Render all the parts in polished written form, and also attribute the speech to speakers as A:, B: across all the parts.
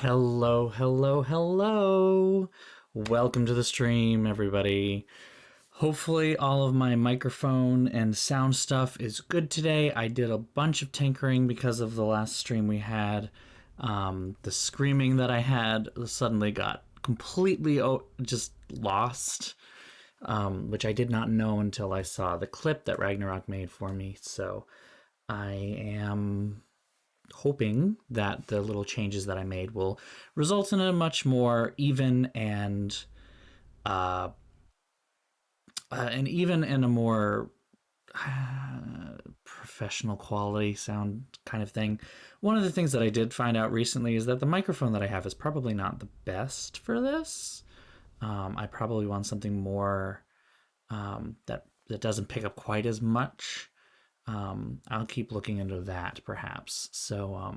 A: Hello, hello, hello. Welcome to the stream, everybody. Hopefully, all of my microphone and sound stuff is good today. I did a bunch of tinkering because of the last stream we had. The screaming that I had suddenly got completely just lost, which I did not know until I saw the clip that Ragnarok made for me. So I am hoping that the little changes that I made will result in a much more even and even in a more professional quality sound kind of thing. One of the things that I did find out recently is that the microphone that I have is probably not the best for this. I probably want something more that doesn't pick up quite as much. I'll keep looking into that perhaps. So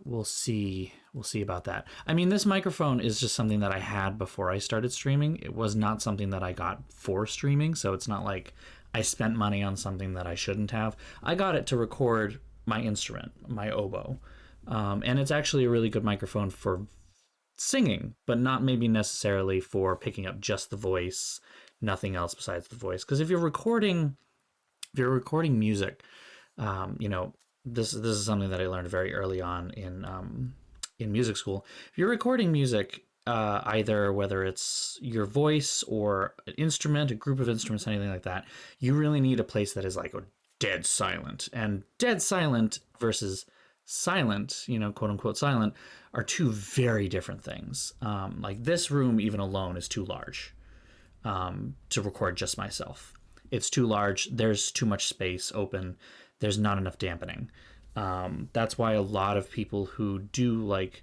A: we'll see about that. I mean, this microphone is just something that I had before I started streaming. It was not something that I got for streaming, so it's not like I spent money on something that I shouldn't have. I got it to record my instrument, my oboe. And it's actually a really good microphone for singing, but not maybe necessarily for picking up just the voice, nothing else besides the voice. Because if you're recording music, this is something that I learned very early on in music school. If you're recording music, either whether it's your voice or an instrument, a group of instruments, anything like that, you really need a place that is like dead silent. And dead silent versus silent, quote unquote silent, are two very different things. Like this room, even alone, is too large to record just myself. It's too large. There's too much space open. There's not enough dampening. That's why a lot of people who do like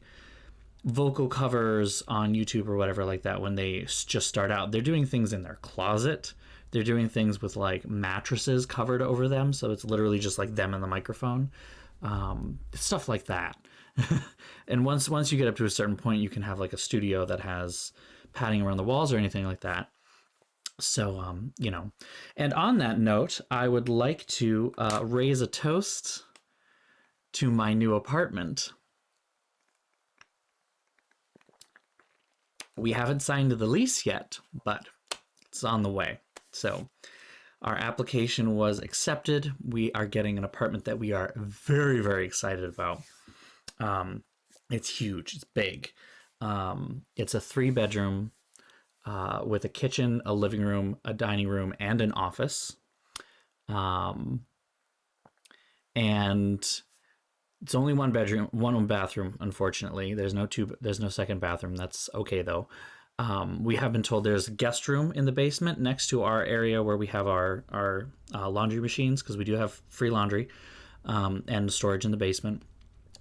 A: vocal covers on YouTube or whatever like that, when they just start out, they're doing things in their closet. They're doing things with like mattresses covered over them. So it's literally just like them and the microphone. Stuff like that. And once you get up to a certain point, you can have like a studio that has padding around the walls or anything like that. So, and on that note, I would like to raise a toast to my new apartment. We haven't signed the lease yet, but it's on the way. So our application was accepted. We are getting an apartment that we are very, very excited about. It's huge. It's big. It's a 3-bedroom with a kitchen, a living room, a dining room, and an office. And it's only one bedroom, one bathroom, unfortunately. There's no second bathroom. That's okay though. We have been told there's a guest room in the basement next to our area where we have our laundry machines, because we do have free laundry and storage in the basement.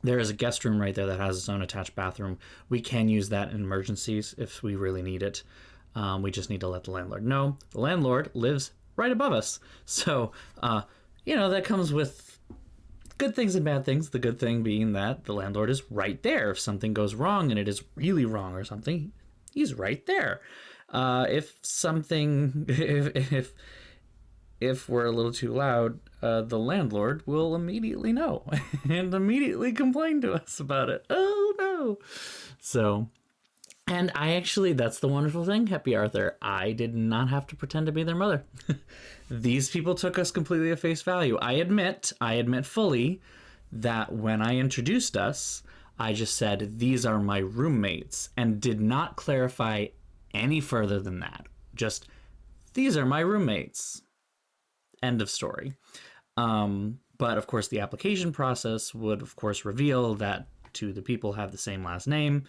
A: There is a guest room right there that has its own attached bathroom. We can use that in emergencies if we really need it. We just need to let the landlord know. The landlord lives right above us. So, that comes with good things and bad things. The good thing being that the landlord is right there. If something goes wrong and it is really wrong or something, he's right there. If we're a little too loud, the landlord will immediately know and immediately complain to us about it. Oh no. So, and that's the wonderful thing, Happy Arthur. I did not have to pretend to be their mother. These people took us completely at face value. I admit fully that when I introduced us, I just said, these are my roommates, and did not clarify any further than that. Just, these are my roommates. End of story. But of course, the application process would, of course, reveal that two of the people have the same last name.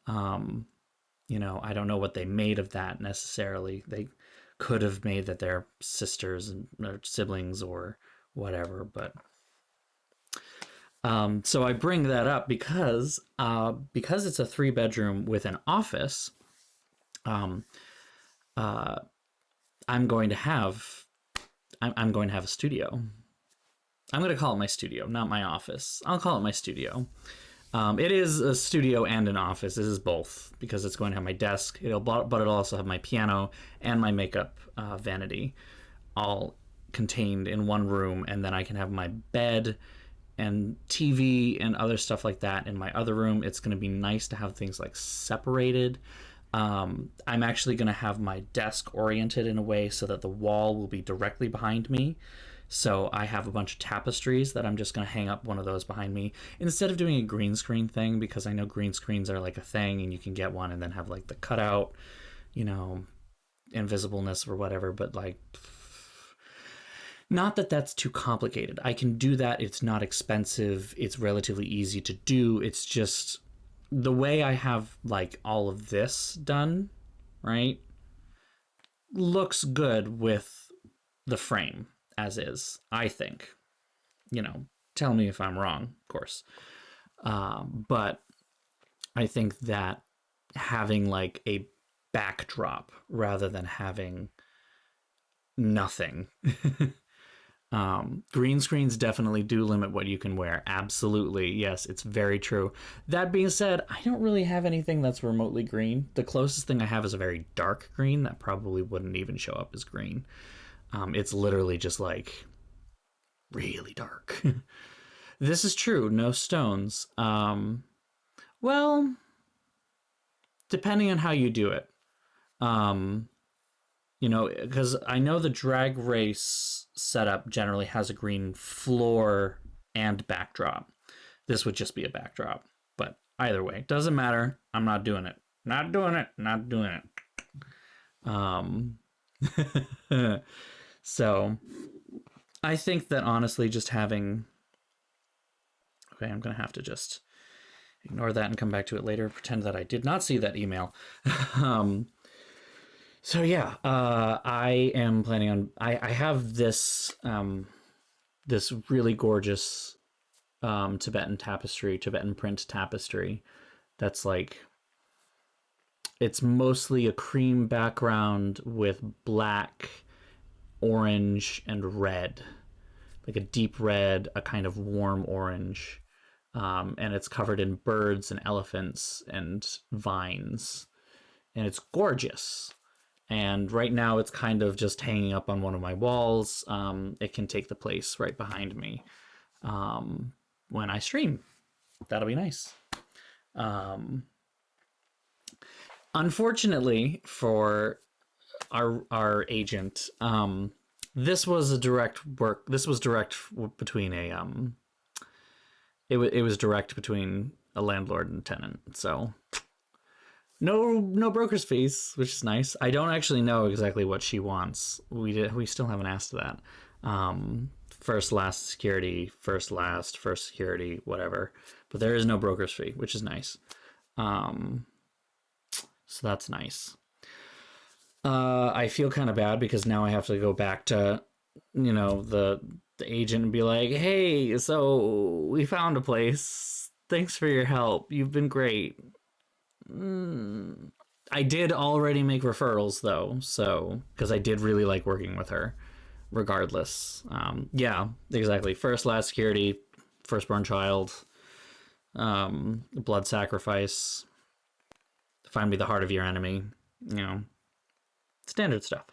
A: I don't know what they made of that necessarily. They could have made that they're sisters or siblings or whatever, but so I bring that up because it's a 3-bedroom with an office. I'm going to have a studio. I'm going to call it my studio, not my office. I'll call it my studio. It is a studio and an office. This is both, because it's going to have my desk. But it'll also have my piano and my makeup vanity, all contained in one room. And then I can have my bed and TV and other stuff like that in my other room. It's going to be nice to have things like separated. I'm actually going to have my desk oriented in a way so that the wall will be directly behind me. So I have a bunch of tapestries that I'm just going to hang up one of those behind me instead of doing a green screen thing, because I know green screens are like a thing and you can get one and then have like the cutout, you know, invisibleness or whatever. But like, not that that's too complicated. I can do that. It's not expensive. It's relatively easy to do. It's just the way I have like all of this done, right? Looks good with the frame as is, I think. You know, tell me if I'm wrong, of course. But I think that having like a backdrop rather than having nothing. Green screens definitely do limit what you can wear. Absolutely. Yes, it's very true. That being said, I don't really have anything that's remotely green. The closest thing I have is a very dark green that probably wouldn't even show up as green. It's literally just like really dark. This is true. No stones. Well, depending on how you do it. You know, because I know the drag race setup generally has a green floor and backdrop. This would just be a backdrop. But either way, doesn't matter. I'm not doing it. Not doing it. Not doing it. So I think that honestly just having... Okay, I'm going to have to just ignore that and come back to it later. Pretend that I did not see that email. So yeah, I am planning on... I have this this really gorgeous Tibetan print tapestry. That's like... It's mostly a cream background with black, orange, and red. Like a deep red, a kind of warm orange. And it's covered in birds and elephants and vines. And it's gorgeous. And right now it's kind of just hanging up on one of my walls. It can take the place right behind me when I stream. That'll be nice. Unfortunately for our agent, this was direct between it was direct between a landlord and tenant. So no broker's fees, which is nice. I don't actually know exactly what she wants. We still haven't asked that. First, last security, first, security, whatever. But there is no broker's fee, which is nice. So that's nice. I feel kind of bad because now I have to go back to, you know, the agent and be like, hey, so we found a place. Thanks for your help. You've been great. I did already make referrals though, so because I did really like working with her regardless. Yeah, exactly. First, last security, firstborn child, blood sacrifice, find me the heart of your enemy, you know, standard stuff.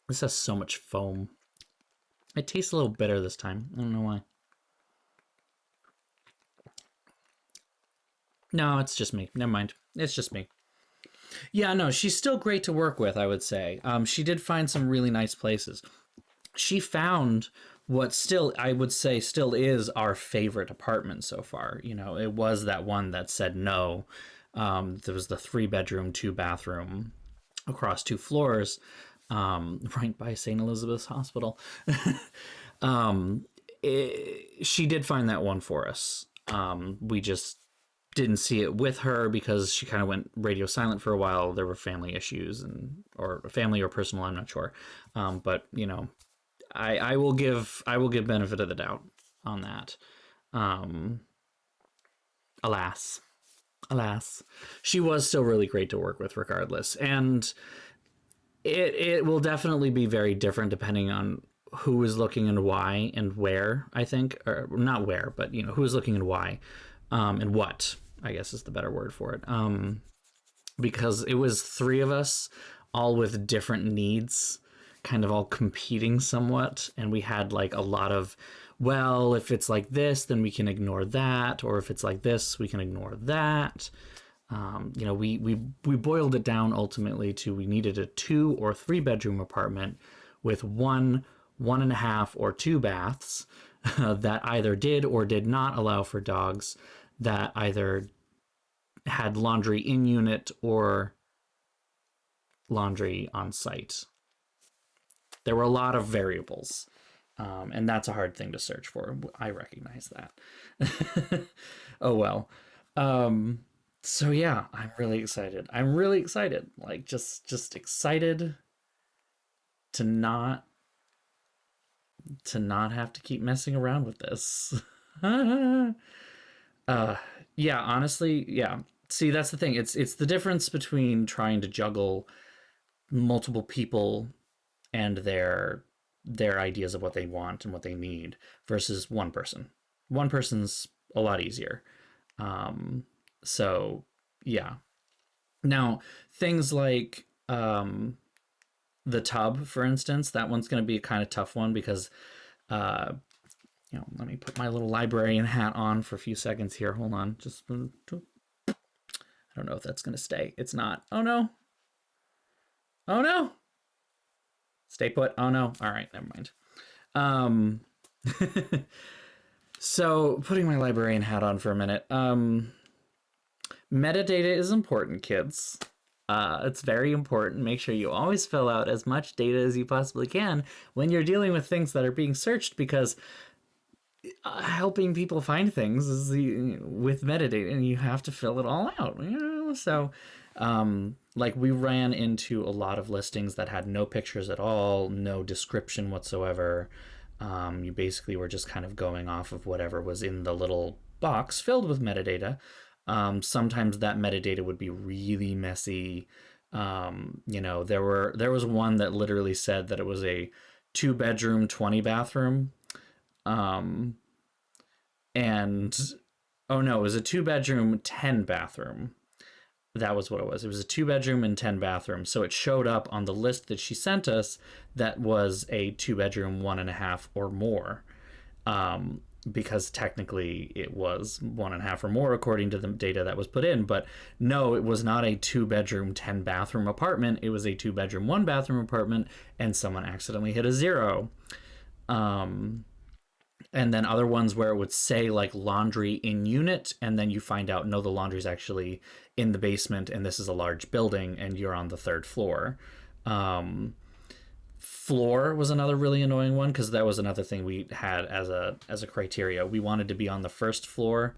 A: This has so much foam. It tastes a little bitter this time. I don't know why. No, it's just me. Never mind. It's just me. Yeah, no, she's still great to work with, I would say. She did find some really nice places. She found what still, I would say, still is our favorite apartment so far. You know, it was that one that said no. There was the 3-bedroom, 2-bathroom across 2 floors, right by St. Elizabeth's Hospital. She did find that one for us. We just didn't see it with her because she kind of went radio silent for a while. There were family issues or family or personal, I'm not sure. But you know, I will give benefit of the doubt on that. Alas, she was still really great to work with regardless. And it will definitely be very different depending on who is looking and why and where, I think, or not where, but you know, who is looking and why, and what, I guess is the better word for it. Because it was 3 of us all with different needs, kind of all competing somewhat. And we had like a lot of well, if it's like this, then we can ignore that, or if it's like this, we can ignore that. We boiled it down ultimately to we needed a 2 or 3 bedroom apartment with 1.5, or 2 baths that either did or did not allow for dogs, that either had laundry in unit or laundry on site. There were a lot of variables, and that's a hard thing to search for. I recognize that. Oh well. So yeah, I'm really excited. Like just excited to not have to keep messing around with this. Yeah, honestly, yeah. See, that's the thing. It's the difference between trying to juggle multiple people and their ideas of what they want and what they need versus one person. One person's a lot easier. So yeah. Now, things like the tub, for instance, that one's going to be a kind of tough one because let me put my little librarian hat on for a few seconds here. Hold on. I don't know if that's going to stay. It's not. Oh no. Oh no. Stay put. Oh no. All right, never mind. So putting my librarian hat on for a minute. Metadata is important, kids. It's very important. Make sure you always fill out as much data as you possibly can when you're dealing with things that are being searched, because helping people find things is with metadata, and you have to fill it all out. So like we ran into a lot of listings that had no pictures at all, no description whatsoever. You basically were just kind of going off of whatever was in the little box filled with metadata. Sometimes that metadata would be really messy. There was one that literally said that it was a 2-bedroom, 20 bathroom. And oh no, it was a 2-bedroom, 10 bathroom. That was what it was. It was a 2-bedroom and 10 bathrooms. So it showed up on the list that she sent us that was a 2-bedroom, 1.5 or more. Because technically it was 1.5 or more according to the data that was put in. But no, it was not a 2-bedroom, 10 bathroom apartment. It was a 2-bedroom, 1 bathroom apartment, and someone accidentally hit a 0. And then other ones where it would say like laundry in unit, and then you find out, no, the laundry's actually in the basement, and this is a large building, and you're on the 3rd floor. Floor was another really annoying one, because that was another thing we had as a criteria. We wanted to be on the 1st floor,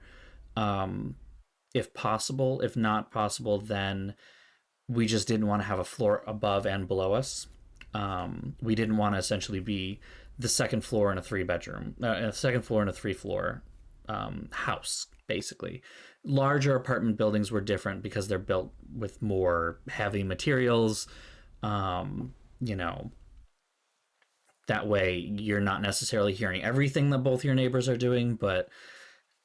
A: if possible. If not possible, then we just didn't want to have a floor above and below us. We didn't want to essentially be the 2nd floor in a 3-bedroom, 2nd floor in a 3-floor house, basically. Larger apartment buildings were different because they're built with more heavy materials. That way you're not necessarily hearing everything that both your neighbors are doing, but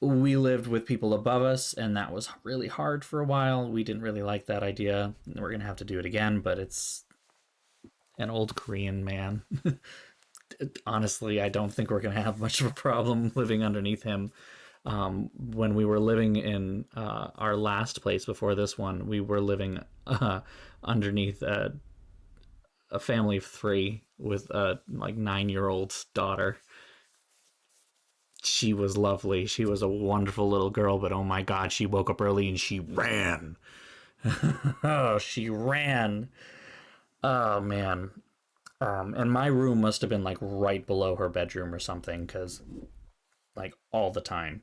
A: we lived with people above us, and that was really hard for a while. We didn't really like that idea. We're going to have to do it again, but it's an old Korean man. Honestly, I don't think we're going to have much of a problem living underneath him. When we were living in our last place before this one, we were living underneath a family of 3 with a 9-year-old daughter. She was lovely. She was a wonderful little girl, but oh my God, she woke up early and she ran. Oh, she ran. Oh man. And my room must have been right below her bedroom or something, because all the time.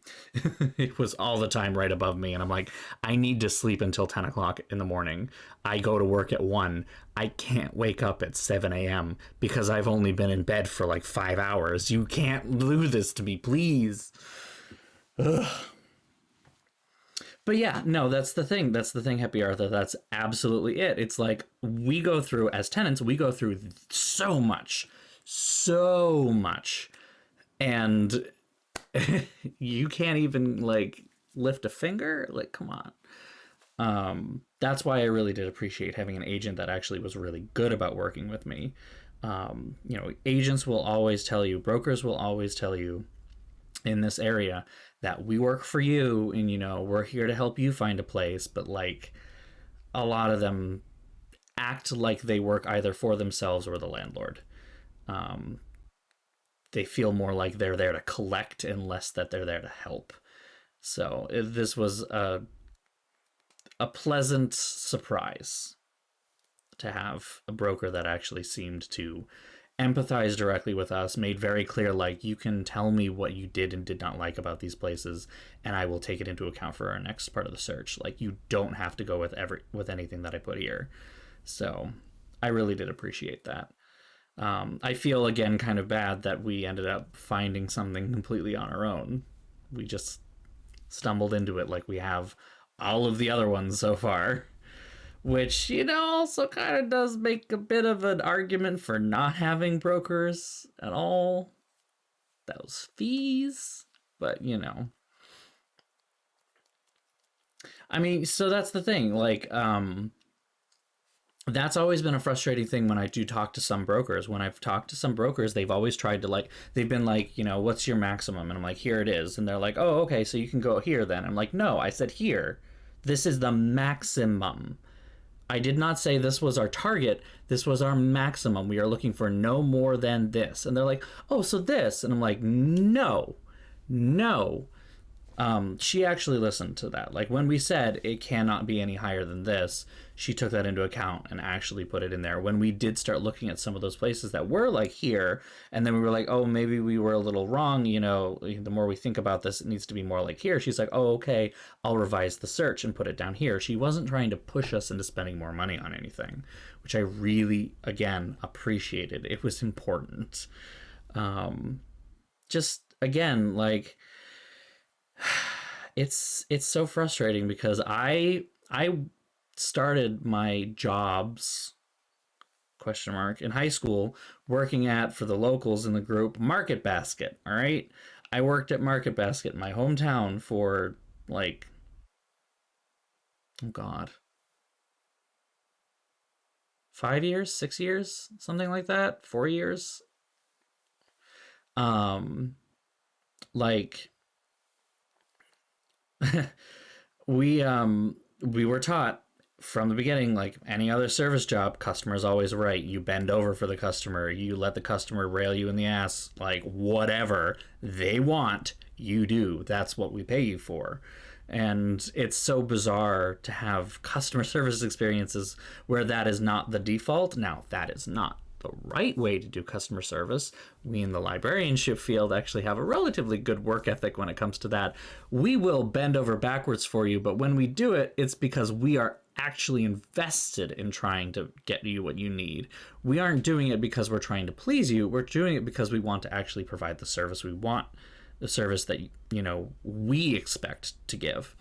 A: It was all the time right above me. And I'm like, I need to sleep until 10 o'clock in the morning. I go to work at 1. I can't wake up at 7 a.m. because I've only been in bed for 5 hours. You can't do this to me, please. Ugh. But yeah, no, that's the thing. That's the thing, Happy Arthur. That's absolutely it. It's we go through, as tenants, we go through so much. And you can't even lift a finger. Come on. That's why I really did appreciate having an agent that actually was really good about working with me. Agents will always tell you, brokers will always tell you, in this area that we work for you, and we're here to help you find a place, but like a lot of them act like they work either for themselves or the landlord. um, they feel more like they're there to collect and less that they're there to help. So this was a pleasant surprise to have a broker that actually seemed to empathize directly with us, made very clear, like, you can tell me what you did and did not like about these places, and I will take it into account for our next part of the search. Like, you don't have to go with anything that I put here. So I really did appreciate that. I feel, again, kind of bad that we ended up finding something completely on our own. We just stumbled into it like we have all of the other ones so far. Which, also kind of does make a bit of an argument for not having brokers at all. Those fees. But, I mean, so that's the thing. Like, that's always been a frustrating thing when I do talk to some brokers. When I've talked to some brokers, they've always tried to, like, they've been like, what's your maximum? And I'm like, here it is. And they're like, oh, okay, so you can go here then. I'm like, no, I said here. This is the maximum. I did not say this was our target. This was our maximum. We are looking for no more than this. And they're like, oh, so this. And I'm like, no. She actually listened to that. Like, when we said it cannot be any higher than this, she took that into account and actually put it in there. When we did start looking at some of those places that were like here, and then we were like, oh, maybe we were a little wrong, the more we think about this, it needs to be more like here. She's like, oh, okay, I'll revise the search and put it down here. She wasn't trying to push us into spending more money on anything, which I really, again, appreciated. It was important. Just, again, like, it's so frustrating because I started my jobs in high school working for the locals in the group Market Basket. All right, I worked at Market Basket in my hometown for like, oh god, 5 years, 6 years, something like that, 4 years. Like, we were taught from the beginning, like any other service job, customer's always right. You bend over for the customer. You let the customer rail you in the ass. Like, whatever they want, you do. That's what we pay you for. And it's so bizarre to have customer service experiences where that is not the default. Now, that is not the right way to do customer service. We in the librarianship field actually have a relatively good work ethic when it comes to that. We will bend over backwards for you, but when we do it, it's because we are actually invested in trying to get you what you need. We aren't doing it because we're trying to please you. We're doing it because we want to actually provide the service we want, the service that, we expect to give.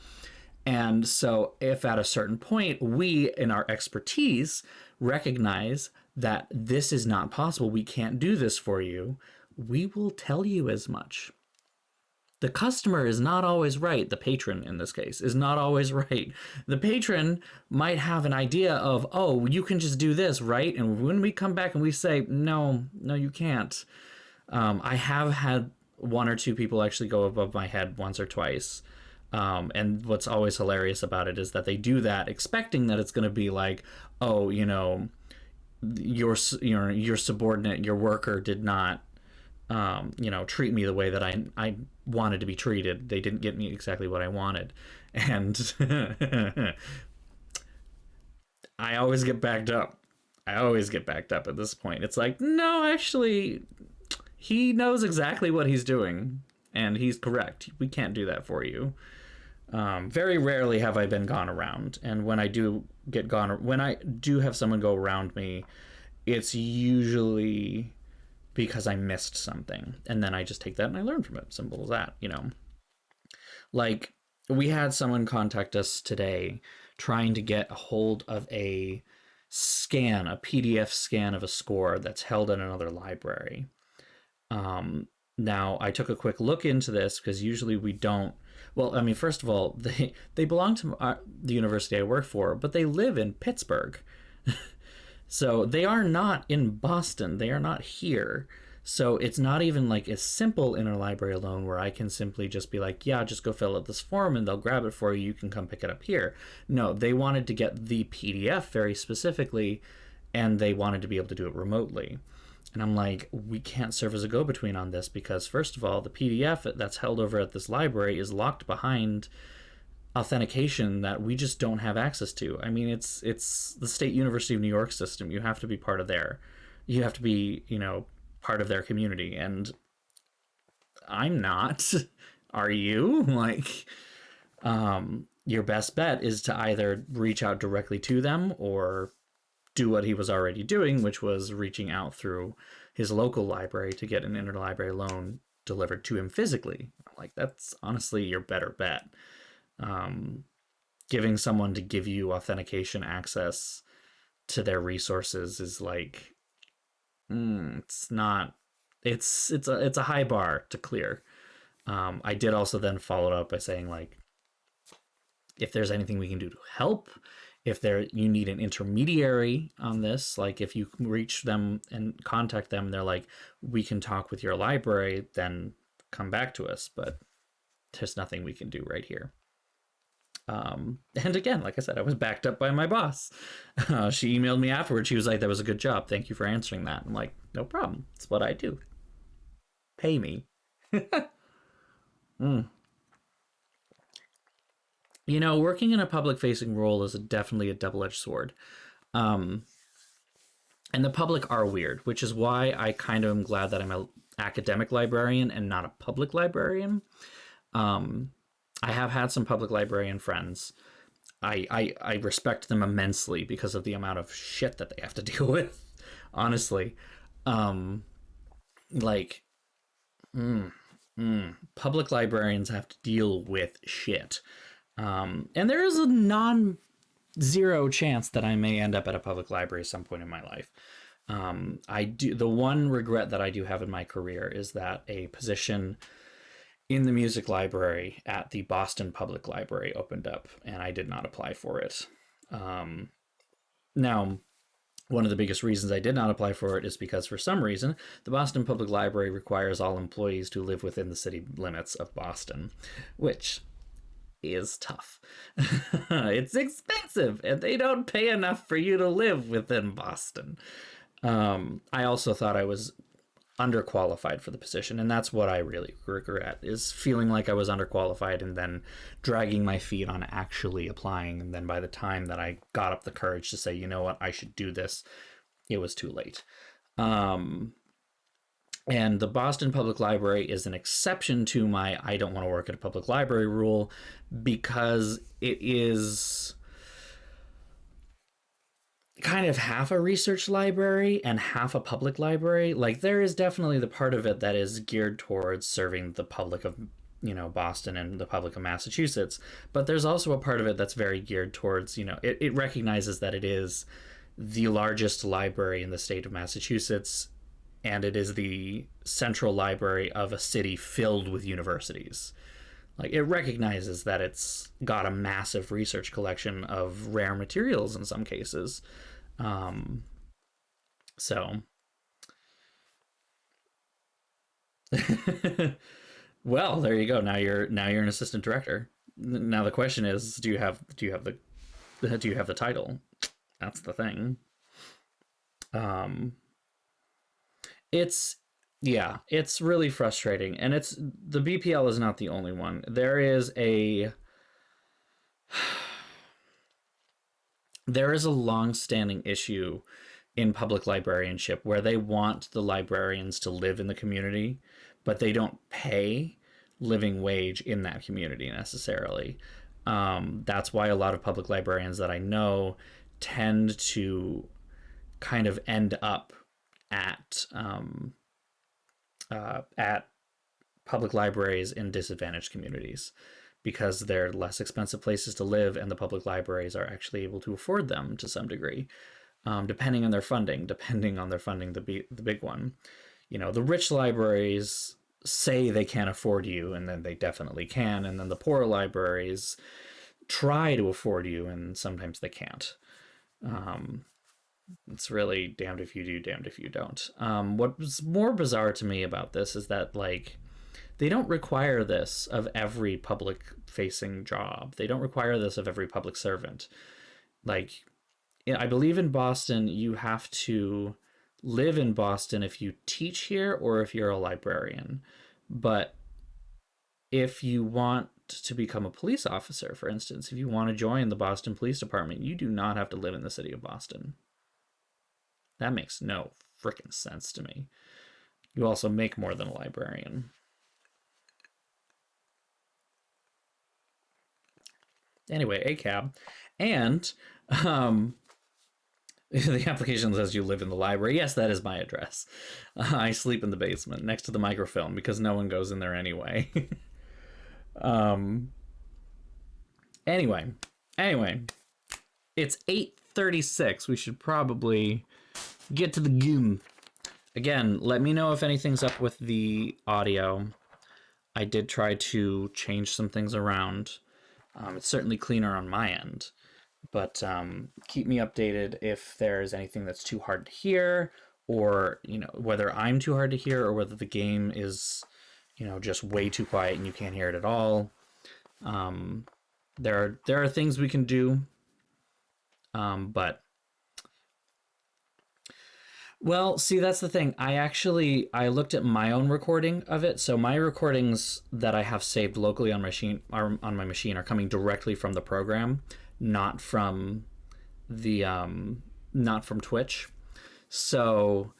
A: And so if at a certain point we, in our expertise, recognize that this is not possible, we can't do this for you, we will tell you as much. The customer is not always right. The patron, in this case, is not always right. The patron might have an idea of, oh, you can just do this, right? And when we come back and we say, no, you can't. I have had one or two people actually go above my head once or twice. And what's always hilarious about it is that they do that expecting that it's going to be like, oh, your subordinate, your worker did not, treat me the way that I wanted to be treated. They didn't get me exactly what I wanted. And I always get backed up. At this point. It's like, no, actually, he knows exactly what he's doing, and he's correct. We can't do that for you. Very rarely have I been gone around, and when I do have someone go around me, it's usually because I missed something, and then I just take that and I learn from it. Simple as that, Like, we had someone contact us today trying to get a hold of a PDF scan of a score that's held in another library. Now, I took a quick look into this because usually we don't. Well, I mean, first of all, they belong to the university I work for, but they live in Pittsburgh. So they are not in Boston. They are not here. So it's not even like a simple interlibrary loan where I can simply just be like, yeah, just go fill out this form and they'll grab it for you. You can come pick it up here. No, they wanted to get the PDF very specifically, and they wanted to be able to do it remotely. And I'm like, we can't serve as a go-between on this because, first of all, the PDF that's held over at this library is locked behind authentication that we just don't have access to. I mean, it's the State University of New York system. You have to be part of their, you have to be, part of their community, and I'm not. Are you? Like, your best bet is to either reach out directly to them or do what he was already doing, which was reaching out through his local library to get an interlibrary loan delivered to him physically. Like, that's honestly your better bet. Giving someone to give you authentication access to their resources is like, it's not. It's a high bar to clear. I did also then follow it up by saying, like, if there's anything we can do to help, if you need an intermediary on this, like if you reach them and contact them, they're like, we can talk with your library, then come back to us. But there's nothing we can do right here. And again, like I said, I was backed up by my boss. She emailed me afterwards. She was like, that was a good job. Thank you for answering that. I'm like, no problem. It's what I do. Pay me. Working in a public-facing role is definitely a double-edged sword. And the public are weird, which is why I kind of am glad that I'm an academic librarian and not a public librarian. I have had some public librarian friends. I respect them immensely because of the amount of shit that they have to deal with, honestly. Public librarians have to deal with shit. And there is a non-zero chance that I may end up at a public library at some point in my life. The one regret that I do have in my career is that a position in the music library at the Boston Public Library opened up, and I did not apply for it. Now, one of the biggest reasons I did not apply for it is because, for some reason, the Boston Public Library requires all employees to live within the city limits of Boston, which is tough. It's expensive, and they don't pay enough for you to live within Boston. I also thought I was underqualified for the position, and that's what I really regret, is feeling like I was underqualified and then dragging my feet on actually applying, and then by the time that I got up the courage to say, you know what, I should do this, it was too late. And the Boston Public Library is an exception to my I don't want to work at a public library rule, because it is kind of half a research library and half a public library. Like, there is definitely the part of it that is geared towards serving the public of, Boston and the public of Massachusetts. But there's also a part of it that's very geared towards, it recognizes that it is the largest library in the state of Massachusetts, and it is the central library of a city filled with universities. Like, it recognizes that it's got a massive research collection of rare materials in some cases. So well, there you go. Now you're an assistant director. Now the question is, do you have the title? That's the thing. It's really frustrating, and the BPL is not the only one. There is a long-standing issue in public librarianship where they want the librarians to live in the community, but they don't pay living wage in that community necessarily. That's why a lot of public librarians that I know tend to kind of end up at public libraries in disadvantaged communities, because they're less expensive places to live, and the public libraries are actually able to afford them to some degree, depending on their funding, the big one. The rich libraries say they can't afford you, and then they definitely can, and then the poor libraries try to afford you, and sometimes they can't. It's really damned if you do, damned if you don't. What was more bizarre to me about this is that, like, they don't require this of every public facing job. They don't require this of every public servant. Like, I believe in Boston, you have to live in Boston if you teach here or if you're a librarian. But if you want to become a police officer, for instance, if you want to join the Boston Police Department, you do not have to live in the city of Boston. That makes no freaking sense to me. You also make more than a librarian. Anyway, a cab. And the application says you live in the library. Yes, that is my address. I sleep in the basement next to the microfilm because no one goes in there anyway. Anyway, it's 8:36. We should probably get to the game. Again, let me know if anything's up with the audio. I did try to change some things around. It's certainly cleaner on my end, but keep me updated if there's anything that's too hard to hear, or whether I'm too hard to hear, or whether the game is just way too quiet and you can't hear it at all. There are things we can do, but well, see, that's the thing. I looked at my own recording of it. So my recordings that I have saved locally on my machine are coming directly from the program, not from Twitch. So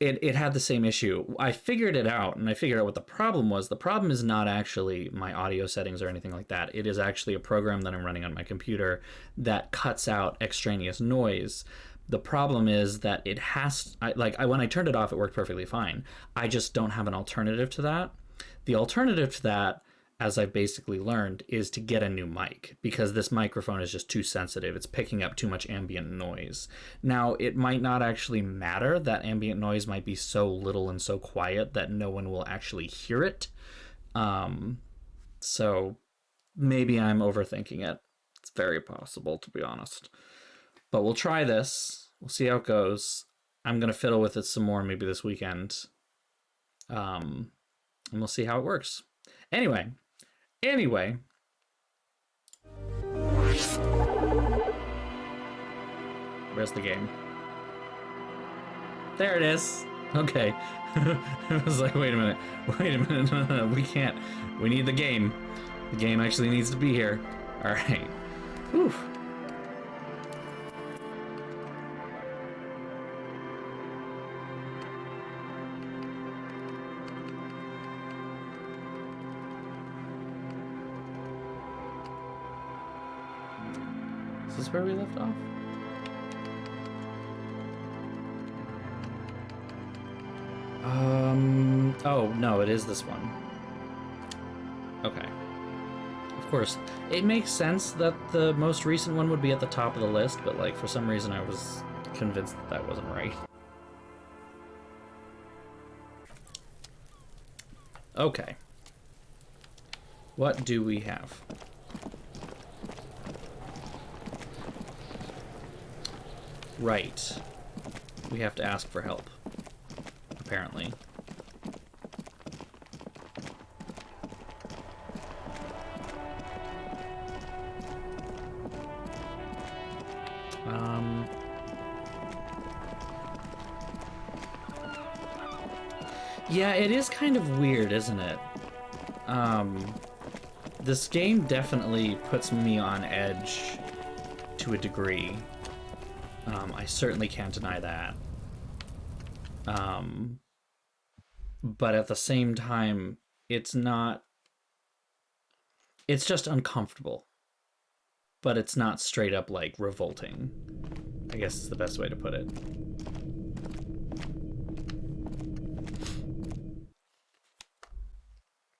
A: it had the same issue. I figured it out, and I figured out what the problem was. The problem is not actually my audio settings or anything like that. It is actually a program that I'm running on my computer that cuts out extraneous noise. The problem is that it has, when I turned it off, it worked perfectly fine. I just don't have an alternative to that. The alternative to that, as I've basically learned, is to get a new mic, because this microphone is just too sensitive. It's picking up too much ambient noise. Now, it might not actually matter. That ambient noise might be so little and so quiet that no one will actually hear it. So maybe I'm overthinking it. It's very possible, to be honest. But we'll try this. We'll see how it goes. I'm going to fiddle with it some more maybe this weekend. And we'll see how it works. Anyway. Where's the game? There it is. Okay. I was like, wait a minute. No, we can't. We need the game. The game actually needs to be here. All right. Whew. Is this where we left off? Oh, no, it is this one. Okay. Of course. It makes sense that the most recent one would be at the top of the list, but, for some reason I was convinced that wasn't right. Okay. What do we have? Right. We have to ask for help. Apparently. Yeah, it is kind of weird, isn't it? This game definitely puts me on edge to a degree. I certainly can't deny that. But at the same time, it's just uncomfortable. But it's not straight up, revolting. I guess is the best way to put it.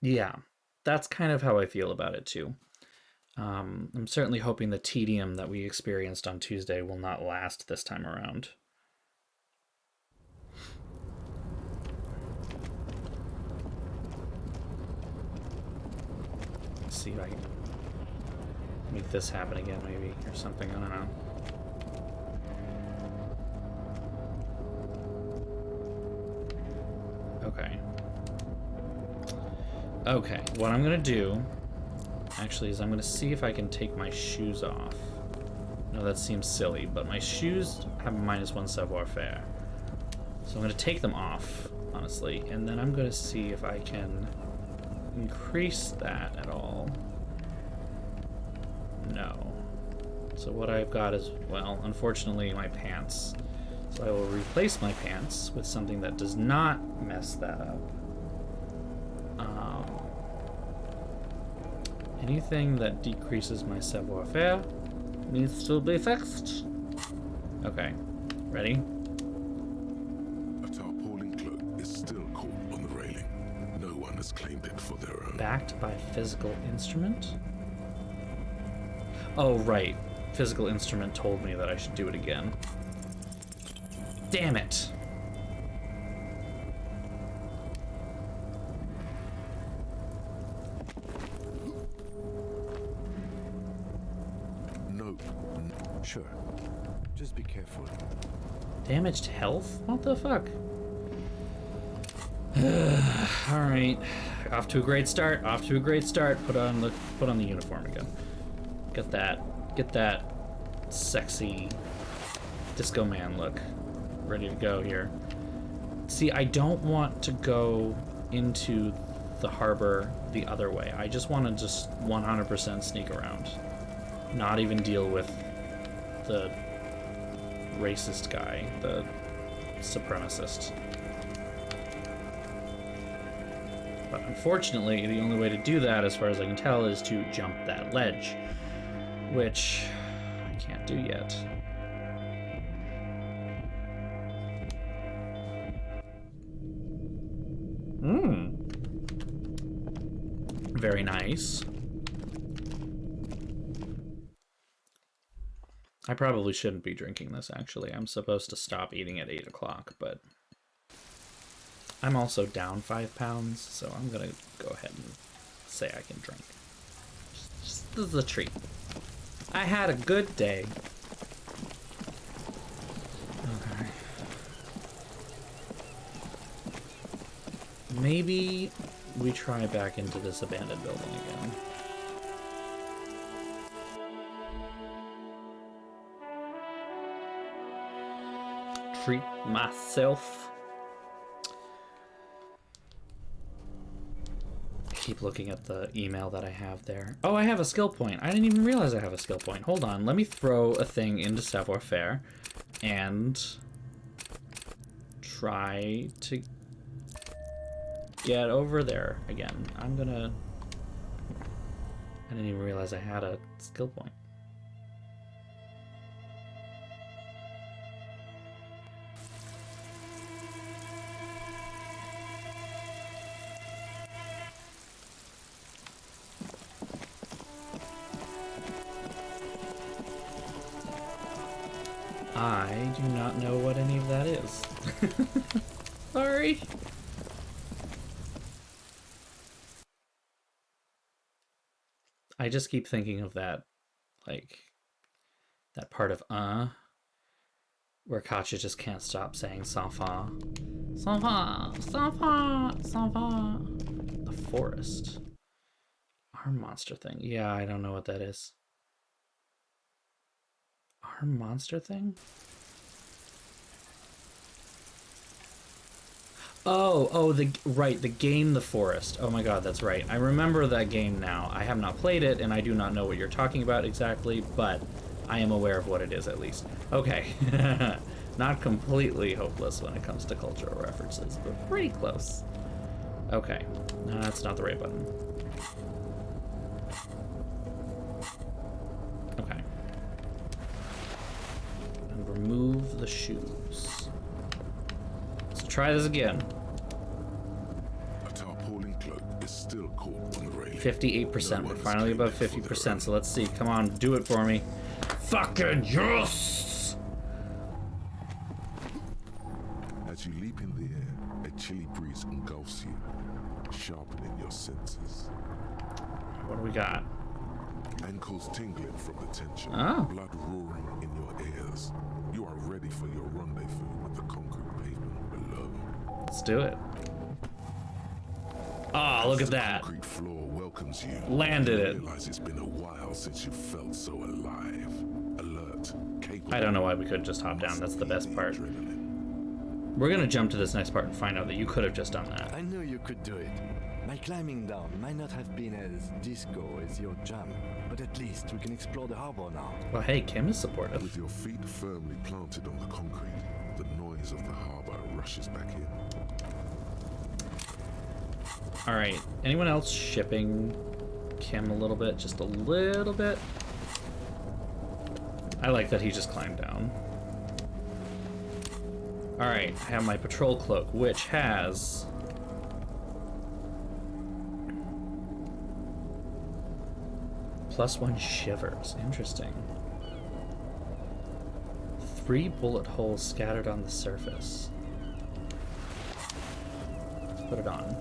A: Yeah, that's kind of how I feel about it, too. I'm certainly hoping the tedium that we experienced on Tuesday will not last this time around. Let's see if I can make this happen again, maybe, or something. I don't know. Okay. Okay, what I'm gonna do, actually, is I'm gonna see if I can take my shoes off. No, that seems silly, but my shoes have a -1 savoir-faire. So I'm gonna take them off, honestly, and then I'm gonna see if I can increase that at all. No. So what I've got is, well, unfortunately, my pants. So I will replace my pants with something that does not mess that up. Anything that decreases my savoir-faire needs to be fixed. Okay, ready?
B: A tarpaulin cloak is still caught on the railing. No one has claimed it for their own.
A: Backed by physical instrument? Oh, right. Physical instrument told me that I should do it again. Damn it!
B: No.
C: Sure. Just be careful.
A: Damaged health? What the fuck? Alright. Off to a great start. Off to a great start. Put on the uniform again. Get that sexy disco man look. Ready to go here. See, I don't want to go into the harbor the other way. I just want to just 100% sneak around. Not even deal with the racist guy, the supremacist. But unfortunately, the only way to do that, as far as I can tell, is to jump that ledge, which I can't do yet. Very nice. I probably shouldn't be drinking this, actually. I'm supposed to stop eating at 8 o'clock, but I'm also down 5 pounds, so I'm gonna go ahead and say I can drink. Just as a treat. I had a good day. Okay. Maybe we try back into this abandoned building again. Treat myself. Keep looking at the email that I have there. Oh, I have a skill point. I didn't even realize I have a skill point. Hold on. Let me throw a thing into savoir-faire and try to get over there again. I didn't even realize I had a skill point. I do not know what any of that is. Sorry. I just keep thinking of that, like, that part of where Katja just can't stop saying sans fa. Sans fa, sans fa, sans fa. The forest. Arm monster thing. Yeah, I don't know what that is. Arm monster thing? Oh, the game The Forest. Oh my god, that's right. I remember that game now. I have not played it, and I do not know what you're talking about exactly, but I am aware of what it is, at least. Okay. Not completely hopeless when it comes to cultural references, but pretty close. Okay. No, that's not the right button. Okay. And remove the shoes. So try this again.
B: A tarpaulin cloak is still caught on the railing.
A: 58%. We're finally above 50%, so let's see. Come on, do it for me. Fucking yes!
B: As you leap in the air, a chilly breeze engulfs you, sharpening your senses.
A: What do we got?
B: Ankles tingling from the tension,
A: Oh.
B: blood roaring in your ears. You are ready for your rendezvous with the concrete pavement below.
A: Let's do it. Oh, look at
B: The
A: that.
B: concrete floor welcomes you.
A: Landed
B: You
A: it.
B: realize it's been a while since you felt so alive, alert, capable.
A: I don't know why we couldn't just hop down. That's the best part.
B: Adrenaline.
A: We're gonna jump to this next part and find out that you could have just done that.
C: I knew you could do it. My climbing down might not have been as disco as your jam, but at least we can explore the harbor now.
A: Well, hey, Kim is supportive.
B: With your feet firmly planted on the concrete, the noise of the harbor rushes back in.
A: All right. Anyone else shipping Kim a little bit? Just a little bit? I like that he just climbed down. All right. I have my patrol cloak, which has... +1 shivers. Interesting. 3 bullet holes scattered on the surface. Let's put it on.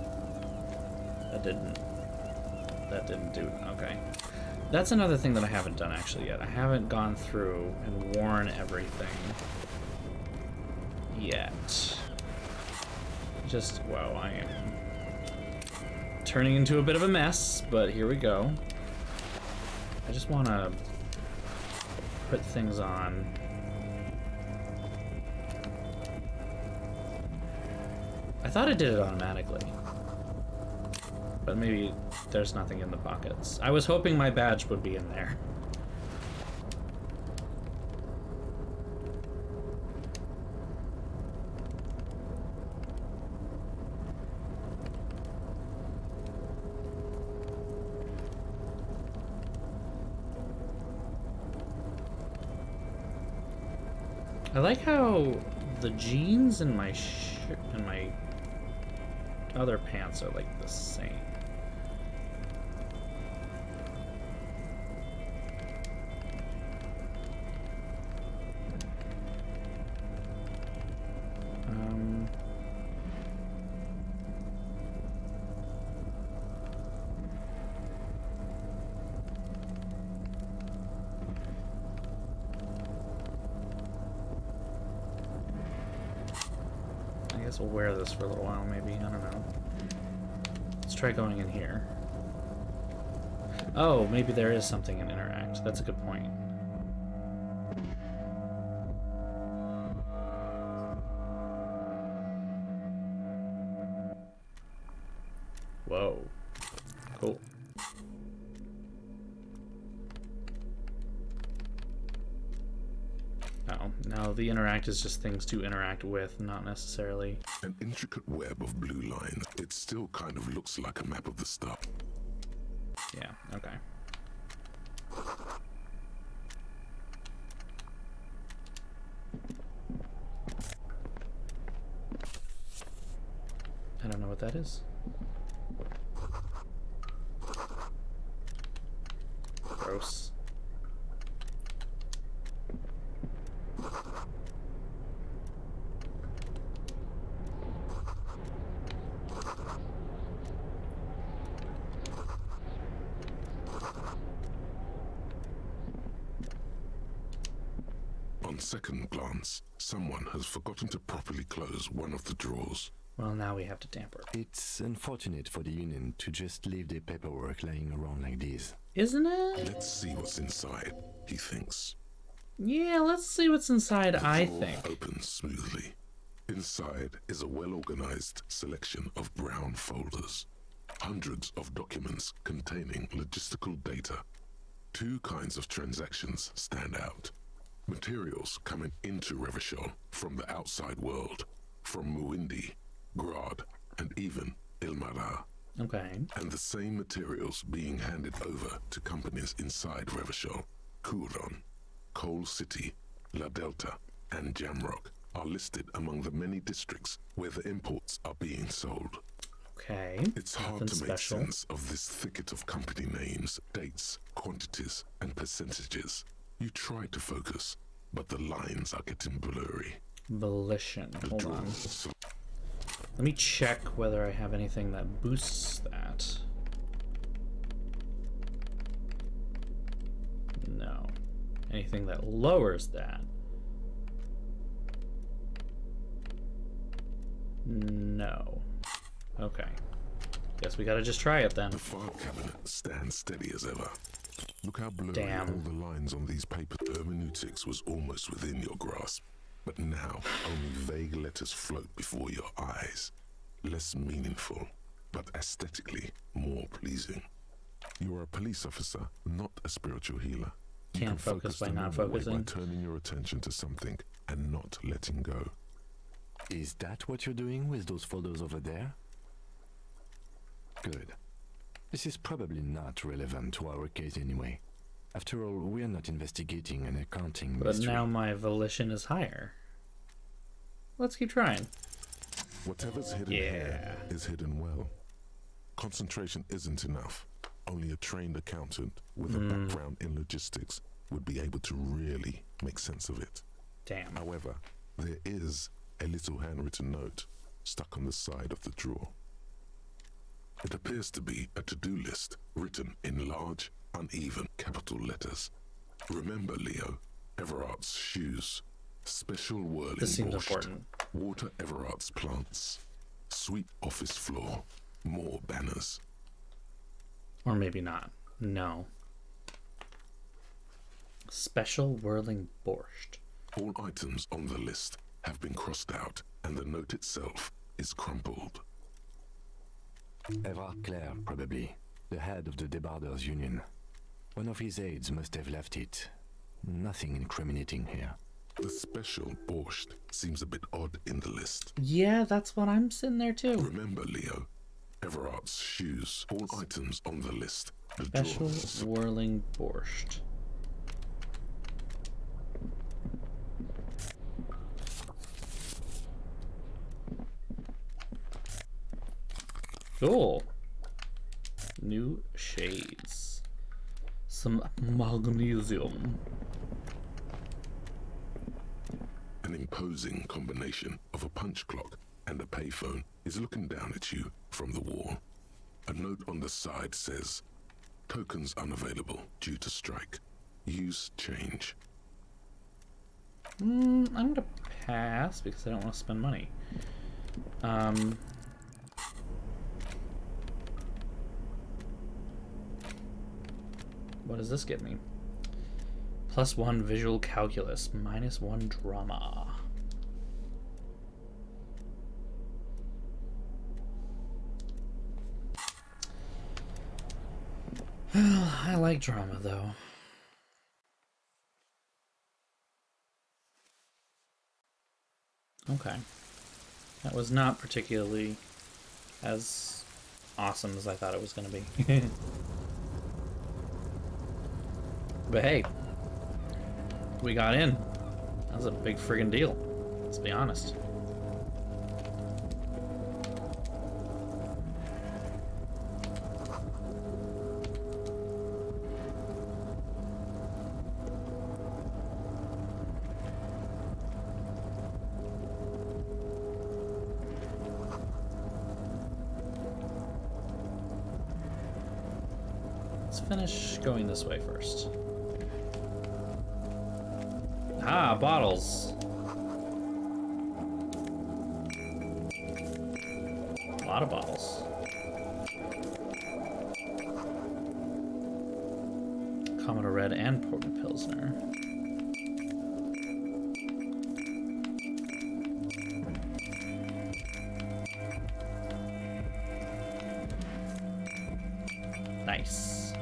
A: That didn't do it. Okay. That's another thing that I haven't done actually yet. I haven't gone through and worn everything yet. Just, wow, I am turning into a bit of a mess, but here we go. I just want to put things on. I thought it did it automatically. But maybe there's nothing in the pockets. I was hoping my badge would be in there. I like how the jeans and my shirt and my other pants are like the same. I guess we'll wear this for a little while, maybe. I don't know. Let's try going in here. Oh, maybe there is something in Interact. That's a good point. Whoa. Cool. Oh, no, the Interact is just things to interact with, not necessarily.
B: An intricate web of blue lines. It still kind of looks like a map of the star.
A: Yeah, okay. I don't know what that is. Gross.
B: On second glance, someone has forgotten to properly close one of the drawers.
A: Well, now we have to tamper.
C: It's unfortunate for the Union to just leave their paperwork lying around like this.
A: Isn't it?
B: Let's see what's inside, he thinks.
A: Yeah, let's see what's inside, I
B: Drawer
A: think.
B: opens smoothly. Inside is a well-organized selection of brown folders. Hundreds of documents containing logistical data. 2 kinds of transactions stand out. Materials coming into Revachol from the outside world, from Muindi, Grad, and even Ilmara.
A: Okay.
B: And the same materials being handed over to companies inside Revachol. Kuron, Coal City, La Delta, and Jamrock are listed among the many districts where the imports are being sold.
A: Okay.
B: It's hard
A: Nothing
B: to make
A: special.
B: sense of this thicket of company names, dates, quantities, and percentages. You try to focus, but the lines are getting blurry.
A: Volition.
B: The
A: Hold on.
B: drawers.
A: Let me check whether I have anything that boosts that. No. Anything that lowers that? No. Okay. Guess we gotta just try it then.
B: The file cabinet stands steady as ever. Look how blurry
A: Damn.
B: all the lines on these papers. Hermeneutics was almost within your grasp, but now only vague letters float before your eyes. Less meaningful, but aesthetically more pleasing. You are a police officer, not a spiritual healer. You
A: Can't
B: can
A: focus by
B: the
A: not
B: normal way
A: focusing.
B: by turning your attention to something and not letting go.
C: Is that what you're doing with those folders over there? Good. This is probably not relevant to our case anyway. After all, we are not investigating an accounting
A: But
C: mystery.
A: now my volition is higher. Let's keep trying.
B: Whatever's hidden here is hidden well. Concentration isn't enough. Only a trained accountant with a background in logistics would be able to really make sense of it.
A: Damn.
B: However, there is a little handwritten note stuck on the side of the drawer. It appears to be a to-do list written in large, uneven capital letters. Remember, Leo, Everard's shoes. Special whirling
A: This seems
B: borscht.
A: important.
B: Water Everard's plants. Sweep office floor. More banners.
A: Or maybe not. No. Special whirling borscht.
B: All items on the list have been crossed out, and the note itself is crumpled.
C: Everard Clare, probably. The head of the Debarders Union. One of his aides must have left it. Nothing incriminating here.
B: The special borscht seems a bit odd in the list.
A: Yeah, that's what I'm sitting there too.
B: Remember, Leo, Everard's shoes. All items on the list. The
A: Special
B: drawers.
A: whirling borscht. Cool. New shades. Some magnesium.
B: An imposing combination of a punch clock and a payphone is looking down at you from the wall. A note on the side says, "Tokens unavailable due to strike. Use change."
A: I'm gonna pass because I don't want to spend money. What does this get me? +1 visual calculus, -1 drama. I like drama though. Okay. That was not particularly as awesome as I thought it was going to be. But hey, we got in. That was a big friggin' deal. Let's be honest. Let's finish going this way first. Ah, bottles. A lot of bottles. Commodore Red and Portland Pilsner. Nice.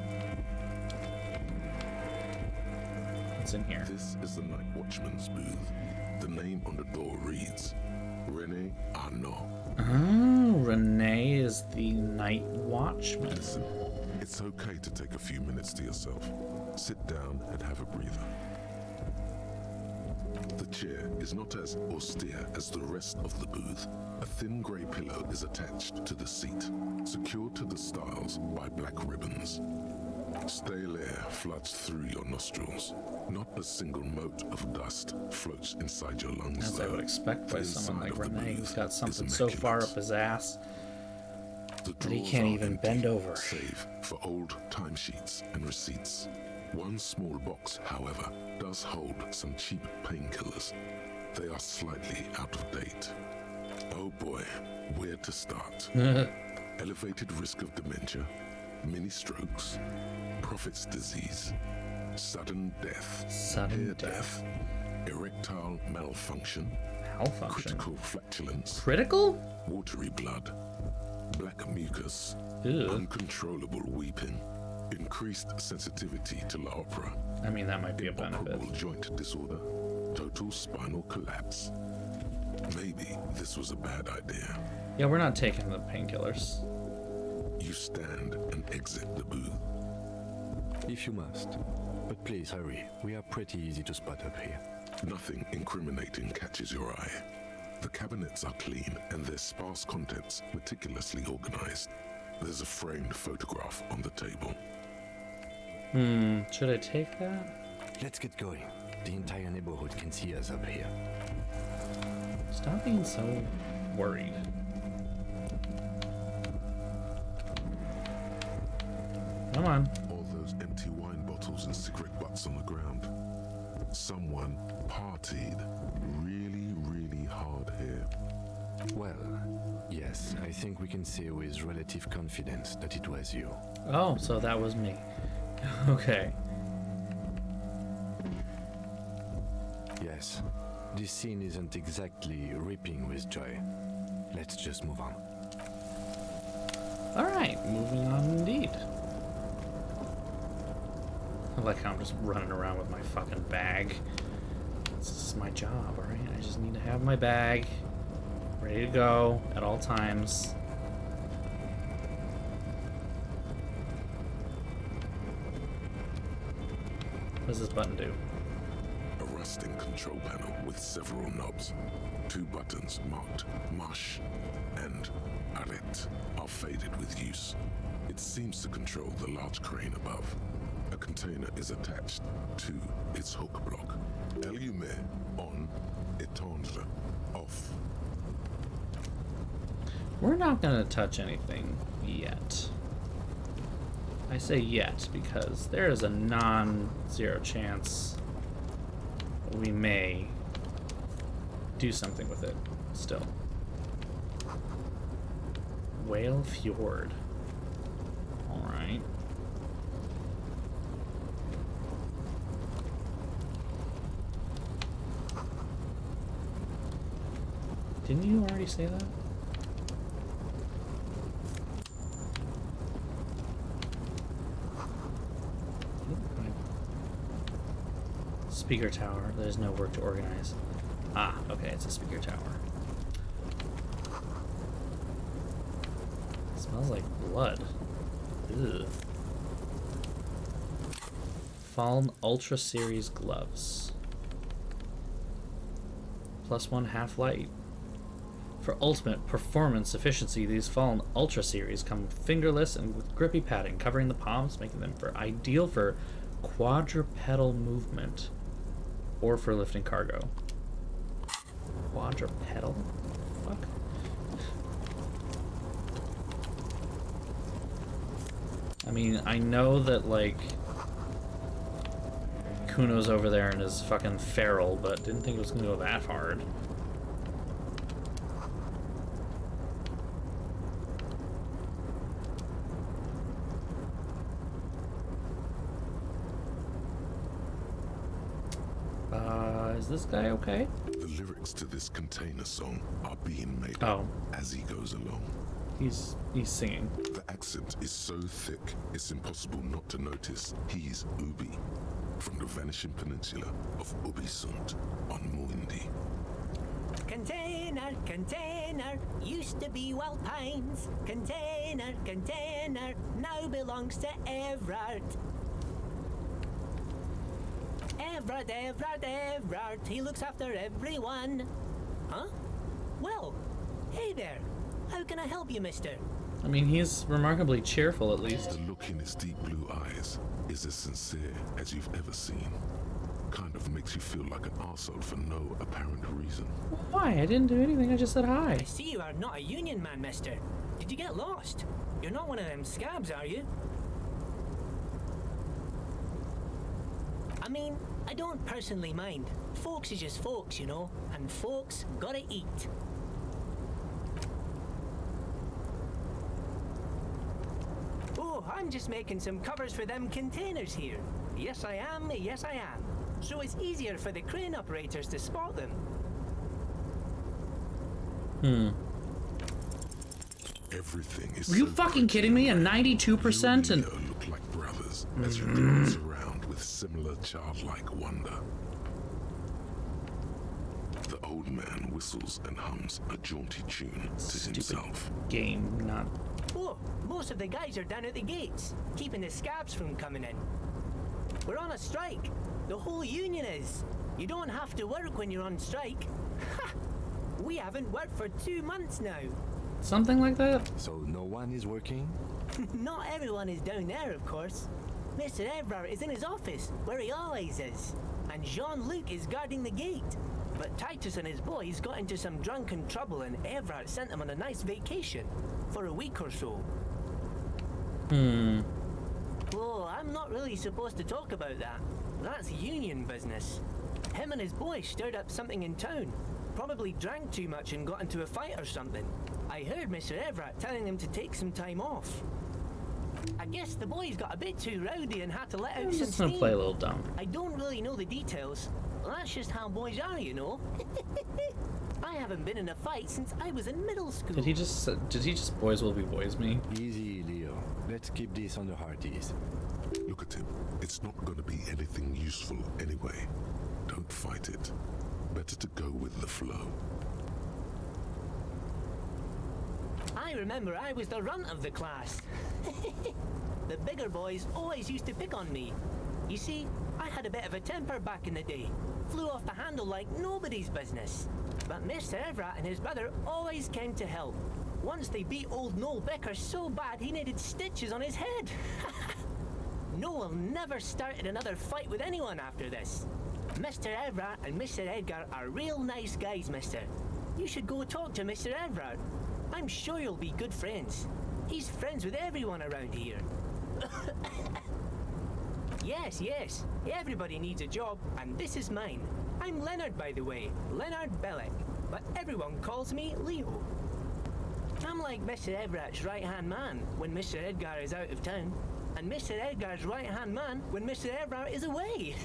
A: What's in here?
B: This is the night watchman's booth. The name on the door reads, René Arnaud.
A: Oh, Renee is the night watchman.
B: Listen, it's okay to take a few minutes to yourself. Sit down and have a breather. The chair is not as austere as the rest of the booth. A thin grey pillow is attached to the seat, secured to the stiles by black ribbons. Stale air floods through your nostrils. Not a single mote of dust floats inside your lungs.
A: As I would expect by
B: The
A: someone like
B: inside of the
A: Renee,
B: booth
A: who's got
B: is
A: something so far
B: immaculate.
A: up his ass
B: The
A: that he
B: drawers
A: can't
B: are
A: even
B: empty,
A: bend over.
B: save for old timesheets and receipts. One small box, however, does hold some cheap painkillers. They are slightly out of date. Oh boy, where to start? elevated risk of dementia, mini strokes, prophet's disease, sudden death, hair death, erectile malfunction, critical flatulence, watery blood, black mucus, uncontrollable weeping, increased sensitivity to la opera.
A: I mean, that might be a benefit.
B: Inoperable joint disorder, total spinal collapse. Maybe this was a bad idea.
A: Yeah, we're not taking the painkillers.
B: You stand and exit the booth.
C: If you must. But please hurry. We are pretty easy to spot up here.
B: Nothing incriminating catches your eye. The cabinets are clean and their sparse contents meticulously organized. There's a framed photograph on the table.
A: Should I take that?
C: Let's get going. The entire neighborhood can see us up here.
A: Stop being so worried. Come on.
B: All those empty wine bottles and cigarette butts on the ground. Someone partied really, really hard here.
C: Well, yes, I think we can say with relative confidence that it was you.
A: Oh, so that was me. Okay.
C: Yes, this scene isn't exactly ripping with joy. Let's just move on.
A: Alright, moving on indeed. I like how I'm just running around with my fucking bag. This is my job, alright? I just need to have my bag ready to go at all times. What does this button do?
B: A rusting control panel with several knobs. 2 buttons marked Marche and Arrête are faded with use. It seems to control the large crane above. A container is attached to its hook block. Allumer on, éteindre off.
A: We're not gonna touch anything yet. I say yet because there is a non-zero chance we may do something with it still. Whale Fjord. Alright. Didn't you already say that? Speaker tower. There's no work to organize. Ah, okay, it's a speaker tower. It smells like blood. Ugh. Fallen Ultra Series gloves. +1 half light. For ultimate performance efficiency, these Fallen Ultra Series come fingerless and with grippy padding covering the palms, making them ideal for quadrupedal movement or for lifting cargo. Quadrupedal? Fuck. I mean, I know that, like, Kuno's over there and is fucking feral, but didn't think it was gonna go that hard. Is this guy okay?
B: The lyrics to this container song are being made up as he goes along.
A: He's singing.
B: The accent is so thick, it's impossible not to notice he's Ubi, from the vanishing peninsula of Ubisund on Muindi.
D: Container, container, used to be Wild Pines. Container, container, now belongs to Everard. Everard, Everard, Everard, he looks after everyone. Huh? Well, hey there. How can I help you, mister?
A: I mean, he's remarkably cheerful, at least.
B: The look in his deep blue eyes is as sincere as you've ever seen. Kind of makes you feel like an arsehole for no apparent reason.
A: Why? I didn't do anything, I just said hi.
D: I see you are not a union man, mister. Did you get lost? You're not one of them scabs, are you? I mean, I don't personally mind. Folks is just folks, you know, and folks gotta eat. I'm just making some covers for them containers here. Yes, I am. Yes, I am. So it's easier for the crane operators to spot them.
B: Everything is
A: Are you
B: so
A: fucking kidding me? A 92% and...
B: You look like brothers as you glance around with similar childlike wonder. The old man whistles and hums a jaunty tune to himself.
A: Game, not...
D: Oh, most of the guys are down at the gates, keeping the scabs from coming in. We're on a strike. The whole union is. You don't have to work when you're on strike. Ha! We haven't worked for 2 months now.
A: Something like that?
C: So no one is working?
D: Not everyone is down there, of course. Mr. Evrard is in his office, where he always is. And Jean-Luc is guarding the gate. But Titus and his boys got into some drunken trouble and Evrard sent them on a nice vacation. For a week or so. Oh, I'm not really supposed to talk about that. That's union business. Him and his boys stirred up something in town. Probably drank too much and got into a fight or something. I heard Mr. Evrard telling them to take some time off. I guess the boys got a bit too rowdy and had to let out
A: I'm
D: some
A: just gonna
D: steam.
A: play a little dumb.
D: I don't really know the details. That's just how boys are, you know. I haven't been in a fight since I was in middle school.
A: Did he just boys will be boys me?
C: Easy, Leo. Let's keep this on the hearties.
B: Look at him. It's not going to be anything useful anyway. Don't fight it. Better to go with the flow.
D: I remember I was the runt of the class. The bigger boys always used to pick on me. You see, I had a bit of a temper back in the day. Flew off the handle like nobody's business. But Mr. Evrard and his brother always came to help. Once they beat old Noel Becker so bad he needed stitches on his head. Noel never started another fight with anyone after this. Mr. Evrard and Mr. Edgar are real nice guys, mister. You should go talk to Mr. Evrard. I'm sure you'll be good friends. He's friends with everyone around here. Yes. Everybody needs a job, and this is mine. I'm Leonard, by the way. Leonard Bellick. But everyone calls me Leo. I'm like Mr. Everett's right-hand man when Mr. Edgar is out of town. And Mr. Edgar's right-hand man when Mr. Evrard is away.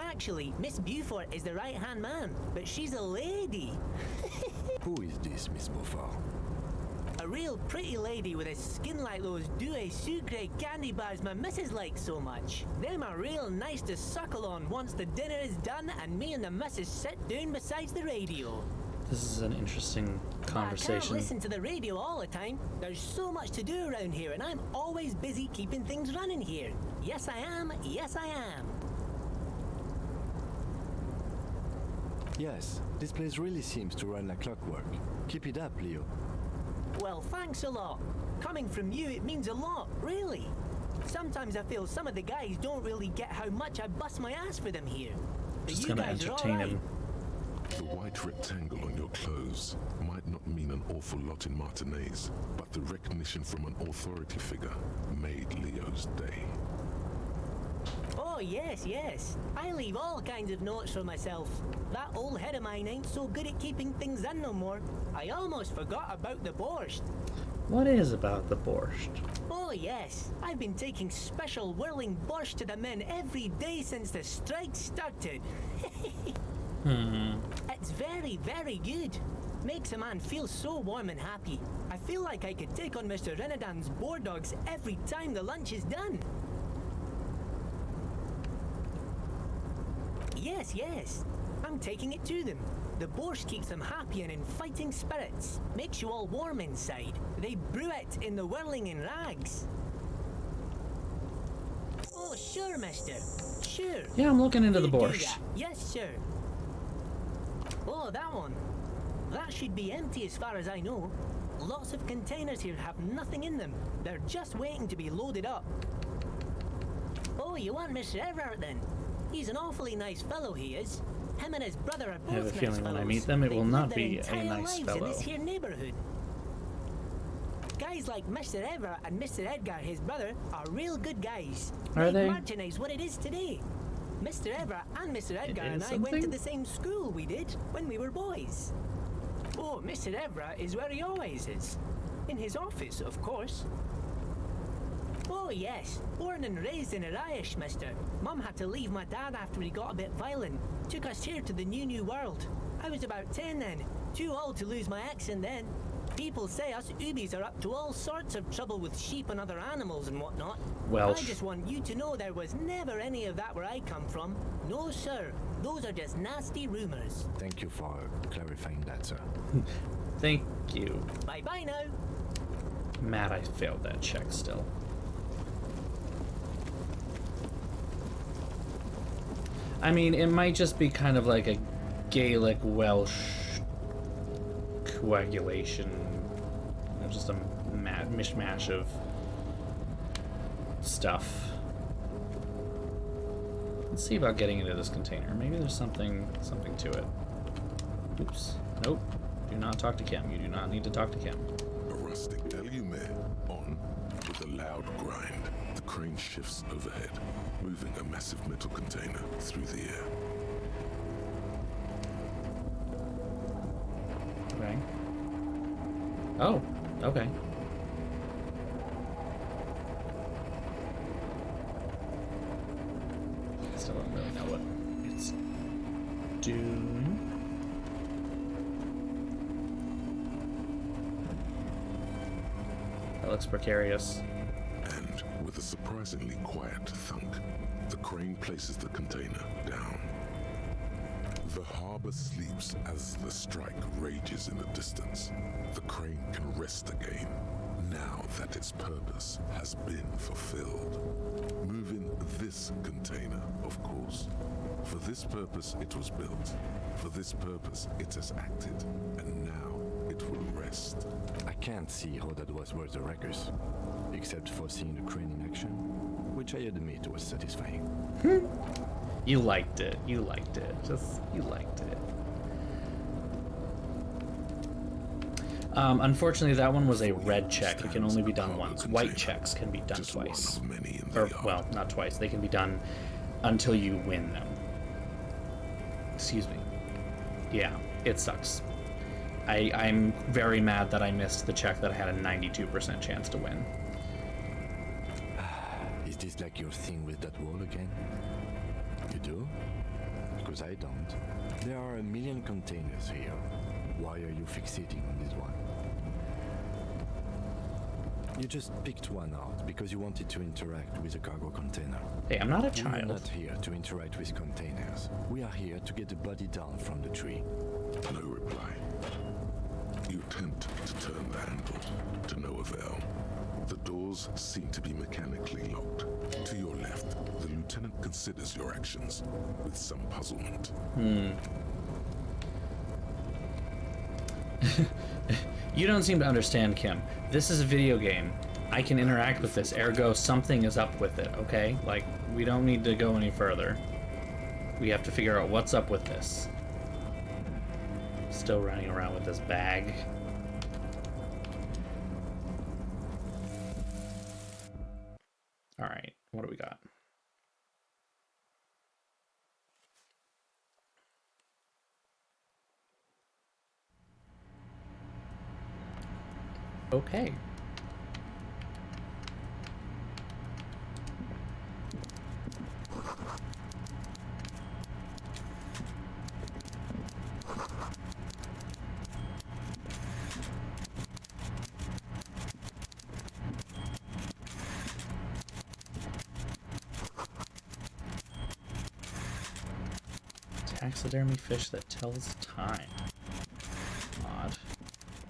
D: Actually, Miss Beaufort is the right-hand man, but she's a lady.
C: Who is this, Miss Beaufort?
D: A real pretty lady with a skin like those Dubois sucre candy bars my missus likes so much. Them are real nice to suckle on once the dinner is done and me and the missus sit down beside the radio.
A: This is an interesting conversation.
D: I can't listen to the radio all the time. There's so much to do around here and I'm always busy keeping things running here. Yes, I am. Yes, I am.
C: Yes, this place really seems to run like clockwork. Keep it up, Leo.
D: Well, thanks a lot. Coming from you, it means a lot, really. Sometimes I feel some of the guys don't really get how much I bust my ass for them here. But
A: Just
D: you
A: gonna
D: guys are
A: entertain
D: all right.
A: him.
B: The white rectangle on your clothes might not mean an awful lot in Martinez, but the recognition from an authority figure made Leo's day.
D: Oh, yes. I leave all kinds of notes for myself. That old head of mine ain't so good at keeping things in no more. I almost forgot about the borscht.
A: What is about the borscht?
D: Oh, yes. I've been taking special whirling borscht to the men every day since the strike started. It's very, very good. Makes a man feel so warm and happy. I feel like I could take on Mr. Renadan's boar dogs every time the lunch is done. Yes. I'm taking it to them. The borscht keeps them happy and in fighting spirits. Makes you all warm inside. They brew it in the whirling in rags. Oh, sure, mister. Sure.
A: Yeah, I'm looking into the
D: You do
A: borscht.
D: that. Yes, sir. Oh, that one. That should be empty as far as I know. Lots of containers here have nothing in them. They're just waiting to be loaded up. Oh, you want Mr. Evrard then? He's an awfully nice fellow, he is. Him and his brother are both
A: I have a
D: nice
A: feeling when I
D: fellows.
A: meet them, it will
D: They've
A: not
D: lived their
A: be a
D: entire
A: nice
D: lives
A: fellow.
D: in this here neighborhood. Guys like Mr. Evrard and Mr. Edgar, his brother, are real good guys.
A: Are
D: Made
A: they?
D: Martinez what it is today. Mr. Evrard and Mr. Edgar and
A: is
D: I went to
A: something?
D: the same school we did when we were boys. Oh, Mr. Evrard is where he always is. In his office, of course. Oh, yes. Born and raised in Irish, mister. Mum had to leave my dad after he got a bit violent. Took us here to the new world. I was about 10 then. Too old to lose my accent then. People say us Ubies are up to all sorts of trouble with sheep and other animals and whatnot.
A: Welsh.
D: I just want you to know there was never any of that where I come from. No, sir. Those are just nasty rumors.
C: Thank you for clarifying that, sir.
A: Thank you.
D: Bye-bye now.
A: Matt, I failed that check still. I mean, it might just be kind of like a Gaelic Welsh coagulation. You know, just a mishmash of stuff. Let's see about getting into this container. Maybe there's something to it. Oops. Nope. Do not talk to Kim. You do not need to talk to Kim.
B: A rustic Elysium on with a loud grind. The crane shifts overhead, moving a massive metal container through the air.
A: Okay. Oh, okay. Still don't really know what it's doing. That looks precarious.
B: And with a surprisingly quiet thunk, the crane places the container down. The harbor sleeps as the strike rages in the distance. The crane can rest again, now that its purpose has been fulfilled. Moving this container, of course. For this purpose it was built. For this purpose it has acted, and now it will rest.
C: I can't see how that was worth the wreckers, except for seeing the crane in action, which I admit was satisfying.
A: You liked it. You liked it. You liked it. Unfortunately, that one was a red check. It can only be done once. White checks can be done
B: Just
A: twice.
B: one of many in the
A: Or,
B: yard.
A: well, not twice. They can be done until you win them. Excuse me. Yeah, it sucks. I'm very mad that I missed the check that I had a 92% chance to win.
C: Is this like your thing with that wall again? You do? Because I don't. There are a million containers here. Why are you fixating on this one? You just picked one out because you wanted to interact with a cargo container.
A: Hey, I'm not a
C: We are
A: child.
C: not here to interact with containers. We are here to get the body down from the tree.
B: No reply. You attempt to turn the handle, to no avail. The doors seem to be mechanically locked. To your left, the lieutenant considers your actions with some puzzlement.
A: You don't seem to understand, Kim. This is a video game. I can interact with this, ergo something is up with it, okay? Like, we don't need to go any further. We have to figure out what's up with this. Still running around with this bag. Alright, what do we got? Okay. Taxidermy fish that tells time. Odd.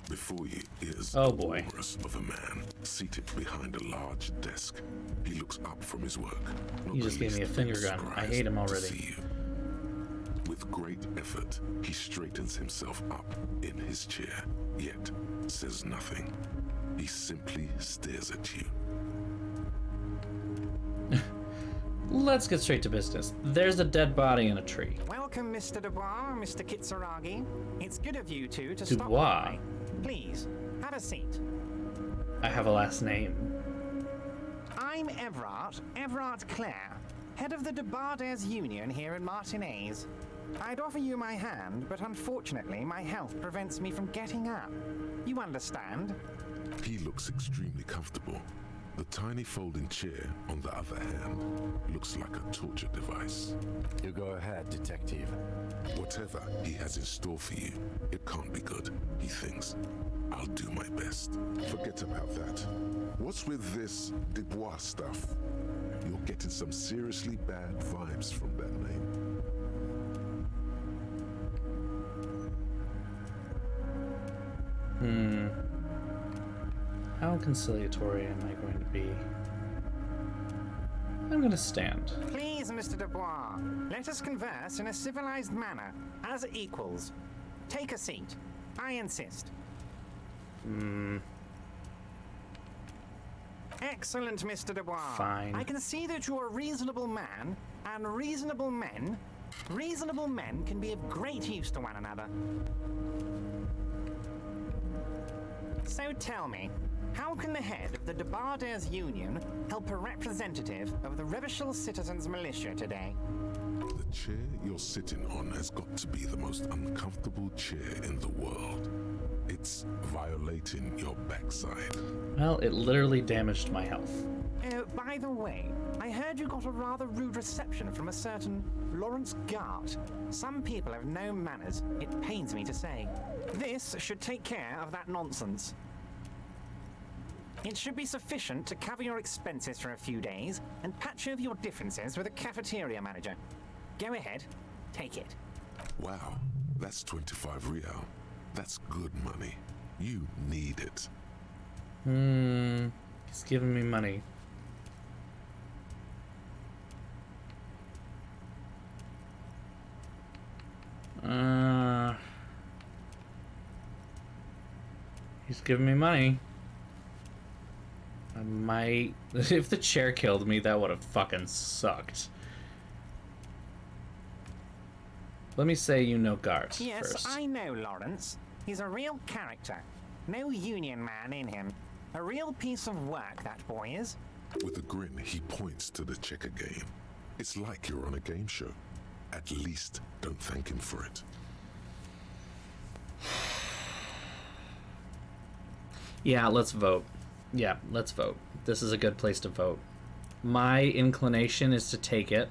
B: Before you is
A: Oh,
B: the
A: boy.
B: walrus of a man seated behind a large desk. He looks up from his work. not
A: He just
B: the
A: gave me a
B: least
A: finger
B: bit
A: gun. I
B: surprised
A: hate him
B: to
A: already.
B: see you. With great effort, he straightens himself up in his chair, yet says nothing. He simply stares at you.
A: Let's get straight to business. There's a dead body in a tree.
E: Welcome, Mr. Dubois, Mr. Kitsuragi. It's good of you two to
A: Dubois?
E: stop by. Please, have a seat.
A: I have a last name.
E: I'm Everard Clare, head of the Debarders Union here in Martinez. I'd offer you my hand, but unfortunately my health prevents me from getting up. You understand?
B: He looks extremely comfortable. The tiny folding chair, on the other hand, looks like a torture device.
C: You go ahead, detective.
B: Whatever he has in store for you, it can't be good, he thinks. I'll do my best. Forget about that. What's with this Dubois stuff? You're getting some seriously bad vibes from that name.
A: How conciliatory am I going to be? I'm going to stand.
E: Please, Mr. Dubois, let us converse in a civilized manner, as equals. Take a seat. I insist. Excellent, Mr. Dubois.
A: Fine.
E: I can see that you're a reasonable man, and reasonable men can be of great use to one another. So tell me, how can the head of the Dubois Union help a representative of the Revachol Citizens Militia today?
B: The chair you're sitting on has got to be the most uncomfortable chair in the world. It's violating your backside.
A: Well, it literally damaged my health.
E: By the way, I heard you got a rather rude reception from a certain Lawrence Gart. Some people have no manners, it pains me to say. This should take care of that nonsense. It should be sufficient to cover your expenses for a few days and patch over your differences with a cafeteria manager. Go ahead, take it.
B: Wow, that's 25 real. That's good money. You need it.
A: He's giving me money. He's giving me money. I might... If the chair killed me, that would have fucking sucked. Let me say you know Gart
E: Yes,
A: first.
E: I know Lawrence. He's a real character. No union man in him. A real piece of work, that boy is.
B: With a grin, he points to the checker game. It's like you're on a game show. At least don't thank him for it.
A: Yeah, let's vote. Yeah, let's vote. This is a good place to vote. My inclination is to take it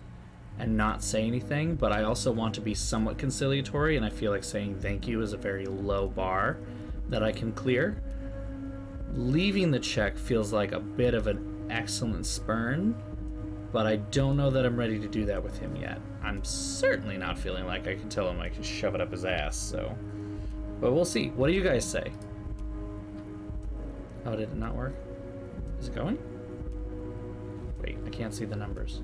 A: and not say anything, but I also want to be somewhat conciliatory, and I feel like saying thank you is a very low bar that I can clear. Leaving the check feels like a bit of an excellent spurn, but I don't know that I'm ready to do that with him yet. I'm certainly not feeling like I can tell him I can shove it up his ass, so... But we'll see. What do you guys say? Oh, did it not work? Is it going? Wait, I can't see the numbers.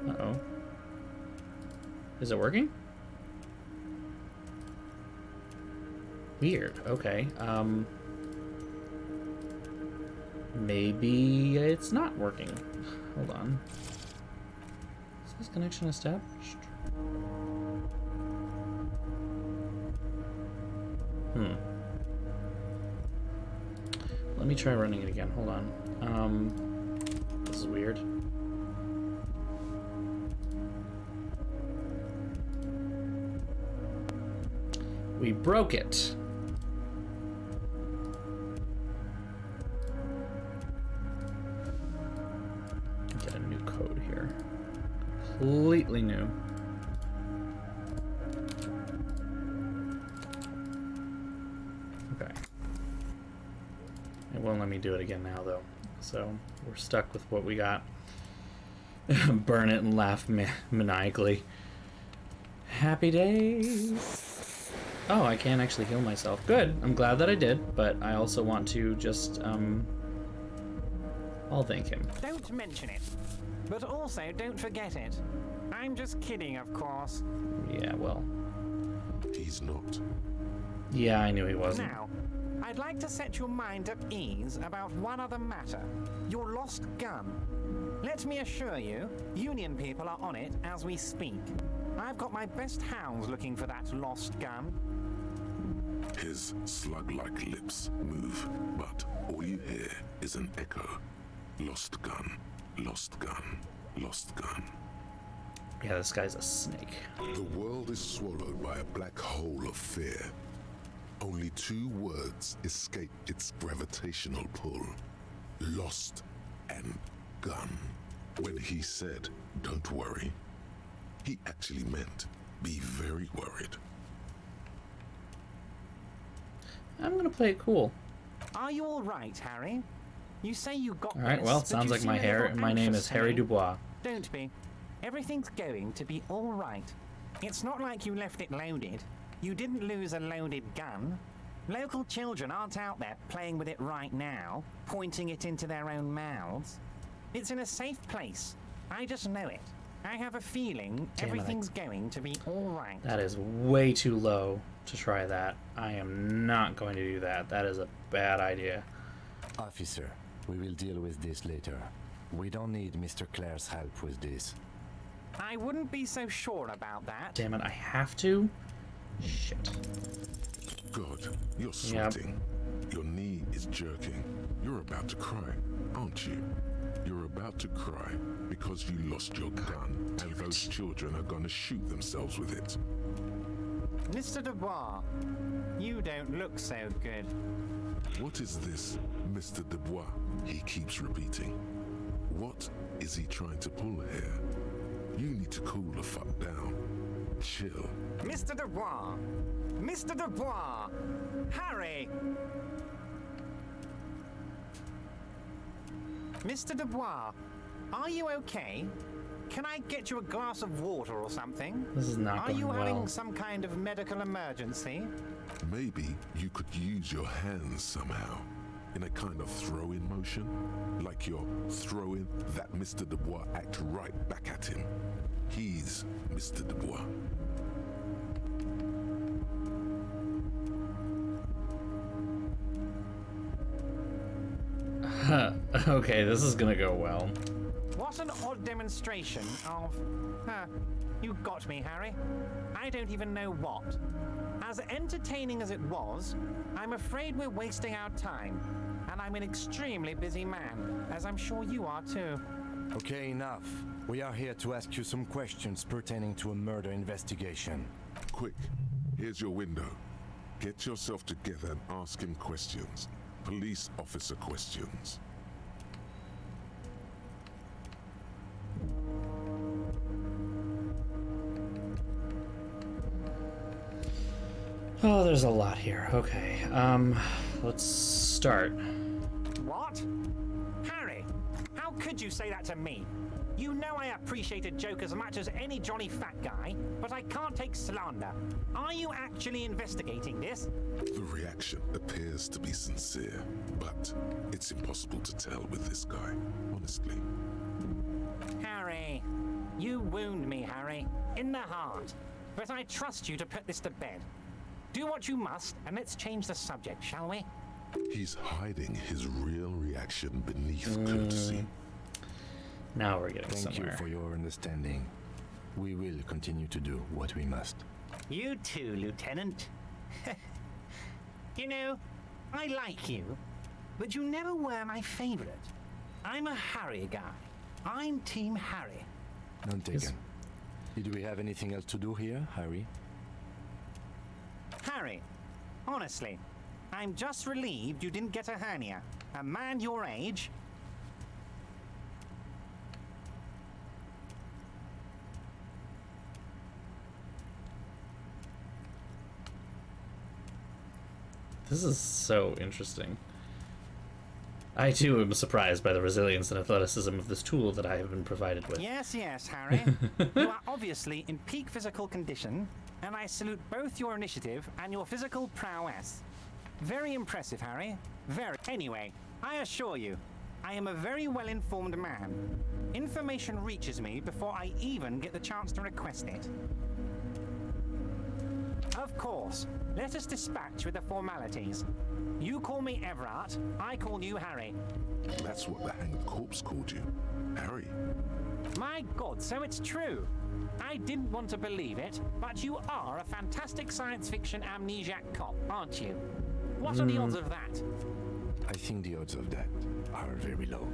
A: Uh-oh. Is it working? Weird. Okay. Maybe it's not working. Hold on. Is this connection established? Let me try running it again. Hold on. This is weird. We broke it. Get a new code here. Completely new. Okay. It won't let me do it again now, though. So we're stuck with what we got. Burn it and laugh maniacally. Happy days. Oh, I can't actually heal myself. Good. I'm glad that I did, but I also want to just, I'll thank him.
E: Don't mention it. But also, don't forget it. I'm just kidding, of course.
A: Yeah, well.
B: He's not.
A: Yeah, I knew he wasn't.
E: Now, I'd like to set your mind at ease about one other matter. Your lost gun. Let me assure you, Union people are on it as we speak. I've got my best hounds looking for that lost gun.
B: His slug-like lips move, but all you hear is an echo. Lost gun, lost gun, lost gun.
A: Yeah, this guy's a snake.
B: The world is swallowed by a black hole of fear. Only 2 words escape its gravitational pull. Lost and gun. When he said, "Don't worry," he actually meant, "Be very worried."
A: I'm gonna play it cool.
E: Are you all right, Harry? You say you got
A: All right.
E: this,
A: Well, it
E: but
A: sounds
E: you
A: like
E: seem
A: my
E: a little
A: name is
E: anxious to
A: Harry
E: me.
A: Dubois.
E: Don't be. Everything's going to be all right. It's not like you left it loaded. You didn't lose a loaded gun. Local children aren't out there playing with it right now, pointing it into their own mouths. It's in a safe place. I just know it. I have a feeling
A: Damn it,
E: everything's going to be all right.
A: That is way too low to try that. I am not going to do that. That is a bad idea.
C: Officer, we will deal with this later. We don't need Mr. Clare's help with this.
E: I wouldn't be so sure about that.
A: Damn it, I have to? Shit.
B: God, you're sweating. Your knee is jerking. You're about to cry, aren't you? You're about to cry because you lost your gun and those children are going to shoot themselves with it.
E: Mr. Dubois, you don't look so good.
B: What is this, Mr. Dubois? He keeps repeating. What is he trying to pull here? You need to cool the fuck down. Chill.
E: Mr. Dubois! Mr. Dubois! Harry! Mr. Dubois, are you okay? Can I get you a glass of water or something?
A: This is not
E: Are
A: going
E: you
A: well.
E: having some kind of medical emergency?
B: Maybe you could use your hands somehow, in a kind of throw-in motion, like you're throwing that Mr. Dubois act right back at him. He's Mr. Dubois.
A: Okay, this is gonna go well.
E: What an odd demonstration of... you got me, Harry. I don't even know what. As entertaining as it was, I'm afraid we're wasting our time. And I'm an extremely busy man, as I'm sure you are too.
C: Okay, enough. We are here to ask you some questions pertaining to a murder investigation.
B: Quick, here's your window. Get yourself together and ask him questions. Police officer questions.
A: Oh, there's a lot here. Okay, let's start.
E: What? Harry, how could you say that to me? You know I appreciate a joke as much as any jolly fat guy, but I can't take slander. Are you actually investigating this?
B: The reaction appears to be sincere, but it's impossible to tell with this guy, honestly.
E: Harry, you wound me, Harry, in the heart. But I trust you to put this to bed. Do what you must, and let's change the subject, shall we?
B: He's hiding his real reaction beneath courtesy.
A: Now we're getting
C: Thank
A: somewhere.
C: you for your understanding. We will continue to do what we must.
E: You too, Lieutenant. You know, I like you, but you never were my favorite. I'm a Harry guy. I'm Team Harry.
C: None taken. Did we have anything else to do here, Harry?
E: Harry, honestly, I'm just relieved you didn't get a hernia. A man your age...
A: This is so interesting. I too am surprised by the resilience and athleticism of this tool that I have been provided with.
E: Yes, Harry. You are obviously in peak physical condition, and I salute both your initiative and your physical prowess. Very impressive, Harry. Very. Anyway, I assure you, I am a very well-informed man. Information reaches me before I even get the chance to request it. Of course, let us dispatch with the formalities. You call me Everett, I call you Harry.
B: That's what the hanged corpse called you, Harry.
E: My God, so it's true. I didn't want to believe it, but you are a fantastic science fiction amnesiac cop, aren't you? What are the odds of that?
C: I think the odds of that are very low.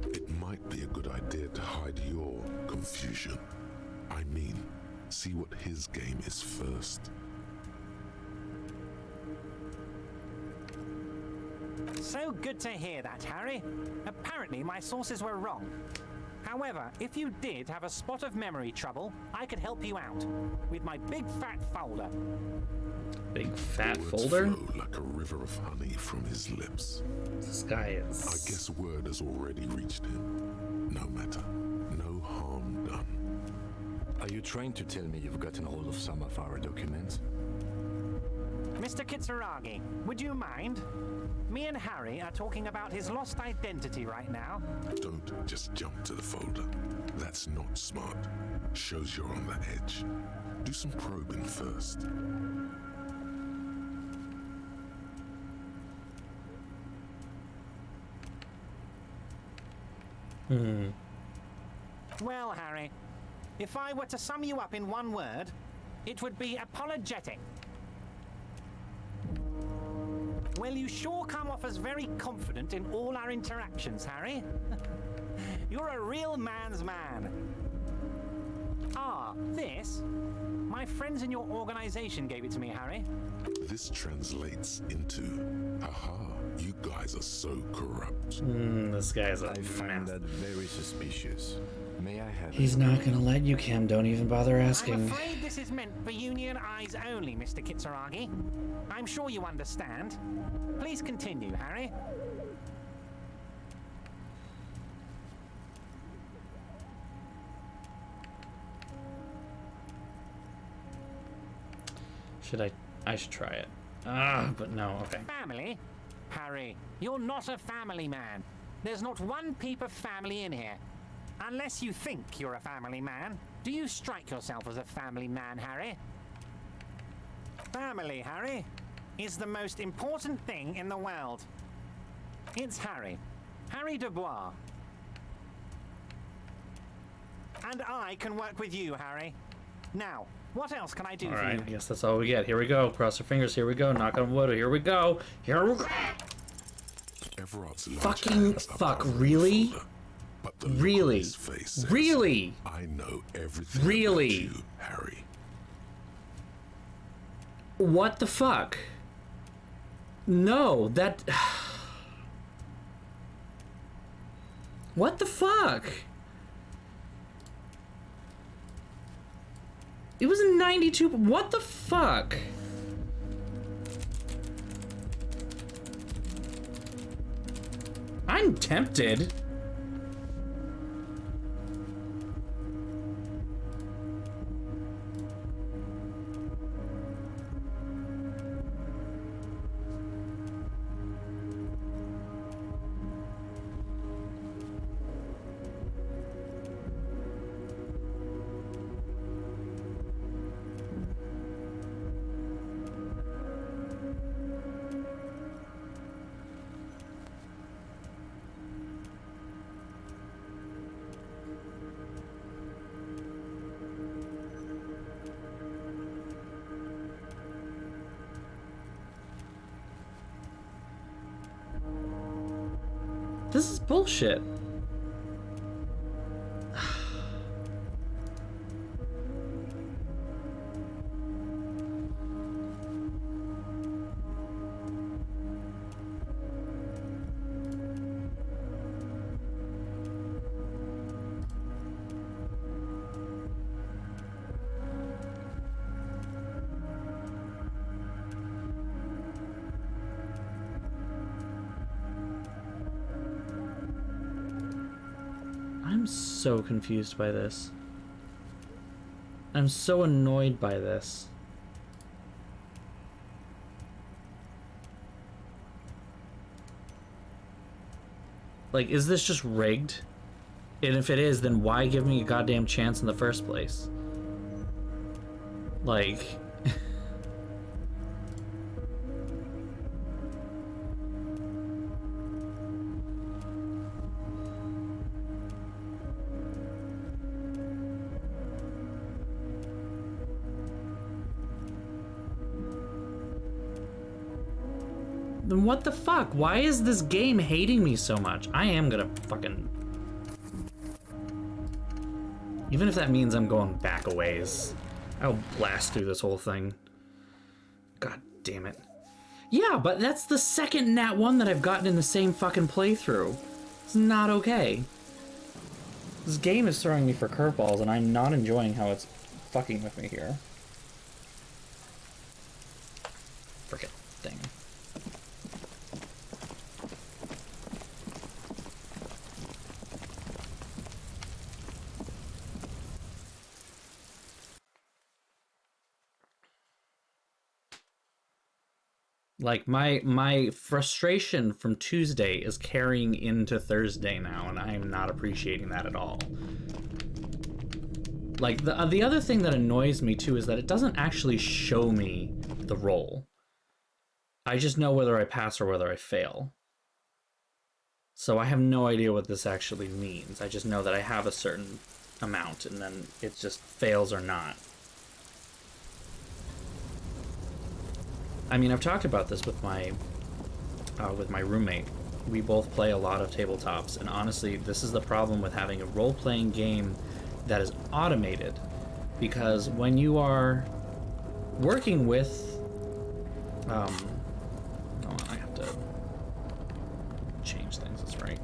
B: It might be a good idea to hide your confusion. I mean, see what his game is first.
E: So good to hear that, Harry. Apparently, my sources were wrong. However, if you did have a spot of memory trouble, I could help you out with my big fat folder.
A: Big fat
B: Words
A: folder?
B: flow like a river of honey from his lips.
A: This guy is...
B: I guess word has already reached him. No matter. No harm done.
C: Are you trying to tell me you've gotten hold of some of our documents?
E: Mr. Kitsuragi, would you mind? Me and Harry are talking about his lost identity right now.
B: Don't just jump to the folder. That's not smart. Shows you're on the edge. Do some probing first.
E: Well, Harry, if I were to sum you up in one word, it would be apologetic. Well, you sure come off as very confident in all our interactions, Harry. You're a real man's man. Ah, this? My friends in your organization gave it to me, Harry.
B: This translates into, haha, you guys are so corrupt.
A: This guy's a
C: I find
A: mess.
C: that very suspicious. May I have
A: He's
C: it?
A: not gonna let you, Kim. Don't even bother
E: I'm
A: asking.
E: afraid this is meant for union eyes only, Mr. Kitsuragi. I'm sure you understand. Please continue, Harry.
A: I should try it. Ah, but no, okay.
E: Family? Harry, you're not a family man. There's not one peep of family in here. Unless you think you're a family man. Do you strike yourself as a family man, Harry? Family, Harry, is the most important thing in the world. It's Harry. Harry Dubois. And I can work with you, Harry. Now, what else can I do
A: All
E: for
A: right,
E: you?
A: I guess that's all we get. Here we go. Cross our fingers. Here we go. Knock on wood. Here we go. Here we go.
B: Everard's large
A: Fucking
B: hands are
A: fuck,
B: covering the
A: really?
B: folder, but the look on
A: Really?
B: his face says,
A: Really?
B: I know everything
A: Really?
B: about you, Harry.
A: What the fuck? No, that... What the fuck? It was a 92... What the fuck? I'm tempted. This is bullshit. I'm so confused by this. I'm so annoyed by this. Like, is this just rigged? And if it is, then why give me a goddamn chance in the first place? Like... Then what the fuck? Why is this game hating me so much? I am gonna fucking... Even if that means I'm going back a ways, I'll blast through this whole thing. God damn it. Yeah, but that's the second nat 1 that I've gotten in the same fucking playthrough. It's not okay. This game is throwing me for curveballs, and I'm not enjoying how it's fucking with me here. Frickin' thing. Like, my frustration from Tuesday is carrying into Thursday now, and I am not appreciating that at all. Like, the other thing that annoys me, too, is that it doesn't actually show me the roll. I just know whether I pass or whether I fail. So I have no idea what this actually means. I just know that I have a certain amount, and then it just fails or not. I mean, I've talked about this with my roommate. We both play a lot of tabletops, and honestly, this is the problem with having a role-playing game that is automated, because when you are working with, hold on, I have to change things. That's right.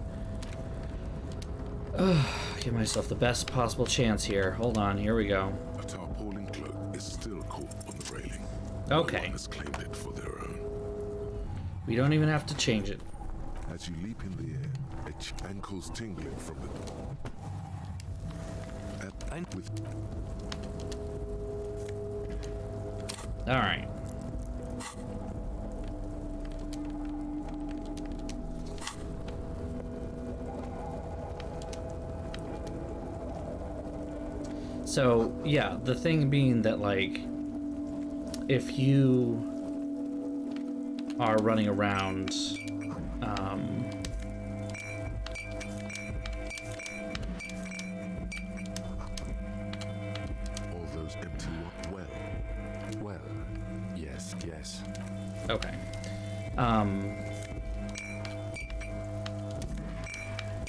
A: Give myself the best possible chance here. Hold on, here we go.
B: A tarpaulin cloak is still caught on the railing.
A: Okay.
B: No one has claimed it for their own.
A: We don't even have to change it.
B: As you leap in the air, ankles tingling from the with
A: All right. So, yeah, the thing being that, like, if you are running around,
B: all those empty
C: Well, yes.
A: okay.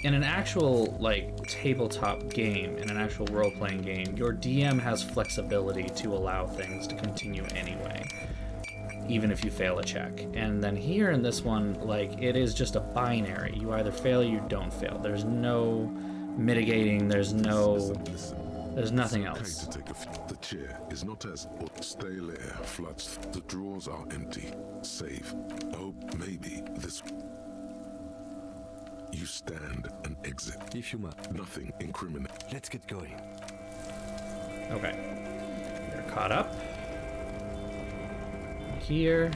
A: In an actual, like, tabletop game, in an actual role-playing game, your DM has flexibility to allow things to continue anyway, even if you fail a check. And then here in this one, like, it is just a binary. You either fail or you don't fail. There's no mitigating, there's nothing else.
B: The chair is not as stale air floods. The drawers are empty. Save. Oh, maybe this. You stand and exit.
C: If you must.
B: Nothing incriminating.
C: Let's get going.
A: Okay. You're caught up. Here.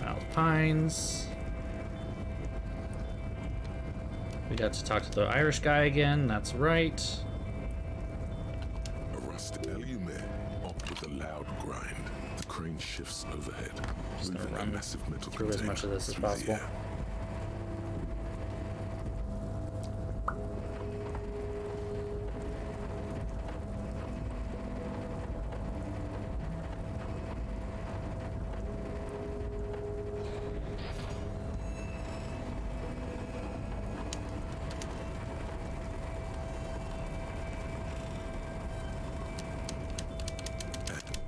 A: Alpines. We got to talk to the Irish guy again, that's right.
B: A rusty Elysium up with a loud grind. The crane shifts overhead,
A: Just gonna
B: moving a
A: run
B: massive metal
A: through as much of this as
B: container through the
A: possible.
B: air.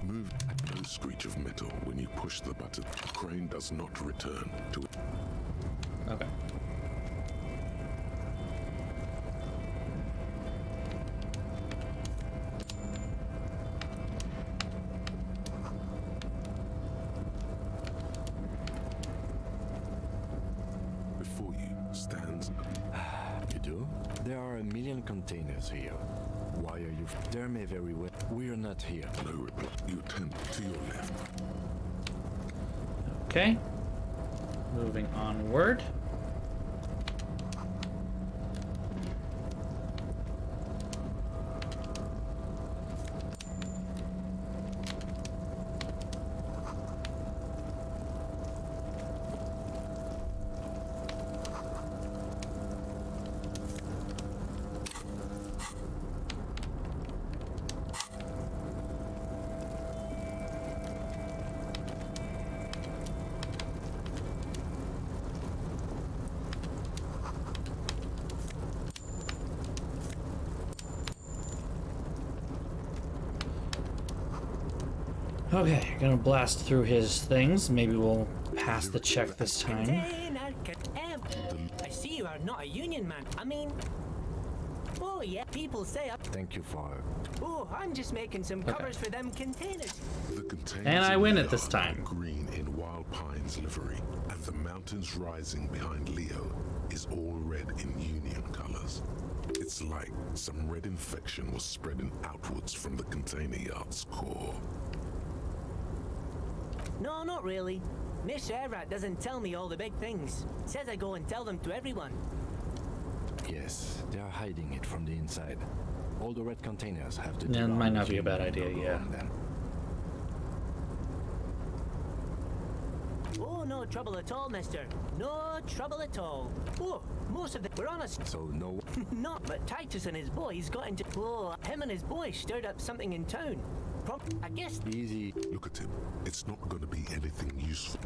B: Move no screech of metal when you push the button. The crane does not return to it.
A: Okay.
B: Before you stands
C: You do? There are a million containers here. Why are you? There may very well. We're not here.
B: no reply. You turn to your left.
A: Okay. Moving onward. Okay, gonna blast through his things. Maybe we'll pass the check this time.
D: I see you are not a union man. I mean, oh yeah, people say
C: Thank you for...
D: oh, I'm just making some covers for them containers.
B: The containers
A: And I
B: in
A: win
B: the
A: it this
B: yard
A: time.
B: are green in Wild Pine's livery, and the mountains rising behind Leo is all red in Union colors. It's like some red infection was spreading outwards from the container yard's core.
D: No, not really. Miss Everett doesn't tell me all the big things. Says I go and tell them to everyone.
C: Yes, they are hiding it from the inside. All the red containers have to...
A: Yeah, it might not be a bad idea, yeah.
D: Oh, no trouble at all, mister. No trouble at all. Oh, most of the... we're honest.
C: So no...
D: Not, but Titus and his boys got into... oh, him and his boys stirred up something in town. I guess...
C: Easy.
B: Look at him. It's not going to be anything useful.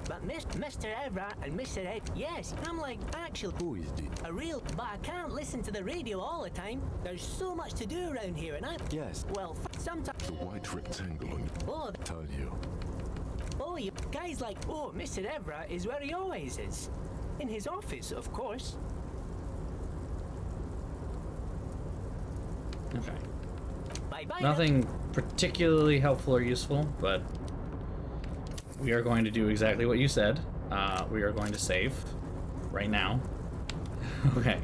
D: But Mr. Everett and Mr. Ed... yes, I'm like, actually...
C: Who is the...
D: a real... but I can't listen to the radio all the time. There's so much to do around here, and I...
C: Yes.
D: well, sometimes...
B: The white rectangle on
D: oh,
C: Tell you.
D: oh, you guys like... oh, Mr. Everett is where he always is. In his office, of course.
A: Okay.
D: Bye-bye.
A: Nothing particularly helpful or useful, but we are going to do exactly what you said. We are going to save right now. Okay.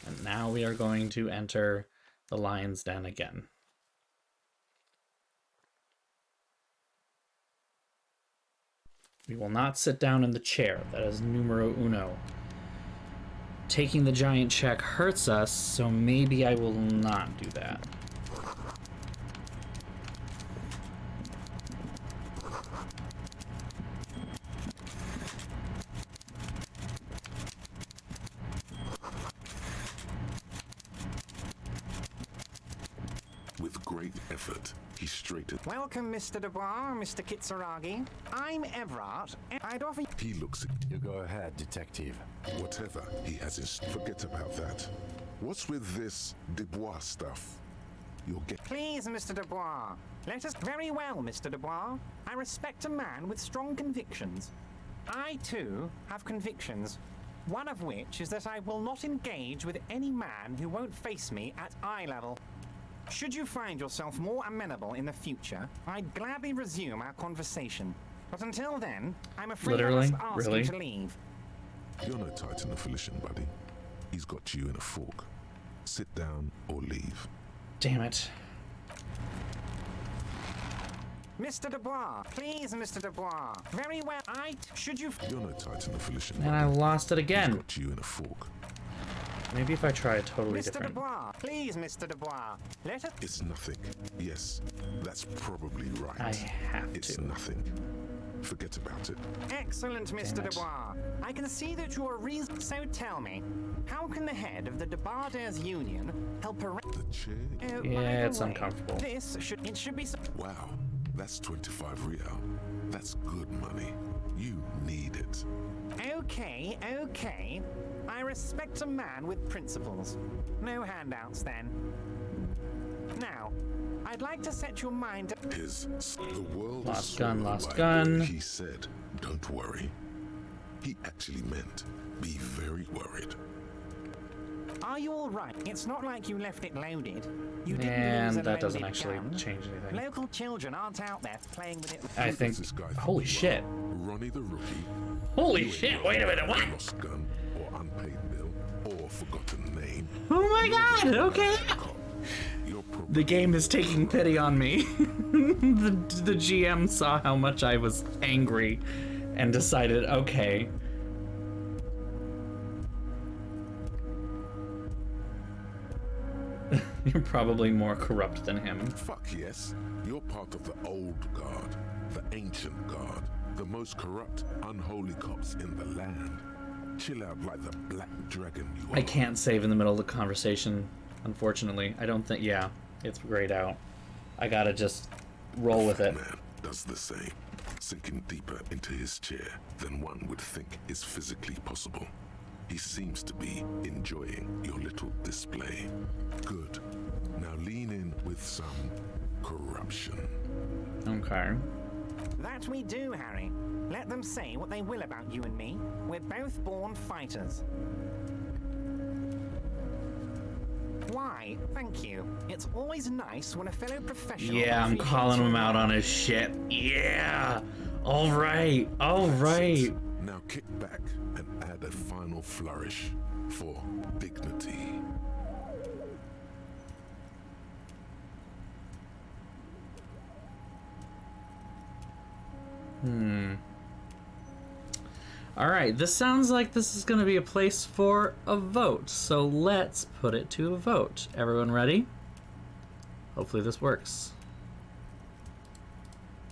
A: And now we are going to enter the lion's den again. We will not sit down in the chair. That is numero uno. Taking the giant check hurts us, so maybe I will not do that.
B: With great effort, he straightened.
E: Welcome, Mr. Dubois, Mr. Kitsuragi. I'm Everett, and I'd offer you...
B: He looks at
C: You go ahead, detective.
B: whatever he has in. Forget about that. What's with this Dubois stuff? You'll get.
E: Please, Mr. Dubois. Let us... very well, Mr. Dubois. I respect a man with strong convictions. I, too, have convictions. One of which is that I will not engage with any man who won't face me at eye level. Should you find yourself more amenable in the future, I'd gladly resume our conversation. But until then, I'm afraid
A: Literally?
E: I must ask
A: Really?
E: you to leave.
B: You're no Titan affiliation, buddy. He's got you in a fork. Sit down or leave.
A: Damn it.
E: Mr. Dubois, please, Mr. Dubois. Very well, should you...
B: You're no Titan affiliation,
A: And I
B: buddy.
A: lost it
B: He's
A: again.
B: got you in a fork.
A: Maybe if I try a totally
E: Mr.
A: different...
E: Dubois, please, Mr. Dubois. Let us...
B: It's nothing. Yes, that's probably right.
A: I have
B: It's
A: to.
B: nothing. Forget about it.
E: Excellent, Mr.
A: Damn it.
E: Dubois. I can see that you are reason. So tell me, how can the head of the Debarders Union help arrange...
B: The chair.
E: Oh, by
A: Yeah,
E: the
A: it's
E: way,
A: uncomfortable.
E: It should be...
B: Wow, that's 25 real. That's good money. You need it.
E: Okay, okay. I respect a man with principles. No handouts, then. Now, I'd like to set your mind...
B: The world
A: Lost
B: is
A: gun,
B: swallowed
A: lost
B: by
A: gun.
B: all he said, don't worry. He actually meant, be very worried.
E: Are you all right? It's not like you left it loaded. You didn't
A: And
E: lose a
A: that doesn't
E: loaded
A: actually
E: gun.
A: change anything.
E: Local children aren't out there playing with it.
A: I
B: Who
A: think...
B: does this guy think
A: Holy
B: you
A: shit.
B: are? Ronnie the Rookie?
A: Holy
B: You ain't
A: shit,
B: got
A: wait a minute, what?
B: Lost gun, or unpaid bill, or forgotten name.
A: Oh my god, okay.
B: Cop. You're probably
A: The game is taking pity on me. the GM saw how much I was angry and decided, okay. You're probably more corrupt than him.
B: Fuck yes. You're part of the old guard, the ancient guard, the most corrupt, unholy cops in the land. Chill out like the black dragon you are.
A: I can't save in the middle of the conversation, unfortunately. I don't think, yeah, it's grayed out. I gotta just roll with it.
B: Man does the same, sinking deeper into his chair than one would think is physically possible. He seems to be enjoying your little display. Good. Now lean in with some corruption.
A: Okay.
E: That we do, Harry. Let them say what they will about you and me. We're both born fighters. Why, thank you. It's always nice when a fellow professional...
A: Yeah, I'm calling him out on his shit. Yeah! Alright, alright.
B: Now kick back and add a final flourish for dignity.
A: Alright, this sounds like this is going to be a place for a vote, so let's put it to a vote. Everyone ready? Hopefully this works.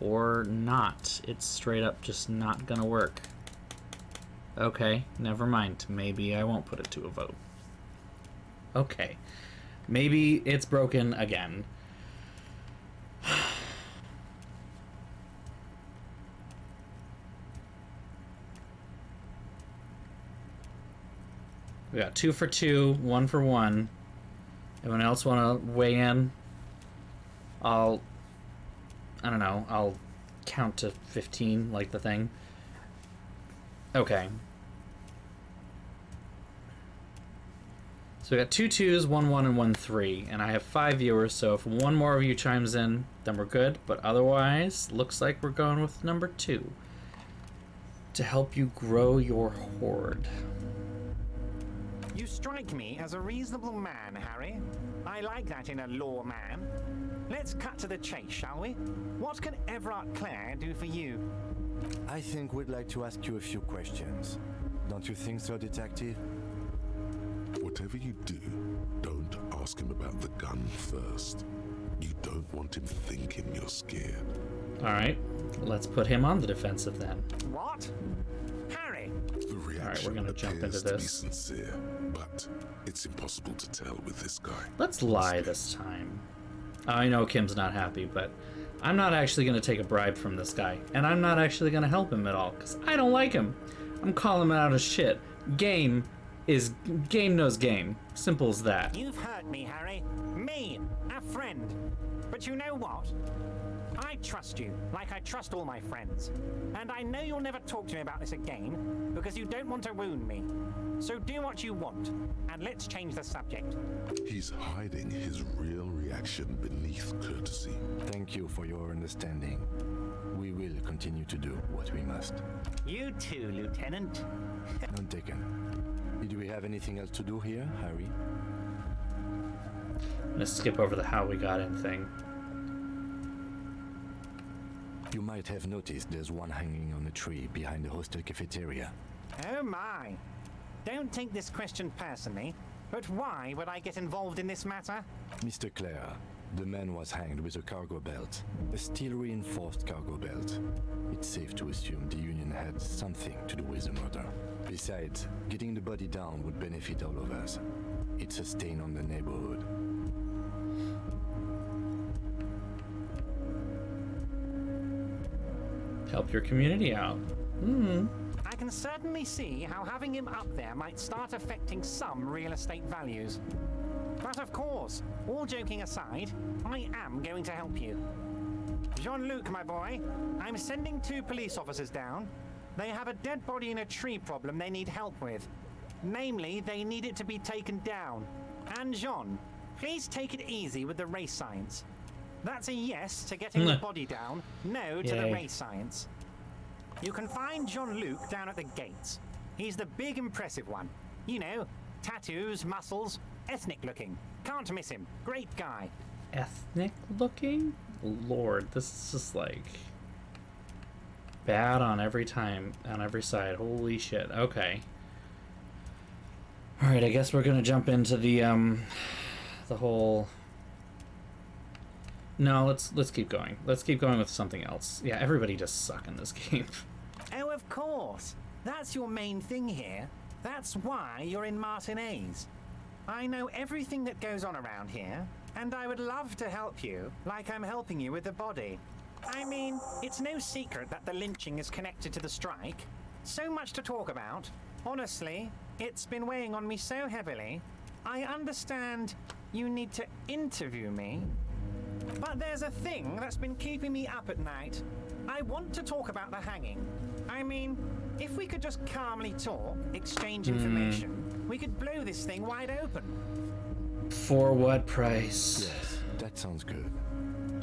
A: Or not. It's straight up just not going to work. Okay, never mind. Maybe I won't put it to a vote. Okay. Maybe it's broken again. We got 2 for 2, 1 for 1. Anyone else want to weigh in? I don't know, I'll count to 15 like the thing. Okay. So we got 2 2s, 1 1, and 1 3. And I have 5 viewers, so if one more of you chimes in, then we're good. But otherwise, looks like we're going with number 2. To help you grow your horde.
E: You strike me as a reasonable man, Harry. I like that in a lawman. Let's cut to the chase, shall we? What can Everard Clare do for you?
C: I think we'd like to ask you a few questions. Don't you think so, Detective?
B: Whatever you do, don't ask him about the gun first. You don't want him thinking you're scared.
A: Alright, let's put him on the defensive then.
E: What? Harry!
B: The reaction
A: we're gonna jump
B: appears
A: into
B: to be
A: this.
B: sincere, but it's impossible to tell with this guy.
A: Let's lie this time. I know Kim's not happy, but I'm not actually going to take a bribe from this guy. And I'm not actually going to help him at all, because I don't like him. I'm calling him out as shit. Game knows game. Simple as that.
E: You've hurt me, Harry. Me, a friend. But you know what? I trust you, like I trust all my friends. And I know you'll never talk to me about this again, because you don't want to wound me. So do what you want, and let's change the subject.
B: He's hiding his real reaction beneath courtesy.
C: Thank you for your understanding. We will continue to do what we must.
E: You too, Lieutenant.
C: None taken. Do we have anything else to do here, Harry?
A: I'm going to skip over the how we got in thing.
C: You might have noticed there's one hanging on a tree behind the hostel cafeteria.
E: Oh my. Don't take this question personally, but why would I get involved in this matter?
C: Mr. Clare, the man was hanged with a cargo belt. A steel-reinforced cargo belt. It's safe to assume the Union had something to do with the murder. Besides, getting the body down would benefit all of us. It's a stain on the neighborhood.
A: Help your community out.
E: I can certainly see how having him up there might start affecting some real estate values. But of course, all joking aside, I am going to help you. Jean-Luc, my boy, I'm sending 2 police officers down. They have a dead body in a tree problem they need help with. Namely, they need it to be taken down. And Jean, please take it easy with the race science. That's a yes to getting the body down, no to the
A: Yay.
E: race science. You can find Jean-Luc down at the gates. He's the big impressive one. You know, tattoos, muscles, ethnic looking. Can't miss him. Great guy.
A: Ethnic looking? Lord, this is just like bad on every side. Holy shit. Okay. All right, I guess we're gonna jump into the whole. No, let's keep going. Let's keep going with something else. Yeah, everybody just suck in this game.
E: Oh, of course. That's your main thing here. That's why you're in Martinez. I know everything that goes on around here, and I would love to help you, like I'm helping you with the body. I mean, it's no secret that the lynching is connected to the strike. So much to talk about. Honestly, It's been weighing on me so heavily. I understand you need to interview me. But there's a thing that's been keeping me up at night. I want to talk about the hanging. I mean, if we could just calmly talk, exchange information, we could blow this thing wide open.
A: For what price?
C: Yes, that sounds good.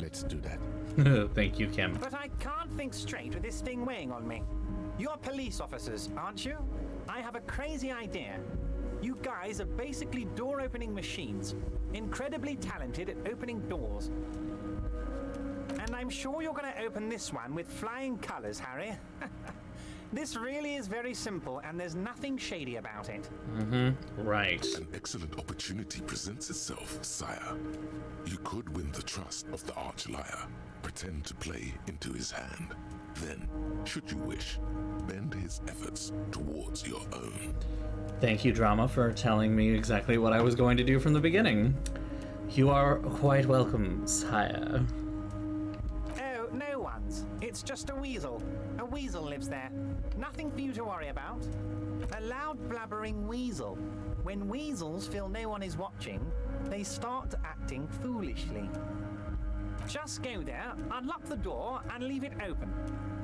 C: Let's do that.
A: Thank you, Kim.
E: But I can't think straight with this thing weighing on me. You're police officers, aren't you? I have a crazy idea. You guys are basically door-opening machines, incredibly talented at opening doors. And I'm sure you're going to open this one with flying colors, Harry. This really is very simple, and there's nothing shady about it.
A: Right.
B: An excellent opportunity presents itself, sire. You could win the trust of the arch-liar, pretend to play into his hand. Then, should you wish, bend his efforts towards your own.
A: Thank you, Drama, for telling me exactly what I was going to do from the beginning. You are quite welcome, sire.
E: Oh, no one's. It's just a weasel. A weasel lives there. Nothing for you to worry about. A loud blabbering weasel. When weasels feel no one is watching, they start acting foolishly. Just go there, unlock the door, and leave it open.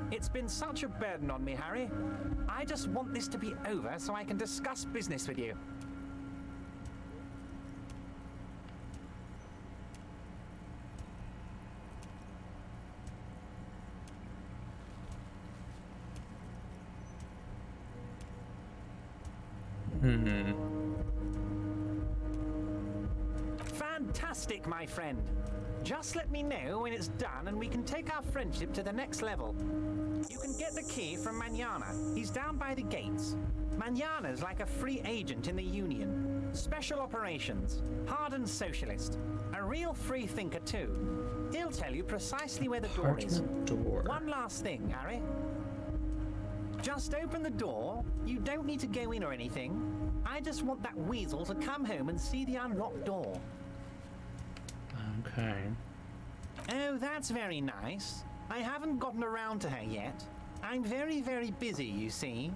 E: It's been such a burden on me, Harry. I just want this to be over so I can discuss business with you. Fantastic, my friend. Just let me know when it's done and we can take our friendship to the next level. You can get the key from Manana. He's down by the gates. Manana's like a free agent in the Union. Special operations. Hardened socialist. A real free thinker too. He'll tell you precisely where the door is.
A: Door.
E: One last thing, Harry. Just open the door. You don't need to go in or anything. I just want that weasel to come home and see the unlocked door.
A: Okay.
E: Oh, that's very nice. I haven't gotten around to her yet. I'm very, very busy, you see.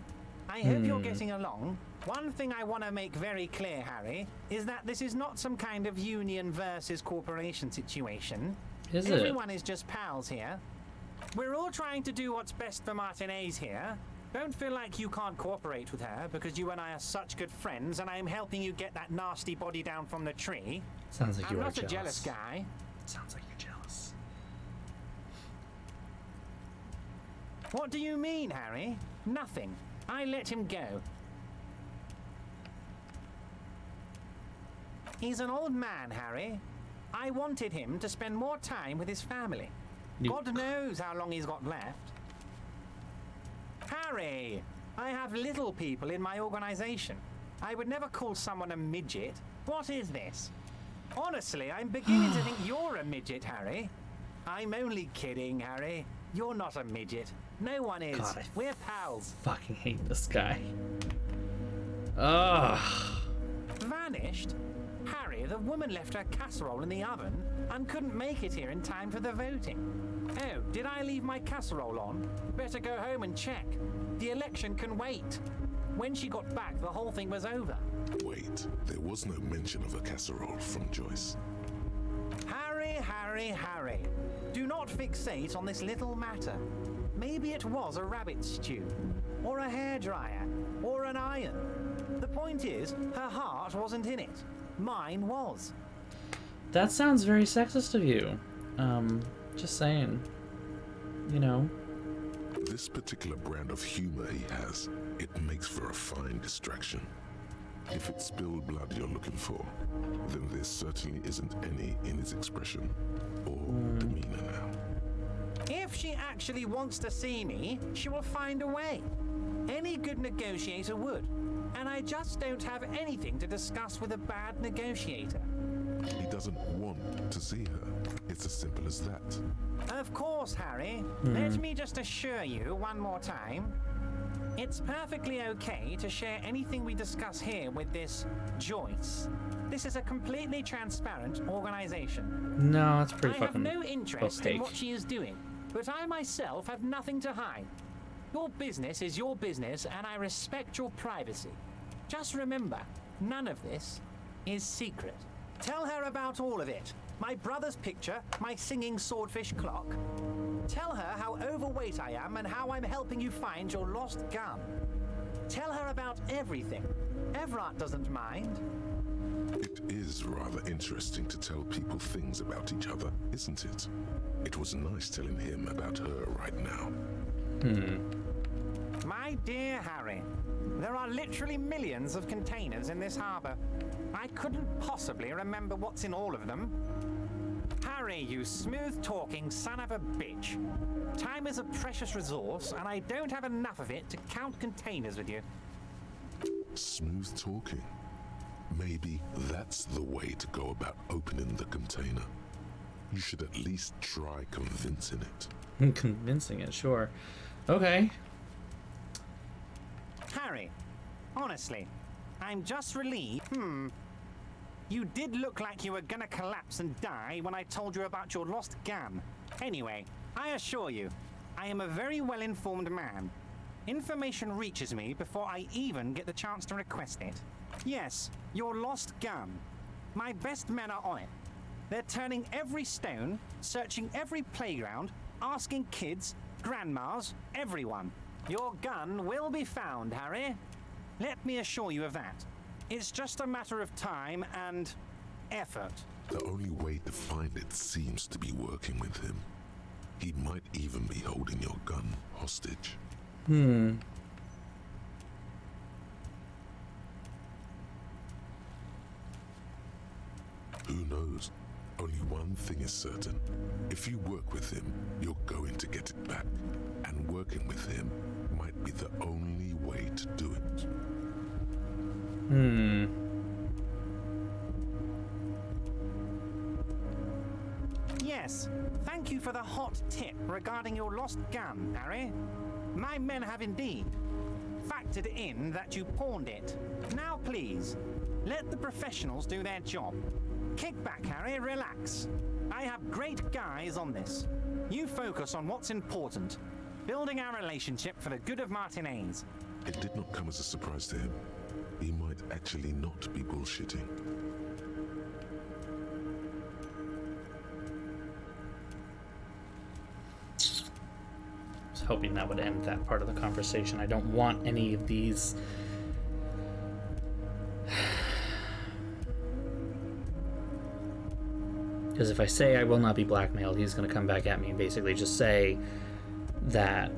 E: I hope you're getting along. One thing I want to make very clear, Harry, is that this is not some kind of union versus corporation situation.
A: Is it?
E: Everyone is just pals here. We're all trying to do what's best for Martinez here. Don't feel like you can't cooperate with her because you and I are such good friends and I'm helping you get that nasty body down from the tree.
A: Sounds like
E: I'm
A: you are
E: not
A: jealous.
E: a jealous guy.
A: Sounds like you're jealous.
E: What do you mean, Harry? Nothing. I let him go. He's an old man, Harry. I wanted him to spend more time with his family. God knows how long he's got left. Harry, I have little people in my organization. I would never call someone a midget. What is this? Honestly, I'm beginning to think you're a midget, Harry. I'm only kidding, Harry. You're not a midget. No one is.
A: God,
E: We're pals.
A: Fucking hate this guy. Ugh.
E: Vanished? Harry, the woman left her casserole in the oven and couldn't make it here in time for the voting. Oh, did I leave my casserole on? Better go home and check. The election can wait. When she got back, the whole thing was over.
B: Wait, there was no mention of a casserole from Joyce.
E: Harry, Harry, Harry. Do not fixate on this little matter. Maybe it was a rabbit stew, or a hairdryer, or an iron. The point is, her heart wasn't in it. Mine was.
A: That sounds very sexist of you. Just saying. You know.
B: This particular brand of humor he has, it makes for a fine distraction. If it's spilled blood you're looking for, then there certainly isn't any in his expression or demeanor now.
E: If she actually wants to see me, she will find a way. Any good negotiator would. And I just don't have anything to discuss with a bad negotiator.
B: He doesn't want to see her. It's as simple as that.
E: Of course, Harry. Let me just assure you one more time. It's perfectly okay to share anything we discuss here with this Joyce. This is a completely transparent organization.
A: No, it's pretty
E: I have
A: fucking
E: no interest
A: opaque.
E: in what she is doing, but I myself have nothing to hide. Your business is your business, and I respect your privacy. Just remember, none of this is secret. Tell her about all of it. My brother's picture, my singing swordfish clock. Tell her how overweight I am and how I'm helping you find your lost gun. Tell her about everything. Everard doesn't mind.
B: It is rather interesting to tell people things about each other, isn't it? It was nice telling him about her right now.
E: My dear Harry, there are literally millions of containers in this harbour. I couldn't possibly remember what's in all of them. Harry, you smooth-talking son of a bitch. Time is a precious resource, and I don't have enough of it to count containers with you.
B: Smooth talking. Maybe that's the way to go about opening the container. You should at least try convincing it.
A: Convincing it, sure. Okay.
E: Harry, honestly, I'm just relieved. You did look like you were gonna collapse and die when I told you about your lost gun. Anyway, I assure you, I am a very well-informed man. Information reaches me before I even get the chance to request it. Yes, your lost gun. My best men are on it. They're turning every stone, searching every playground, asking kids, grandmas, everyone. Your gun will be found, Harry. Let me assure you of that. It's just a matter of time and effort.
B: The only way to find it seems to be working with him. He might even be holding your gun hostage.
A: Hmm.
B: Who knows? Only one thing is certain. If you work with him, you're going to get it back. And working with him might be the only way to do it.
A: Hmm.
E: Yes, thank you for the hot tip regarding your lost gun, Harry. My men have indeed factored in that you pawned it. Now please, let the professionals do their job. Kick back, Harry, relax. I have great guys on this. You focus on what's important. Building our relationship for the good of Martinez.
B: It did not come as a surprise to him. He might actually not be bullshitting.
A: I was hoping that would end that part of the conversation. I don't want any of these. Because if I say I will not be blackmailed, he's going to come back at me and basically just say that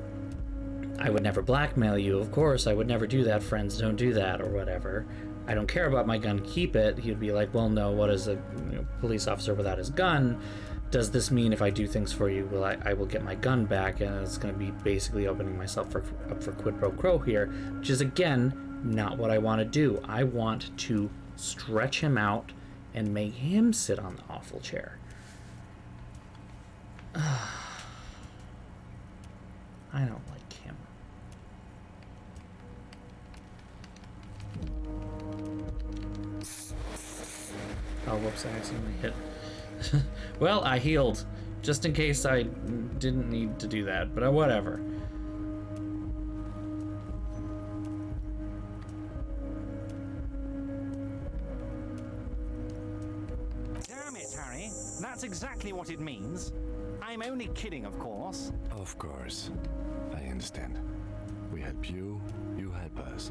A: I would never blackmail you. Of course, I would never do that. Friends don't do that, or whatever. I don't care about my gun. Keep it. He'd be like, well, no. What is a police officer without his gun? Does this mean if I do things for you, I will get my gun back? And it's going to be basically opening myself up for quid pro quo here, which is, again, not what I want to do. I want to stretch him out and make him sit on the awful chair. I don't like him. Oh, whoops, I accidentally hit. Well, I healed, just in case I didn't need to do that, but whatever.
E: Damn it, Harry. That's exactly what it means. I'm only kidding, of course.
C: Of course. I understand. We help you, you help us.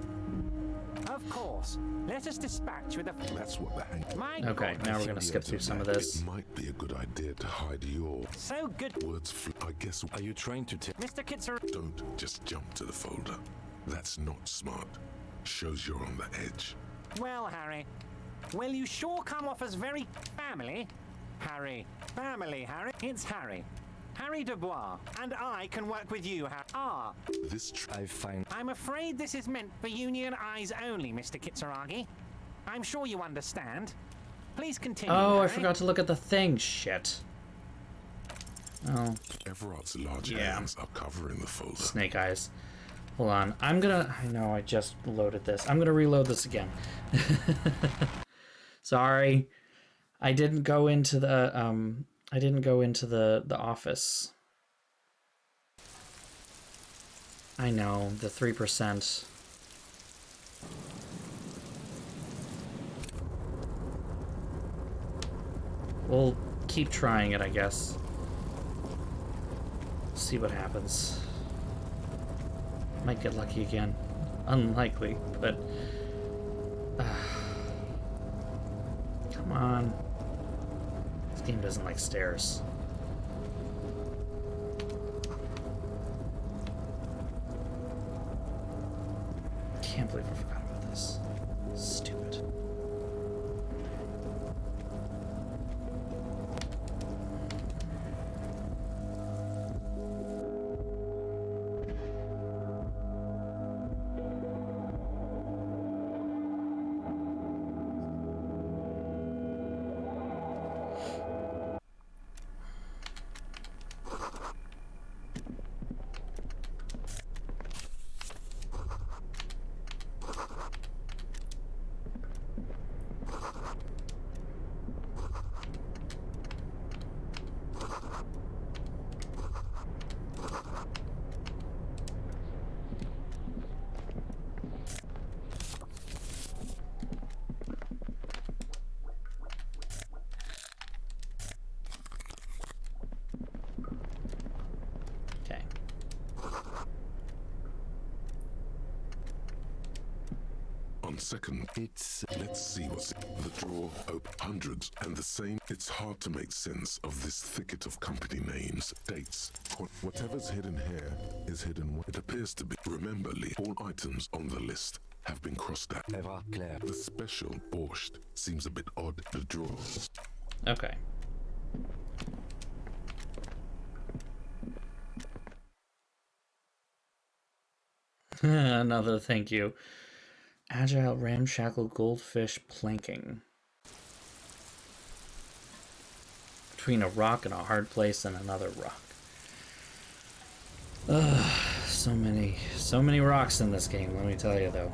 E: Of course. Let us dispatch with the...
B: That's what the hang...
E: My
A: Okay,
E: God.
A: now we're going to skip through some of this.
B: It might be a good idea to hide your
E: So good.
B: words. I guess...
C: Are you trying to tell?
E: Mr. Kitzer...
B: Don't just jump to the folder. That's not smart. Shows you're on the edge.
E: Well, Harry. Well, you sure come off as very family. Harry. Family, Harry. It's Harry. Harry Dubois. And I can work with you, Harry. Ah.
B: This
C: I find
E: I'm afraid this is meant for union eyes only, Mr. Kitsuragi. I'm sure you understand. Please continue,
A: Oh, I
E: Harry.
A: forgot to look at the thing. Shit. Oh,
B: Everard's large
A: Yeah.
B: hands are covering the folder.
A: snake eyes. Hold on. I know I just loaded this. I'm gonna reload this again. Sorry. I didn't go into the the office. I know, the 3%. We'll keep trying it, I guess. See what happens. Might get lucky again. Unlikely, but... come on. This game doesn't like stairs. Can't believe I forgot about this. Stupid.
B: On second, let's see what's in the drawer. Open hundreds and the same. It's hard to make sense of this thicket of company names, dates. Whatever's hidden here is hidden. It appears to be. Remember, Lee, all items on the list have been crossed out. The special borscht seems a bit odd. The drawers.
A: Okay. Another thank you. Agile ramshackle goldfish planking. Between a rock and a hard place and another rock. Ugh, so many rocks in this game, let me tell you though.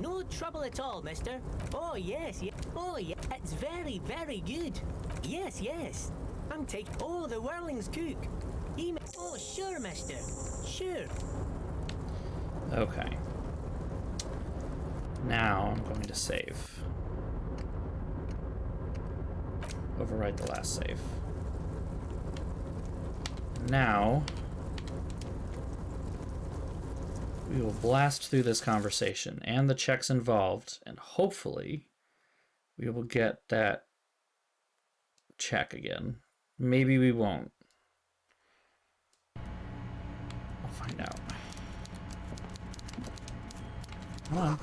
D: No trouble at all, mister. Oh, yes, yes. Oh, yeah. It's very, very good. Yes, yes. I'm taking... Oh, the whirling's cook. Oh, sure, mister. Sure.
A: Okay. Now I'm going to save. Override the last save. Now we will blast through this conversation and the checks involved, and hopefully we will get that check again. Maybe we won't. I'll find out. Come on.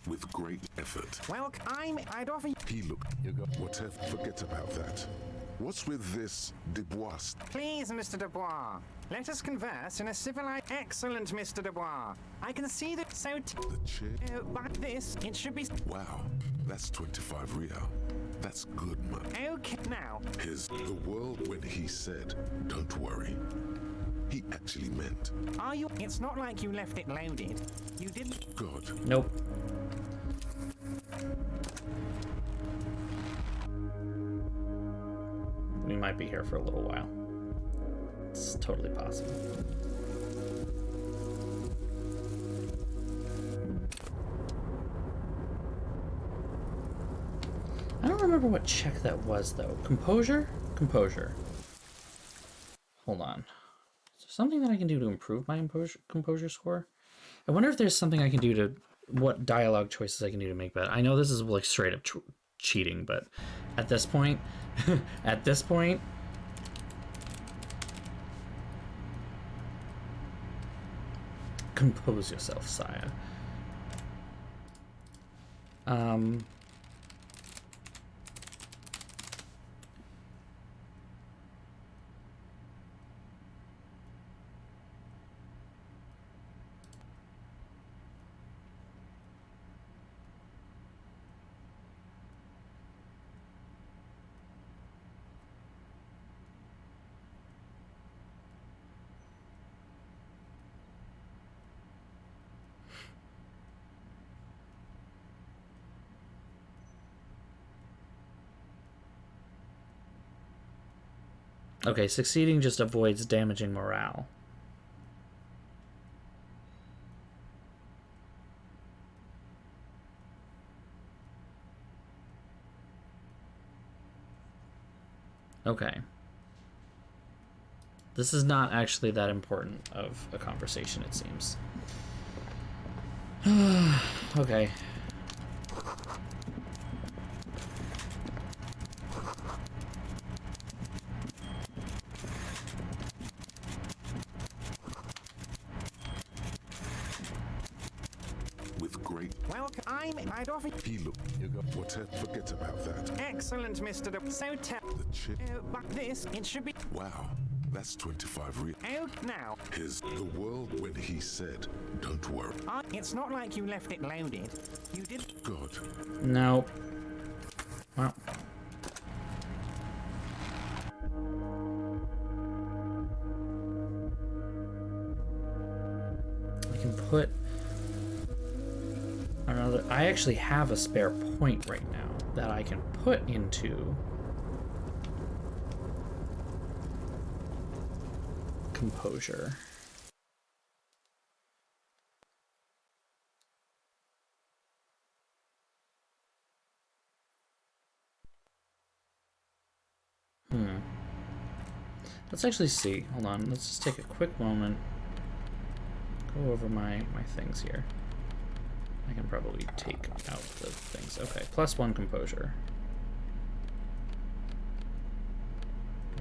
B: With great effort.
E: Well, I'd offer you...
B: He looked. You go. Whatever. Forget about that. What's with this Dubois?
E: Please, Mr. Dubois. Let us converse in a civilized... Excellent, Mr. Dubois. I can see that so...
B: The chair?
E: But this, it should be...
B: Wow, that's 25 real. That's good, man.
E: Okay, now...
B: Here's the world when he said, don't worry. He actually meant.
E: Are you... It's not like you left it loaded. You didn't...
B: God.
A: Nope. We might be here for a little while. It's totally possible. I don't remember what check that was, though. Composure? Composure. Hold on. Is there something that I can do to improve my composure score? I wonder if there's something I can do to... What dialogue choices I can do to make that. I know this is like straight up cheating, but at this point... at this point... Compose yourself, sire. Okay, succeeding just avoids damaging morale. Okay. This is not actually that important of a conversation, it seems. Okay.
B: With great...
E: Welcome. I'd offer...
B: He looked... Whatever, forget about that.
E: Excellent, Mr. So
B: The chip...
E: but this, it should be...
B: Wow, that's 25 real.
E: Oh, now.
B: His... The world when he said, don't worry.
E: It's not like you left it loaded. You did...
B: God.
A: No. Well. I can put another... I actually have a spare point right now that I can put into composure. Let's actually see. Hold on. Let's just take a quick moment. Go over my things here. I can probably take out the things. Okay, +1 composure.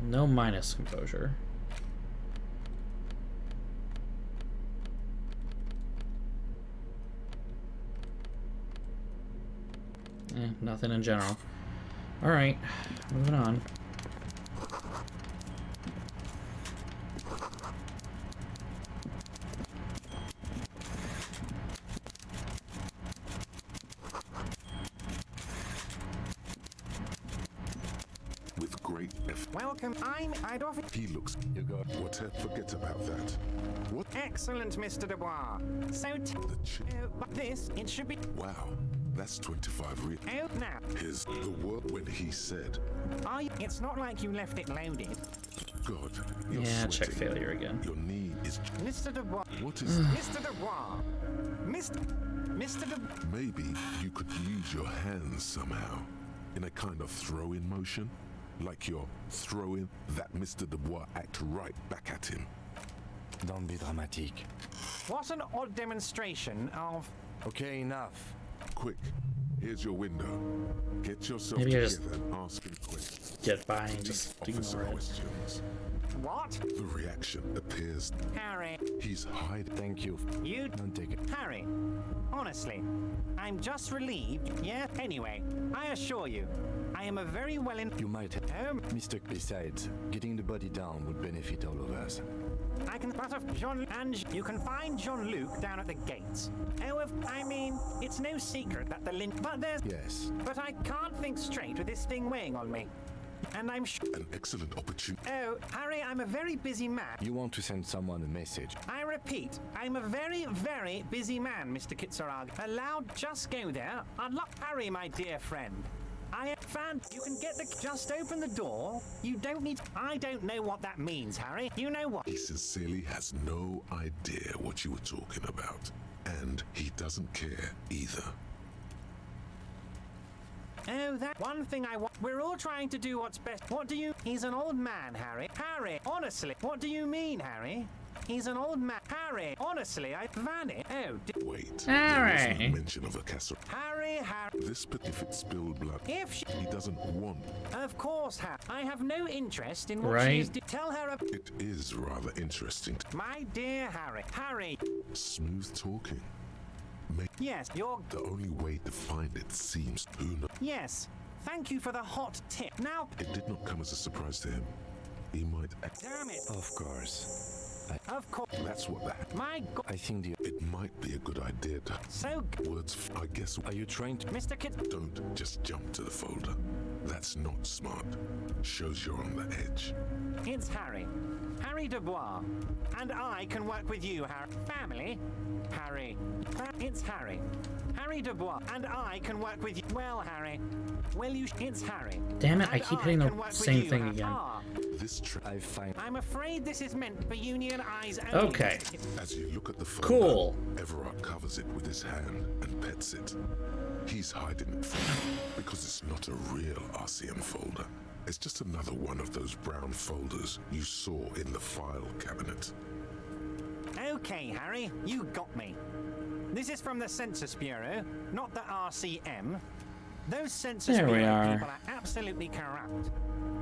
A: No minus composure. Nothing in general. Alright, moving on.
B: With great effort.
E: Welcome. I'd offer...
B: He looks... Whatever, forget about that. What?
E: Excellent, Mr. Dubois. So
B: The chip...
E: but this, it should be...
B: Wow, that's 25 real.
E: Oh, now.
B: His... The world when he said,
E: It's not like you left it loaded.
B: God, you're
A: Yeah, check
B: sweating.
A: failure again.
B: Your knee is...
E: Mr. Dubois.
B: What is...
E: Mr. Dubois. Mr. Dubois.
B: Maybe you could use your hands somehow. In a kind of throw-in motion. Like you're throwing that Mr. Dubois act right back at him.
C: Don't be dramatic.
E: What an odd demonstration of...
C: Okay, enough.
B: Quick, here's your window. Get yourself
A: Maybe I
B: together
A: just-
B: and ask him questions.
A: Get by and just
B: Officer
A: ignore it.
B: questions.
E: What?
B: The reaction appears
E: Harry.
B: he's hiding.
C: Thank you.
E: You...
C: Don't take it.
E: Harry. Honestly, I'm just relieved. Yeah, anyway, I assure you, I am a very well in...
C: You might have... Mr. Besides, getting the body down would benefit all of us.
E: I can but of John and you can find Jean-Luc down at the gates. I mean, it's no secret that the lint... But there's...
C: Yes.
E: But I can't think straight with this thing weighing on me. And I'm
B: An excellent opportunity.
E: Oh, Harry, I'm a very busy man.
C: You want to send someone a message.
E: I repeat, I'm a very, very busy man, Mr. Kitsuragi. Allowed, just go there. Unlock Harry, my dear friend. I found you can get the... Just open the door. You don't need... I don't know what that means, Harry. You know what?
B: He sincerely has no idea what you were talking about. And he doesn't care either.
E: Oh, that one thing I want. We're all trying to do what's best. What do you... He's an old man, Harry. Harry, honestly. What do you mean, Harry? He's an old man. Harry, honestly, I vanished. Oh,
B: Wait,
A: Harry.
B: there was no mention of a castle.
E: Harry.
B: This if it spilled blood,
E: If she...
B: he doesn't want.
E: Of course, Harry. I have no interest in what
A: Right.
E: she is... Tell her...
B: It is rather interesting.
E: My dear Harry. Harry.
B: Smooth talking.
E: Yes, you're...
B: The only way to find it seems who knows.
E: Yes. Thank you for the hot tip. Now...
B: It did not come as a surprise to him. He might act.
E: Damn it.
C: Of course.
E: Of course.
B: That's what that.
E: My God.
C: I think the...
B: It might be a good idea to.
E: So...
B: Words, I guess.
C: Are you trying to...
E: Mr. Kit...
B: Don't just jump to the folder. That's not smart. Shows you're on the edge.
E: It's Harry. Harry Dubois. And I can work with you, Harry. Family? Harry. It's Harry. Harry Dubois. And I can work with you. Well, Harry. Well, you... It's Harry.
A: Damn it, I
E: And
A: keep hitting the
E: can work with
A: same
E: you,
A: thing
E: Harry.
A: again.
E: Ah,
B: This
C: I find
E: I'm afraid this is meant for Union eyes only.
A: Okay.
E: Mr. Kitson.
B: As you look at the folder,
A: Cool.
B: Everard covers it with his hand and pets it. He's hiding it from you because it's not a real RCM folder. It's just another one of those brown folders you saw in the file cabinet.
E: Okay, Harry, you got me. This is from the Census Bureau, not the RCM. Those Census
A: There we
E: Bureau
A: are.
E: people are absolutely corrupt.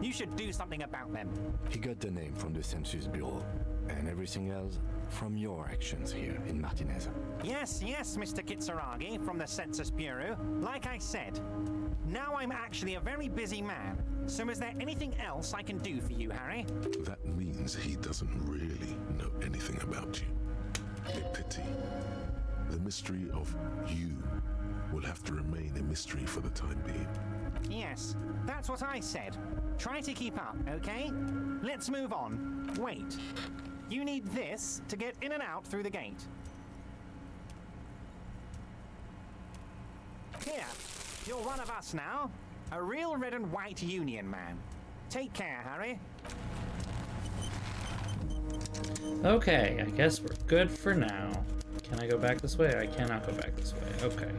E: You should do something about them.
C: he got the name from the Census Bureau, and everything else from your actions here in Martinez.
E: Yes, Mr. Kitsuragi from the Census Bureau. Like I said, now I'm actually a very busy man. So is there anything else I can do for you, Harry?
B: That means he doesn't really know anything about you. A pity. The mystery of you will have to remain a mystery for the time being.
E: Yes, that's what I said. Try to keep up, okay? Let's move on. Wait. You need this to get in and out through the gate. Here, you're one of us now. A real red and white Union man. Take care, Harry.
A: Okay, I guess we're good for now. Can I go back this way? I cannot go back this way. Okay.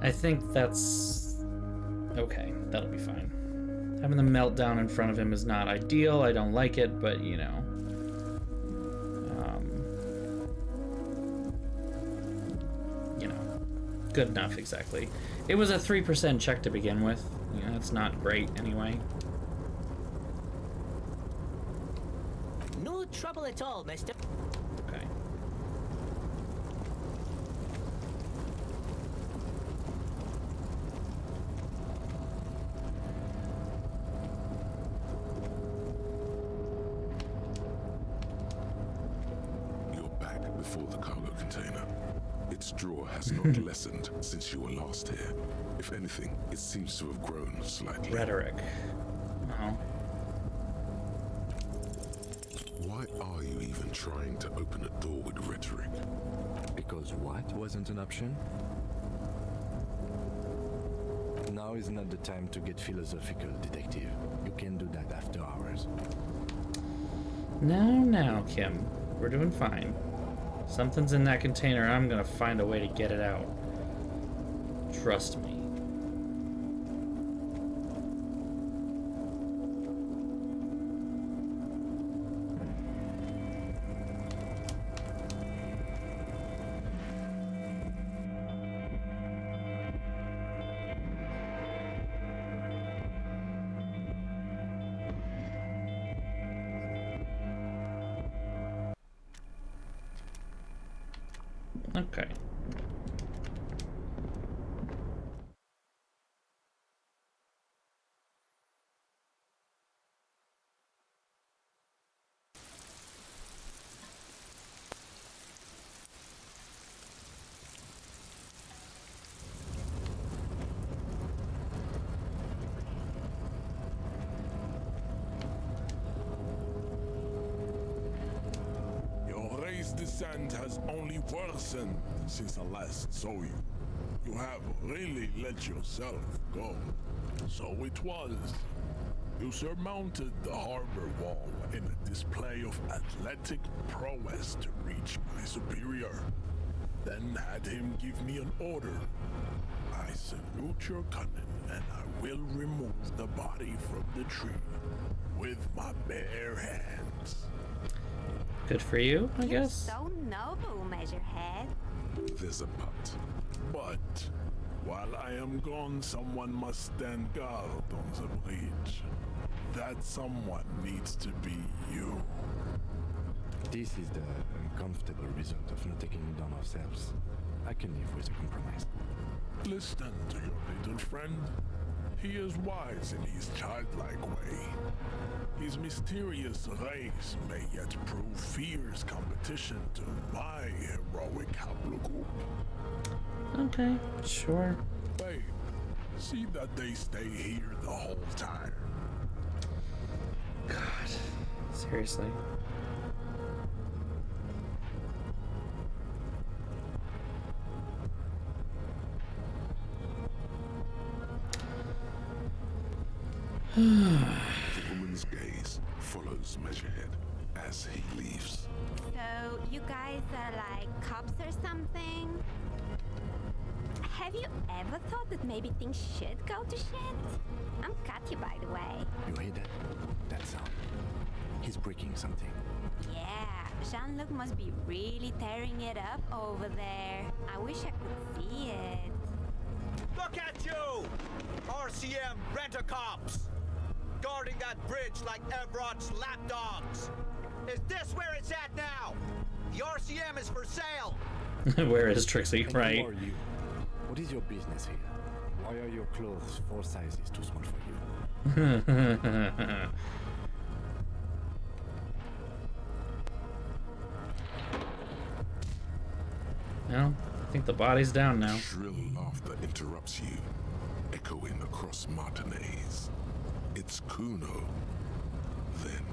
A: I think that's okay. That'll be fine. Having the meltdown in front of him is not ideal. I don't like it, but you know. You know, good enough, exactly. It was a 3% check to begin with. You know, it's not great anyway.
D: No trouble at all, mister.
A: Okay.
B: You're back before the cargo container. Its drawer has not lessened since you were last here. If anything, it seems to have grown slightly.
A: Rhetoric. Oh.
B: Why are you even trying to open a door with rhetoric?
C: Because what wasn't an option? Now is not the time to get philosophical, detective. You can do that after hours.
A: Now, Kim. We're doing fine. Something's in that container. I'm gonna find a way to get it out. Trust me. Okay.
F: Your race descent has only worsened since I last saw you. You have really let yourself go. So it was. You surmounted the harbor wall in a display of athletic prowess to reach my superior. Then had him give me an order. I salute your cunning, and I will remove the body from the tree with my bare hands.
A: Good for you, I
G: You're
A: guess.
G: so noble, Measurehead.
B: There's a but.
F: But while I am gone, someone must stand guard on the bridge. That someone needs to be you.
C: This is the uncomfortable result of not taking it on ourselves. I can live with a compromise.
F: Listen to your little friend. He is wise in his childlike way. His mysterious race may yet prove fierce competition to my heroic haplogroup.
A: Okay, sure.
F: Wait, see that they stay here the whole time.
A: God, seriously.
B: The woman's gaze follows Measurehead as he leaves.
G: So, you guys are like cops or something? Have you ever thought that maybe things should go to shit? I'm Katya, by the way.
C: You hear that? That sound. He's breaking something.
G: Yeah, Jean-Luc must be really tearing it up over there. I wish I could see it.
H: Look at you! RCM rent-a-cops! Guarding that bridge like Everott's lapdogs! Is this where it's at now? The RCM is for sale!
A: Where is Trixie?
C: And
A: Right.
C: who are you? What is your business here? Why are your clothes 4 sizes too small for you?
A: Well, I think the body's down now.
B: Shrill laughter interrupts you, echoing across Martinez. It's Kuno. Then,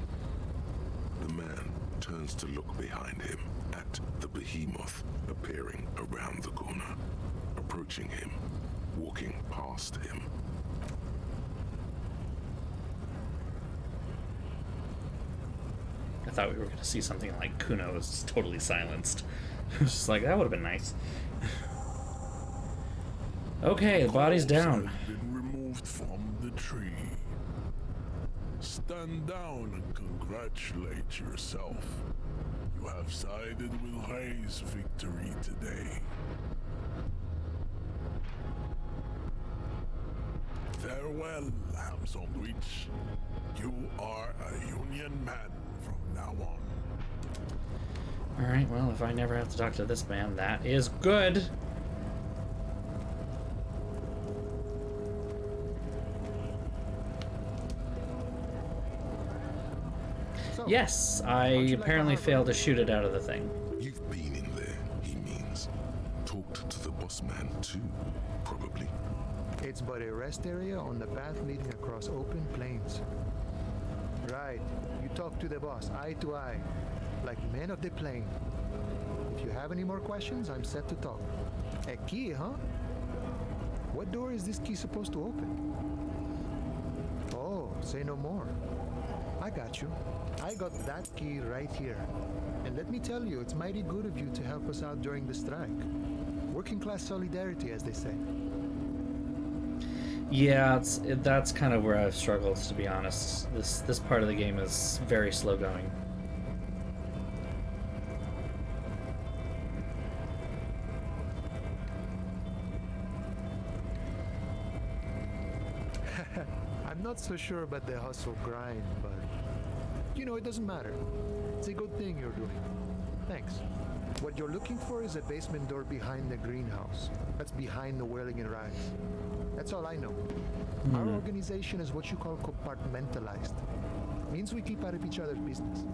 B: the man turns to look behind him at the behemoth appearing around the corner, approaching him, walking past him.
A: I thought we were going to see something like Kuno is totally silenced. It was just like, that would have been nice. Okay, the body's down.
F: Been removed from the tree. Stand down and congratulate yourself. You have sided with Ray's victory today. Farewell, ham sandwich. You are a Union man from now on.
A: Alright, well, if I never have to talk to this man, that is good.
E: So,
A: Yes, I
E: how'd you like
A: apparently
E: the
A: failed
E: harbor?
A: to shoot it out of the thing.
B: You've been in there, he means. Talked to the boss man too, probably.
I: It's but a rest area on the path leading across open plains. Right, you talk to the boss eye to eye, like men of the plain. If you have any more questions, I'm set to talk. A key, huh? What door is this key supposed to open? Oh, say no more. I got you. I got that key right here. And let me tell you, it's mighty good of you to help us out during the strike. Working class solidarity, as they say.
A: Yeah, that's kind of where I've struggled, to be honest. This part of the game is very slow going.
I: I'm not so sure about the hustle grind, but you know, it doesn't matter. It's a good thing you're doing. Thanks. What you're looking for is a basement door behind the greenhouse. That's behind the whirling and rise. That's all I know. Our organization is what you call compartmentalized. Means we keep out of each other's business.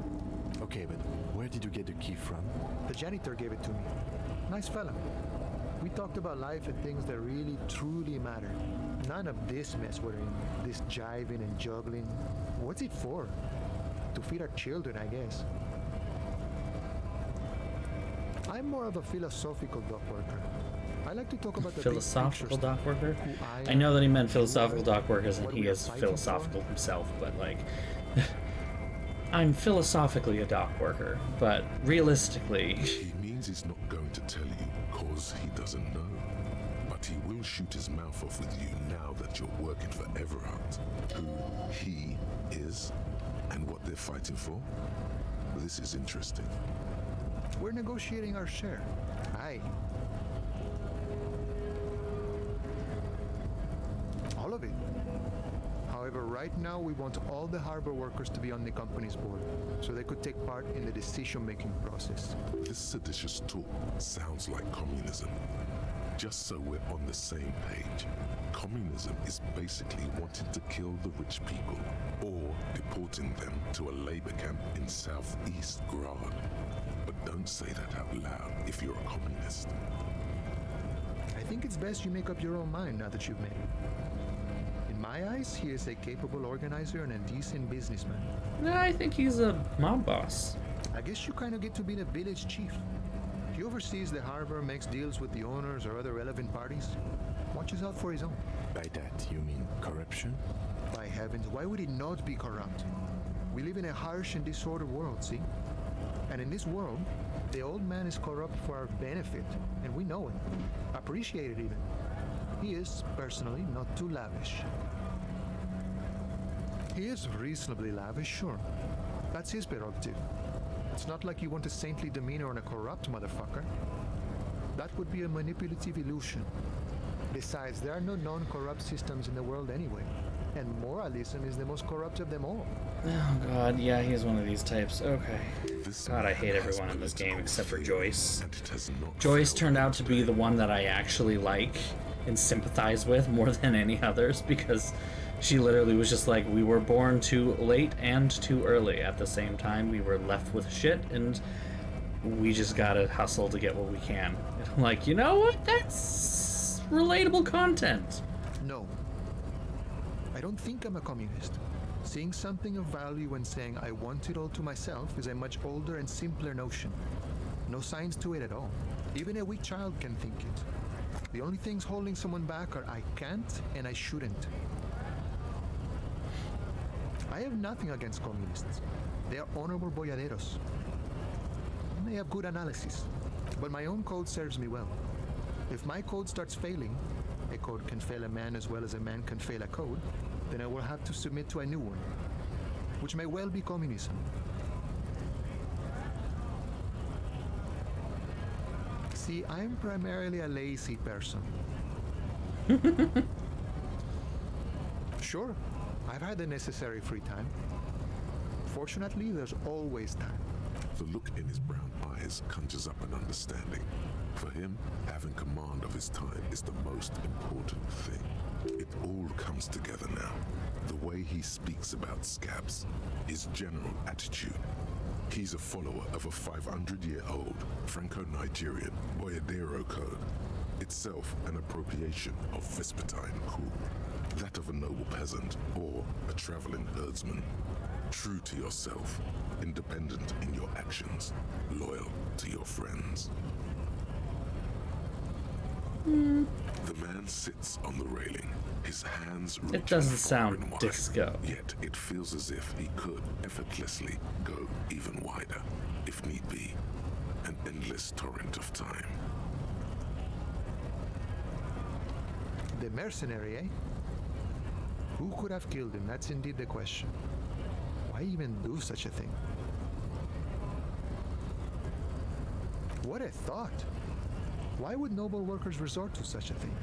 C: Okay, but where did you get the key from?
I: The janitor gave it to me. Nice fella. We talked about life and things that really, truly matter. None of this mess we're in. This jiving and juggling. What's it for? To feed our children, I guess. I'm more of a philosophical dock worker. I like to talk about the
A: Philosophical
I: big picture
A: dock worker?
I: stuff. Who
A: I know that he meant
I: who
A: philosophical
I: are,
A: dock workers and
I: what
A: he
I: we are
A: is
I: fighting
A: philosophical
I: for.
A: himself, but like... I'm philosophically a dock worker, but realistically...
B: He means he's not going to tell you cause he doesn't know. But he will shoot his mouth off with you now that you're working for Everhart. Who he is and what they're fighting for. This is interesting.
I: We're negotiating our share. Aye. All of it. However, right now we want all the harbor workers to be on the company's board, so they could take part in the decision-making process.
B: This seditious talk sounds like communism. Just so we're on the same page, communism is basically wanting to kill the rich people or deporting them to a labor camp in southeast Grad. But don't say that out loud if you're a communist.
I: I think it's best you make up your own mind now that you've made it. In my eyes, he is a capable organizer and a decent businessman.
A: I think he's a mob boss.
I: I guess you kind of get to be the village chief. He oversees the harbor, makes deals with the owners or other relevant parties. watches out for his own.
C: By that, you mean corruption?
I: By heavens, why would he not be corrupt? We live in a harsh and disordered world, see? And in this world, the old man is corrupt for our benefit, and we know it. Appreciate it even. He is, personally, not too lavish. He is reasonably lavish, sure. That's his prerogative. It's not like you want a saintly demeanor on a corrupt motherfucker. That would be a manipulative illusion. Besides, there are no non-corrupt systems in the world anyway. And moralism is the most corrupt of them all.
A: Oh god, yeah, he's one of these types. Okay. God, I hate everyone in this game except for Joyce. Joyce turned out to be the one that I actually like and sympathize with more than any others, because she literally was just like, we were born too late and too early at the same time. We were left with shit, and we just gotta hustle to get what we can. And I'm like, you know what? That's relatable content.
I: No. I don't think I'm a communist. Seeing something of value and saying I want it all to myself is a much older and simpler notion. No science to it at all. Even a weak child can think it. The only things holding someone back are I can't and I shouldn't. I have nothing against communists. They are honorable boyaderos. And they have good analysis. But my own code serves me well. If my code starts failing, a code can fail a man as well as a man can fail a code, then I will have to submit to a new one, which may well be communism. See, I'm primarily a lazy person. Sure, I've had the necessary free time. Fortunately, there's always time.
B: The look in his brown eyes conjures up an understanding. For him, having command of his time is the most important thing. It all comes together now. The way he speaks about scabs, his general attitude. He's a follower of a 500-year-old Franco-Nigerian Boyadero code, itself an appropriation of Vespertine cool, that of a noble peasant or a traveling herdsman. True to yourself, independent in your actions, loyal to your friends. The man sits on the railing, his hands reaching
A: It doesn't
B: far
A: sound
B: and wide,
A: disco.
B: Yet it feels as if he could effortlessly go even wider, if need be. An endless torrent of time.
I: The mercenary, eh? Who could have killed him? That's indeed the question. Why even do such a thing? What a thought! Why would noble workers resort to such a thing?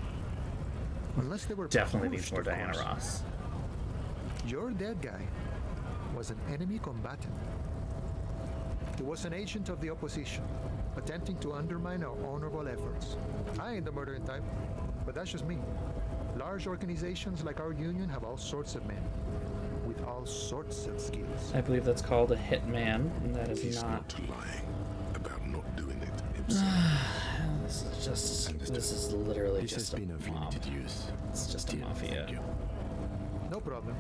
I: Unless they were
A: Definitely
I: pushed,
A: needs more
I: of
A: Diana
I: course.
A: Ross.
I: Your dead guy was an enemy combatant. He was an agent of the opposition, attempting to undermine our honorable efforts. I ain't the murdering type, but that's just me. Large organizations like our union have all sorts of men, with all sorts of skills.
A: I believe that's called a hitman, and that is
B: He's
A: not.
B: not lying about not doing it himself.
A: This is literally
C: This has
A: just a
C: been of
A: mob.
C: limited use.
A: It's just a
C: Still,
A: mafia.
C: thank you.
I: No problem.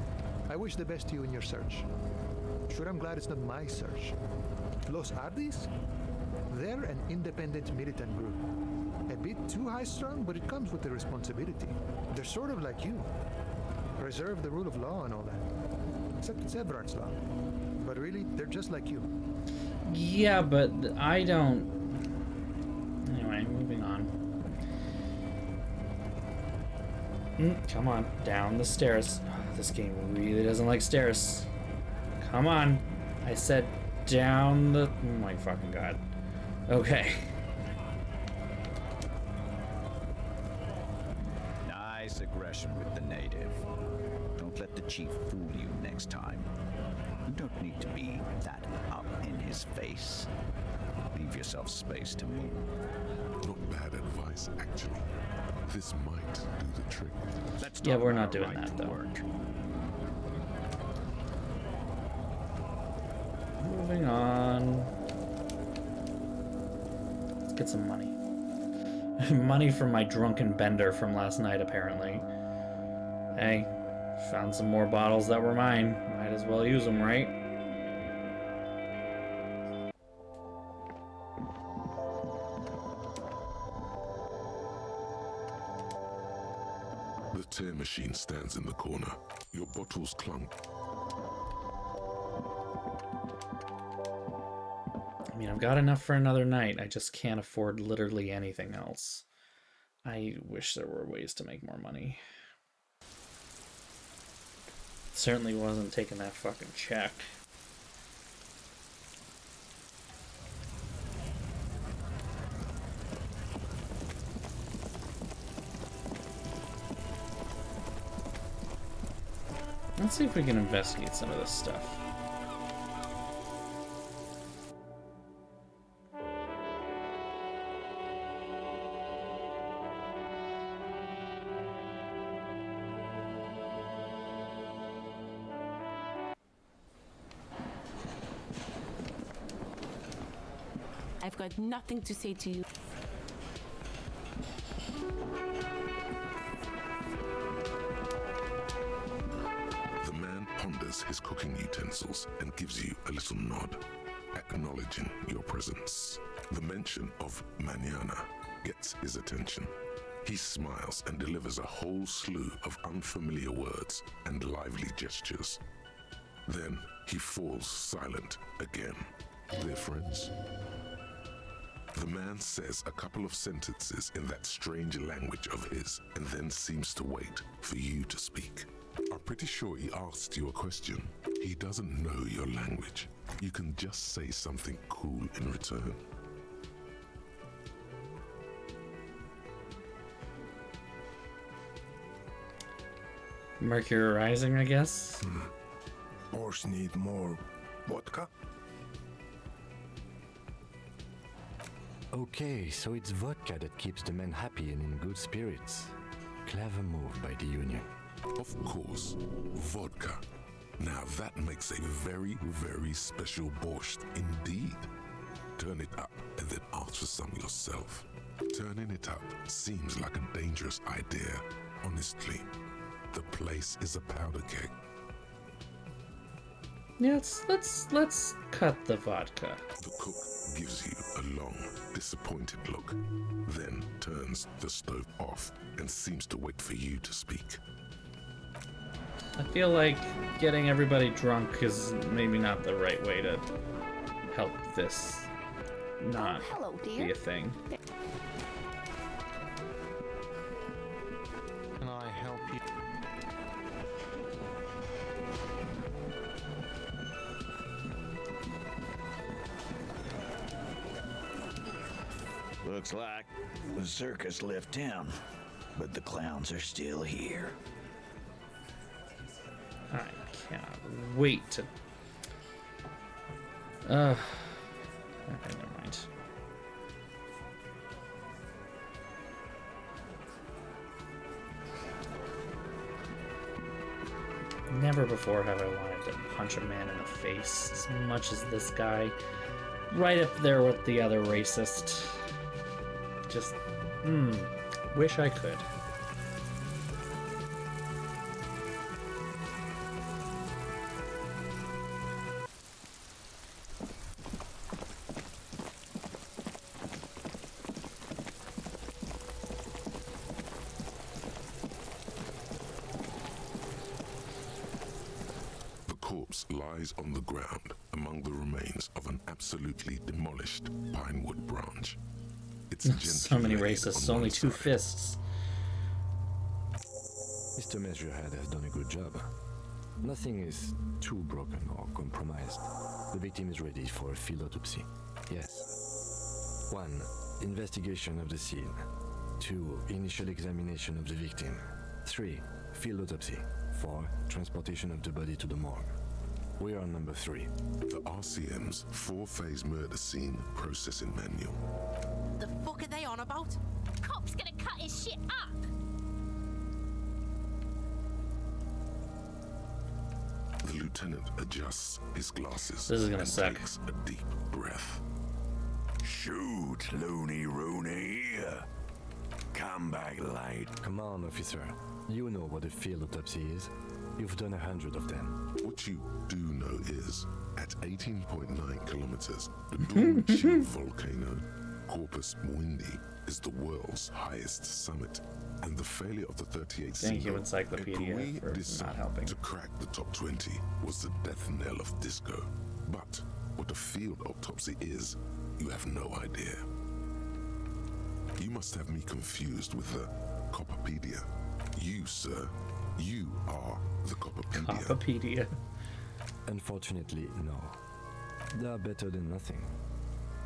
I: I wish the best to you in your search. Sure, I'm glad it's not my search. Los Ardis? They're an independent militant group. A bit too high-strung, but it comes with the responsibility. They're sort of like you. Preserve the rule of law and all that. Except it's Everard's law. But really, they're just like you.
A: Yeah, but I don't. Anyway, moving on. Come on, down the stairs. Oh, this game really doesn't like stairs. Come on. I said down the. Oh my fucking god. Okay.
J: Nice aggression with the native. Don't let the chief fool you next time. You don't need to be that up in his face. Leave yourself space to move.
B: Not bad advice, actually. This might do the trick.
J: Let's
A: Yeah,
J: talk
A: we're
J: about
A: not
J: our
A: doing
J: right
A: that,
J: to
A: though.
J: work.
A: Moving on. Let's get some money. Money from my drunken bender from last night, apparently. Hey, found some more bottles that were mine. Might as well use them, right?
B: The tear machine stands in the corner. Your bottles clunk.
A: I mean, I've got enough for another night. I just can't afford literally anything else. I wish there were ways to make more money. Certainly wasn't taking that fucking check. Let's see if we can investigate some of this stuff.
K: I've got nothing to say to you.
B: The man ponders his cooking utensils and gives you a little nod, acknowledging your presence. The mention of mañana gets his attention. He smiles and delivers a whole slew of unfamiliar words and lively gestures. Then he falls silent again. They're friends. The man says a couple of sentences in that strange language of his and then seems to wait for you to speak. I'm pretty sure he asked you a question. He doesn't know your language. You can just say something cool in return.
A: Mercury Rising, I guess?
F: Horse need more vodka?
C: Okay, so it's vodka that keeps the men happy and in good spirits. Clever move by the Union.
B: Of course, vodka. Now that makes a very, very special borscht indeed. Turn it up and then ask for some yourself. Turning it up seems like a dangerous idea, honestly. The place is a powder keg.
A: Yeah, let's cut the vodka.
B: The cook gives you a long, disappointed look, then turns the stove off and seems to wait for you to speak.
A: I feel like getting everybody drunk is maybe not the right way to help this not
G: hello,
A: be
G: dear.
A: a thing.
E: Can I help you?
J: Looks like the circus left town, but the clowns are still here.
A: I cannot wait to... Okay, never mind. Never before have I wanted to punch a man in the face as much as this guy. Right up there with the other racist. Just, wish I could.
B: The corpse lies on the ground among the remains of an absolutely demolished pinewood branch. It's
A: So many
B: gently laid
A: racists,
B: on
A: only
B: one
A: 2
B: side.
A: fists.
C: Mr. Measurehead has done a good job. Nothing is too broken or compromised. The victim is ready for a field autopsy. Yes. 1. Investigation of the scene. 2. Initial examination of the victim. 3. Field autopsy. 4. Transportation of the body to the morgue. We are on number 3.
B: The RCM's 4-phase murder scene processing manual.
K: The fuck are they on about?
G: Cop's gonna cut his shit up.
B: The lieutenant adjusts his glasses
A: This is gonna
B: and
A: suck.
B: takes a deep breath.
F: Shoot, Looney Rooney. Come back late.
C: Come on, officer. You know what a field autopsy is. You've done 100 of them.
B: What you do know is, at 18.9 kilometers, the Dubois volcano, Corpus Mundi is the world's highest summit, and the failure of the 38
A: Thank you,
B: single
A: Encyclopedia,
B: Equi
A: for
B: descent
A: not helping.
B: to crack the top 20 was the death knell of disco. But what a field autopsy is, you have no idea. You must have me confused with the Copperpedia. You, sir, you are the Copperpedia.
A: Copperpedia.
C: Unfortunately, no. They are better than nothing.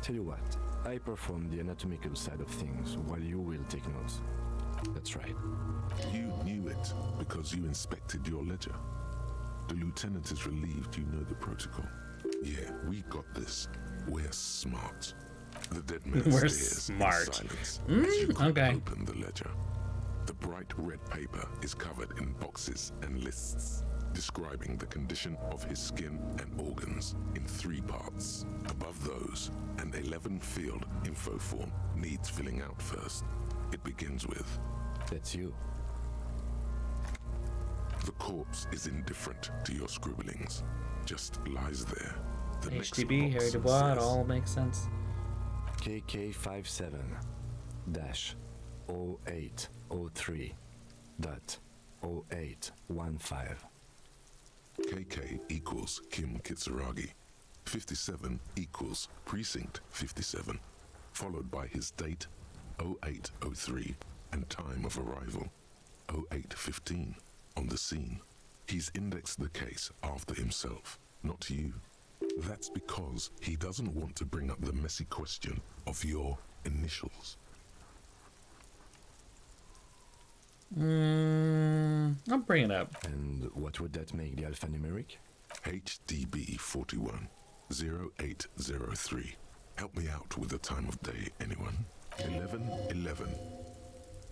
C: Tell you what, I perform the anatomical side of things while you will take notes. That's right.
B: You knew it because you inspected your ledger. The lieutenant is relieved you know the protocol. Yeah, we got this. We're smart. The dead man
A: We're
B: stares
A: smart.
B: in silence as you
A: okay.
B: open the ledger. The bright red paper is covered in boxes and lists, describing the condition of his skin and organs in 3 parts. Above those, an 11-field info form needs filling out first. It begins with,
C: That's you.
B: the corpse is indifferent to your scribblings, just lies there. The next
A: HTB,
B: box
A: Harry Dubois, it
B: says,
A: all makes sense.
C: KK57-0803.0815.
B: KK equals Kim Kitsuragi. 57 equals Precinct 57, followed by his date 0803 and time of arrival 0815 on the scene. He's indexed the case after himself, not you. That's because he doesn't want to bring up the messy question of your initials.
A: I'll bring it up.
C: And what would that make the alphanumeric?
B: HDB 41 0803. Help me out with the time of day, anyone? 11:11.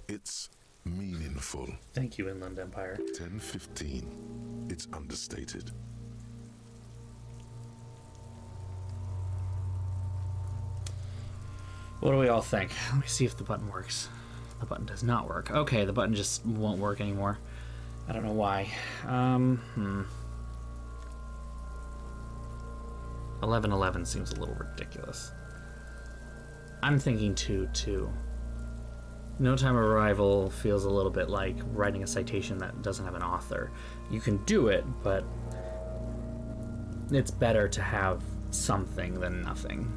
B: It's meaningful.
A: Thank you, Inland Empire.
B: 10:15. It's understated.
A: What do we all think? Let me see if the button works. The button does not work. Okay, the button just won't work anymore. I don't know why. 11:11 seems a little ridiculous. I'm thinking 2:2. No time of arrival feels a little bit like writing a citation that doesn't have an author. You can do it, but it's better to have something than nothing.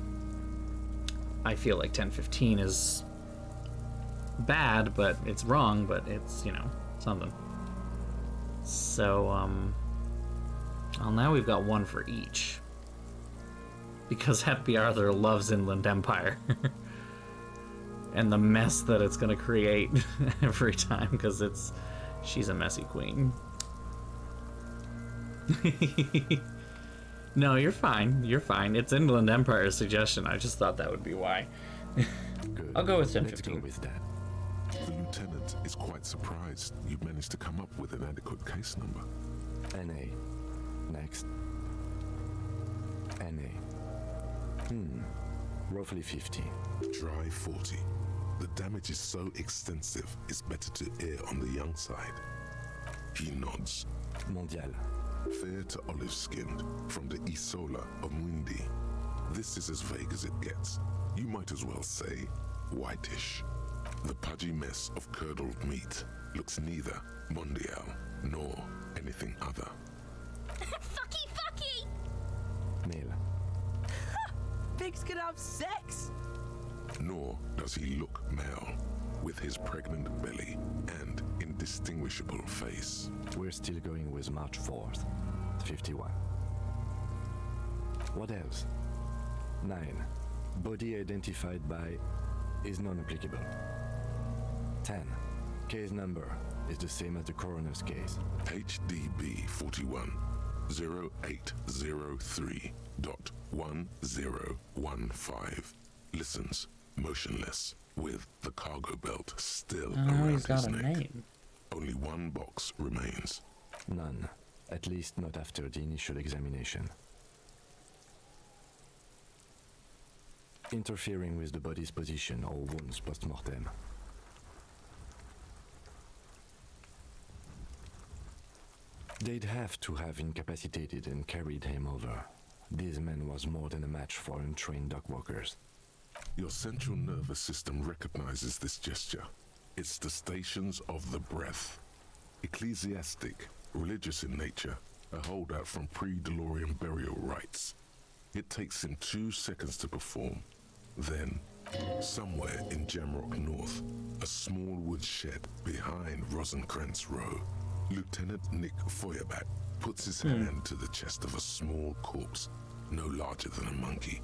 A: I feel like 10:15 is bad, but it's wrong, but it's, something. So, well, now we've got one for each. Because Happy Arthur loves Inland Empire. And the mess that it's gonna create every time, because she's a messy queen. No, you're fine. You're fine. It's Inland Empire's suggestion. I just thought that would be why.
C: Good.
A: I'll go with
C: Let's go
A: 10:15.
C: with that.
B: The lieutenant is quite surprised you managed to come up with an adequate case number.
C: NA. Next. NA. Roughly 50.
B: Try 40. The damage is so extensive, it's better to err on the young side. He nods.
C: Mondial.
B: Fair to olive-skinned, from the Isola of Mundi. This is as vague as it gets. You might as well say whitish. The pudgy mess of curdled meat looks neither mondial nor anything other.
G: Fucky!
C: Male.
K: Pigs can have sex!
B: Nor does he look male, with his pregnant belly and indistinguishable face.
C: We're still going with March 4th. 51. What else? 9. Body identified by is non-applicable. 10. Case number is the same as the coroner's case.
B: HDB 41 0803.1015 listens motionless with the cargo belt still
A: Oh,
B: around
A: he's got
B: his
A: a
B: neck.
A: name.
B: Only one box remains.
C: None. At least not after the initial examination. Interfering with the body's position or wounds post-mortem. They'd have to have incapacitated and carried him over. This man was more than a match for untrained dog walkers.
B: Your central nervous system recognizes this gesture. It's the stations of the breath. Ecclesiastic, religious in nature, a holdout from pre-DeLorean burial rites. It takes him 2 seconds to perform. Then, somewhere in Jamrock North, a small wood shed behind Rosencrantz Row, Lieutenant Nick Feuerbach puts his hand to the chest of a small corpse, no larger than a monkey.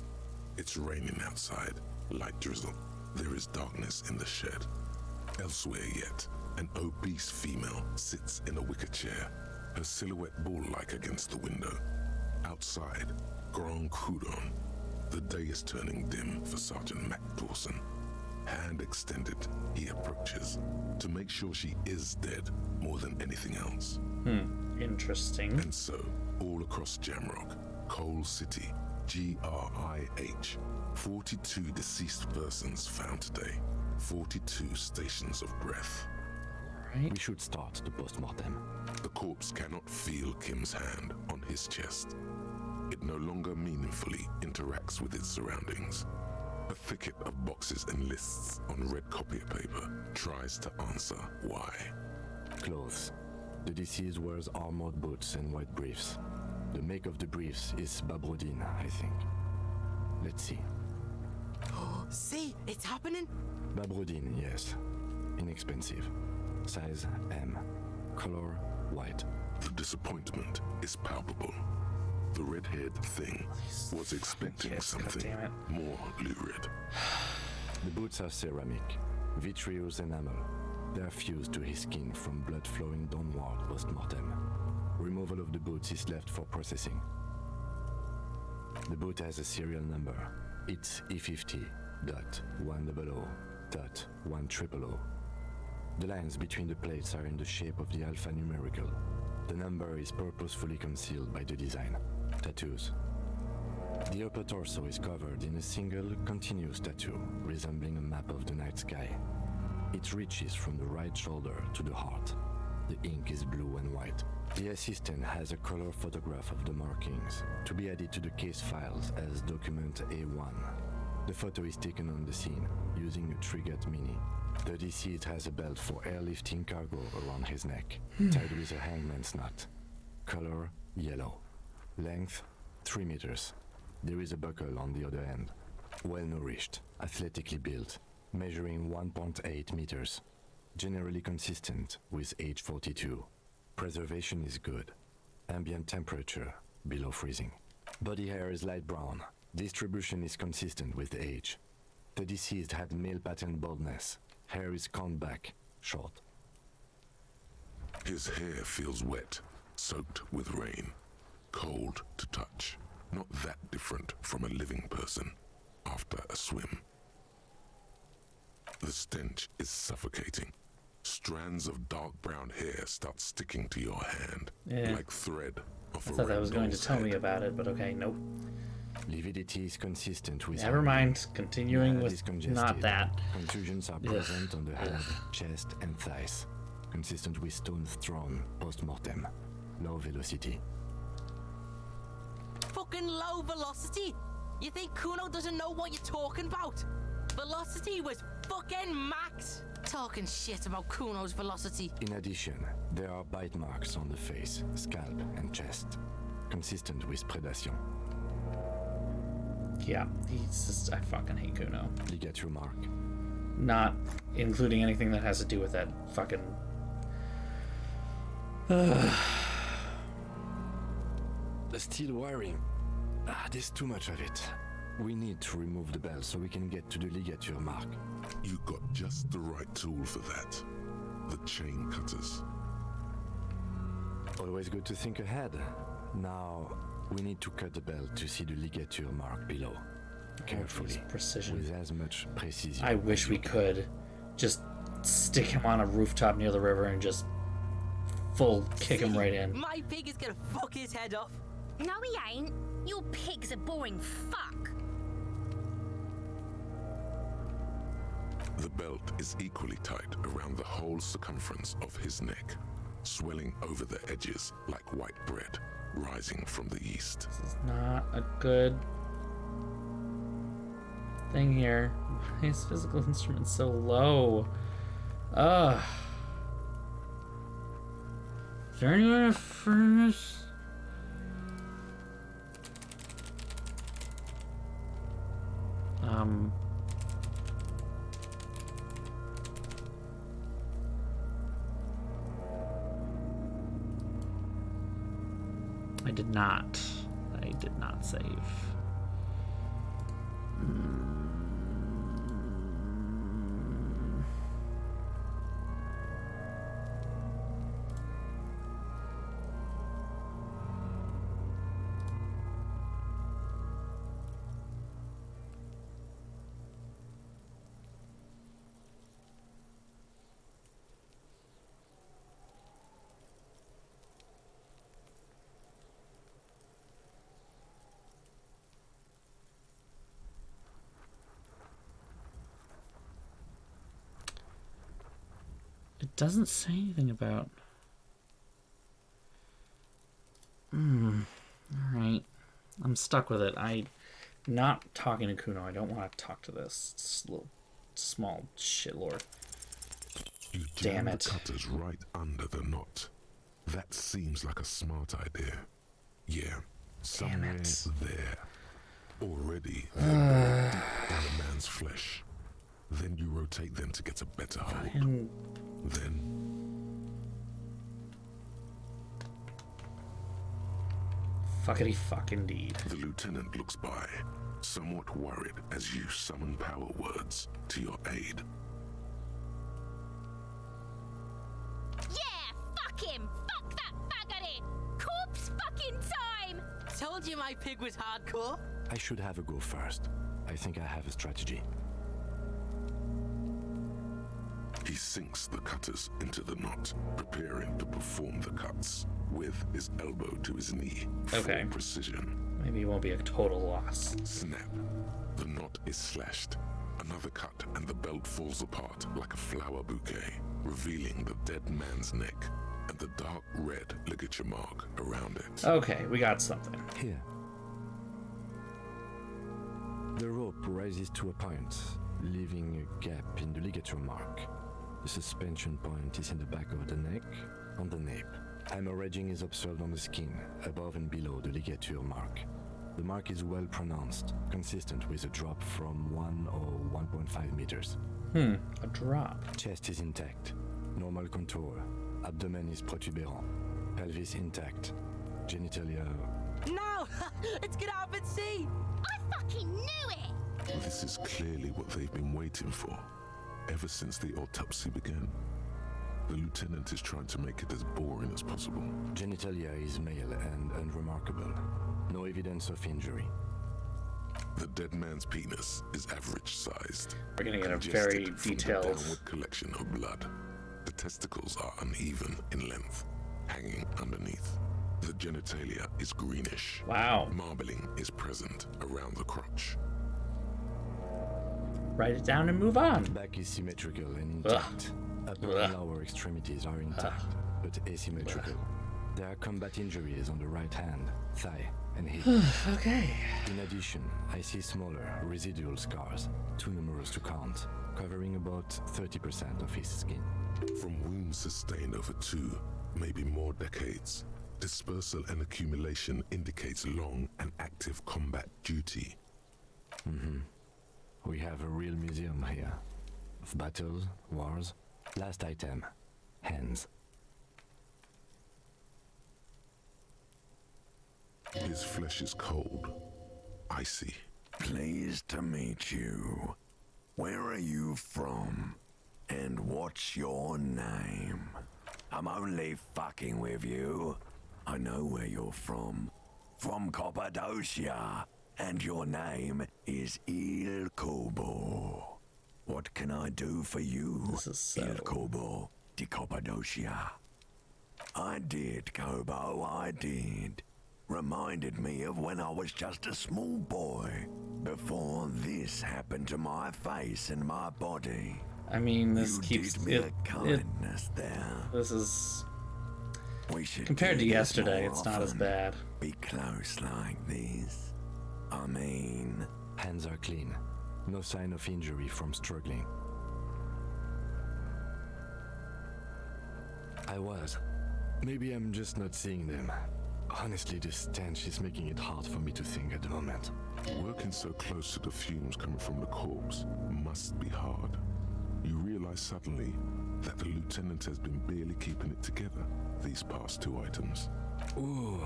B: It's raining outside, light drizzle. There is darkness in the shed. Elsewhere yet, an obese female sits in a wicker chair, her silhouette bull-like against the window. Outside, Grand Coudon. The day is turning dim for Sergeant Mac Dawson. Hand extended, he approaches to make sure she is dead more than anything else.
A: Interesting.
B: And so, all across Jamrock, Coal City, GRIH, 42 deceased persons found today, 42 stations of breath.
A: Right.
C: We should start the post-mortem.
B: The corpse cannot feel Kim's hand on his chest. It no longer meaningfully interacts with its surroundings. A thicket of boxes and lists on red copier paper tries to answer why.
C: Clothes. The deceased wears armored boots and white briefs. The make of the briefs is Babrodine, I think. Let's see.
K: See, it's happening.
C: Babrodine, yes. Inexpensive. Size M. Color white.
B: The disappointment is palpable. The red-haired thing was expecting
A: Yes,
B: something
A: goddammit.
B: more lurid.
C: The boots are ceramic, vitreous enamel. They are fused to his skin from blood flowing downward post-mortem. Removal of the boots is left for processing. The boot has a serial number. It's E50.100.100. The lines between the plates are in the shape of the alphanumerical. The number is purposefully concealed by the design. Tattoos. The upper torso is covered in a single, continuous tattoo, resembling a map of the night sky. It reaches from the right shoulder to the heart. The ink is blue and white. The assistant has a color photograph of the markings, to be added to the case files as document A1. The photo is taken on the scene, using a Trigat Mini. The deceased has a belt for airlifting cargo around his neck, tied with a hangman's knot. Color yellow. Length 3 meters. There is a buckle on the other end. Well nourished, athletically built, measuring 1.8 meters. Generally consistent with age 42. Preservation is good. Ambient temperature below freezing. Body hair is light brown. Distribution is consistent with age. The deceased had male pattern baldness. Hair is combed back, short.
B: His hair feels wet, soaked with rain, cold to touch. Not that different from a living person after a swim. The stench is suffocating. Strands of dark brown hair start sticking to your hand, like thread of
A: I
B: a
A: thought that was going to
B: ragdoll's
A: tell me
B: head.
A: about it, but okay, nope.
C: Lividity is consistent with...
A: Never mind. Continuing
C: Head
A: with
C: is congested.
A: not that.
C: Contusions are present on the head, chest, and thighs. Consistent with stones thrown post-mortem. Low velocity.
K: Fucking low velocity? You think Kuno doesn't know what you're talking about? Velocity was fucking max. Talking shit about Kuno's velocity.
C: In addition, there are bite marks on the face, scalp, and chest. Consistent with predation.
A: Yeah, he's just, I fucking hate Kuno.
C: Ligature mark.
A: Not including anything that has to do with that fucking...
C: The steel wiring. There's too much of it. We need to remove the bell so we can get to the ligature mark.
B: You got just the right tool for that. The chain cutters.
C: Always good to think ahead. Now, we need to cut the bell to see the ligature mark below. Carefully,
A: precision.
C: with as much precision.
A: I wish we could just stick him on a rooftop near the river and just full kick him right in.
K: My pig is gonna fuck his head off.
G: No, he ain't. Your pig's a boring fuck.
B: The belt is equally tight around the whole circumference of his neck, swelling over the edges like white bread rising from the east.
A: This is not a good thing here. His physical instrument's so low. Ugh. Is there any way to furnace? I did not save. It doesn't say anything about... Alright. I'm stuck with it. I'm not talking to Kuno. I don't want to talk to this little small shitlord.
B: You
A: Damn
B: jam
A: it.
B: the cutters right under the knot. That seems like a smart idea. Yeah, somewhere there. Already, they're buried deep in the man's flesh. Then you rotate them to get a better hold. Then...
A: Fuckity fuck indeed.
B: The lieutenant looks by, somewhat worried as you summon power words to your aid.
G: Yeah, fuck him! Fuck that buggery! Corpse fucking time!
K: Told you my pig was hardcore.
C: I should have a go first. I think I have a strategy.
B: He sinks the cutters into the knot, preparing to perform the cuts, with his elbow to his knee.
A: Okay.
B: For precision.
A: Maybe it won't be a total loss.
B: Snap. The knot is slashed. Another cut and the belt falls apart like a flower bouquet, revealing the dead man's neck and the dark red ligature mark around it.
A: Okay, we got something.
C: Here. The rope rises to a point, leaving a gap in the ligature mark. The suspension point is in the back of the neck, on the nape. Hemorrhaging is observed on the skin, above and below the ligature mark. The mark is well pronounced, consistent with a drop from 1 or 1.5 meters.
A: A drop.
C: Chest is intact, normal contour. Abdomen is protuberant, pelvis intact, genitalia...
K: No! Let's get out and see!
G: I fucking knew it!
B: This is clearly what they've been waiting for, ever since the autopsy began. The lieutenant is trying to make it as boring as possible.
C: Genitalia is male and unremarkable. No evidence of injury.
B: The dead man's penis is average-sized.
A: We're gonna get a
B: congested
A: very
B: from the
A: detailed...
B: downward collection of blood. The testicles are uneven in length, hanging underneath. The genitalia is greenish.
A: Wow.
B: Marbling is present around the crotch.
A: Write it down and move on.
C: Back is symmetrical and intact. Upper and lower extremities are intact, but asymmetrical. There are combat injuries on the right hand, thigh, and hip.
A: Okay.
C: In addition, I see smaller, residual scars, too numerous to count, covering about 30% of his skin.
B: From wounds sustained over 2, maybe more decades, dispersal and accumulation indicates long and active combat duty.
C: We have a real museum here. Of battles, wars. Last item. Hands.
B: His flesh is cold, icy.
L: Pleased to meet you. Where are you from? And what's your name? I'm only fucking with you. I know where you're from. From Cappadocia. And your name is Il Kobo. What can I do for you,
A: This is so...
L: Il Kobo de Cappadocia? I did, Kobo, I did. Reminded me of when I was just a small boy, before this happened to my face and my body.
A: I mean, this
L: You
A: keeps...
L: did me a kindness there.
A: This is...
L: We should
A: Compared
L: do
A: to
L: this
A: yesterday,
L: more
A: it's not as
L: often.
A: bad.
L: Be close like this. I mean...
C: Hands are clean. No sign of injury from struggling. I was. Maybe I'm just not seeing them. Honestly, this stench is making it hard for me to think at the moment.
B: Working so close to the fumes coming from the corpse must be hard. You realize suddenly that the lieutenant has been barely keeping it together these past 2 items.
C: Ooh.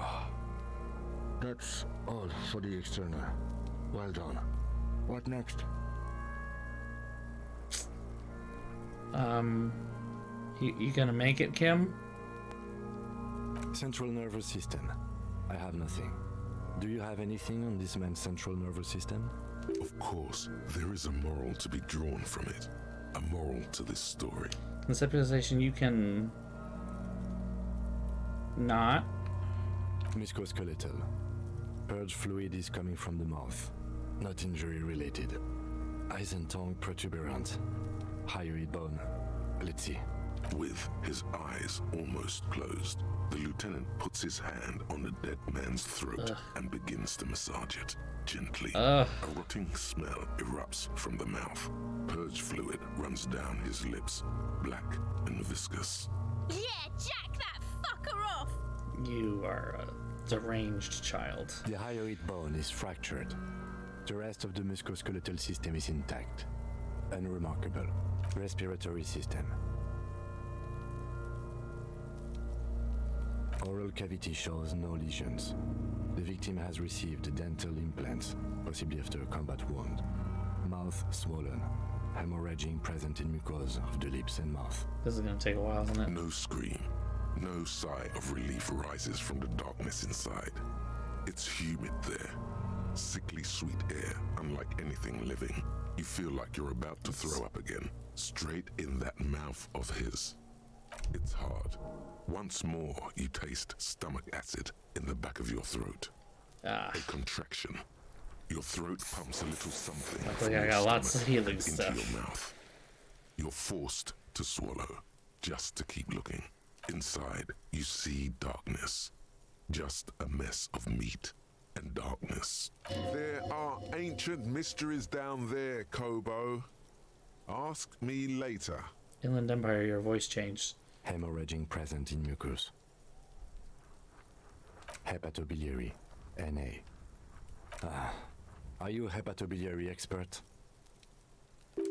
C: That's all for the external. Well done. What next?
A: You gonna make it, Kim?
C: Central nervous system. I have nothing. Do you have anything on this man's central nervous system?
B: Of course, there is a moral to be drawn from it. A moral to this story.
A: In civilization, you can not.
C: Musculoskeletal. Purge fluid is coming from the mouth. Not injury related. Eyes and tongue protuberant. Hyoid bone. Let's see.
B: With his eyes almost closed, the lieutenant puts his hand on the dead man's throat and begins to massage it gently. A rotting smell erupts from the mouth. Purge fluid runs down his lips, black and viscous.
G: Yeah, jack that fucker off!
A: You are a deranged child.
C: The hyoid bone is fractured. The rest of the musculoskeletal system is intact. Unremarkable. Respiratory system. Oral cavity shows no lesions. The victim has received dental implants, possibly after a combat wound. Mouth swollen. Hemorrhaging present in mucosa of the lips and mouth.
A: This is gonna take a while, isn't it?
B: No scream. No sigh of relief rises from the darkness inside. It's humid there. Sickly sweet air, unlike anything living. You feel like you're about to throw up again, straight in that mouth of his. It's hard. Once more, you taste stomach acid in the back of your throat. A contraction. Your throat pumps a little something
A: Luckily, I got lots of healing
B: into
A: stuff.
B: your mouth. You're forced to swallow, just to keep looking. Inside, you see darkness. Just a mess of meat and darkness.
F: There are ancient mysteries down there, Kobo. Ask me later.
A: Inland Empire, your voice changed.
C: Hemorrhaging present in mucus. Hepatobiliary. NA. Are you a hepatobiliary expert?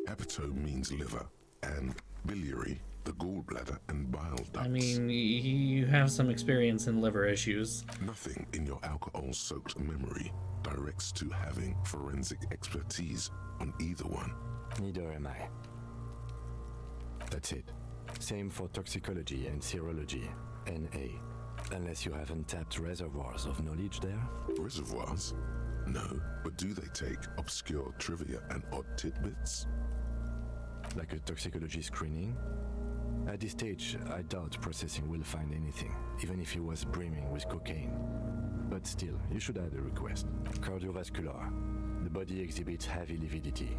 B: Hepato means liver, and biliary, the gallbladder and bile ducts.
A: I mean, you have some experience in liver issues.
B: Nothing in your alcohol-soaked memory directs to having forensic expertise on either one.
C: Neither am I. That's it. Same for toxicology and serology, NA. Unless you have untapped reservoirs of knowledge there?
B: Reservoirs? No, but do they take obscure trivia and odd tidbits?
C: Like a toxicology screening? At this stage, I doubt processing will find anything, even if he was brimming with cocaine. But still, you should add a request. Cardiovascular. The body exhibits heavy lividity.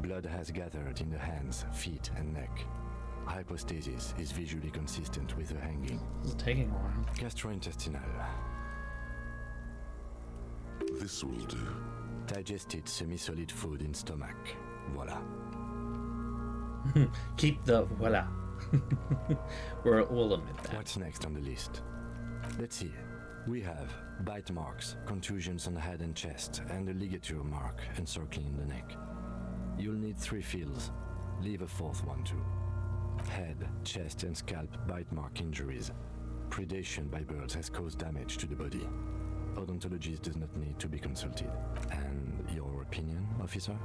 C: Blood has gathered in the hands, feet, and neck. Hypostasis is visually consistent with the hanging.
A: This is taking a while.
C: Gastrointestinal.
B: This will do.
C: Digested semi-solid food in stomach. Voila.
A: Keep the voila. We'll admit that.
C: What's next on the list? Let's see. We have bite marks, contusions on the head and chest, and a ligature mark encircling the neck. You'll need 3 fields. Leave a 4th one too. Head, chest, and scalp bite mark injuries. Predation by birds has caused damage to the body. Odontologist does not need to be consulted. And your opinion, officer?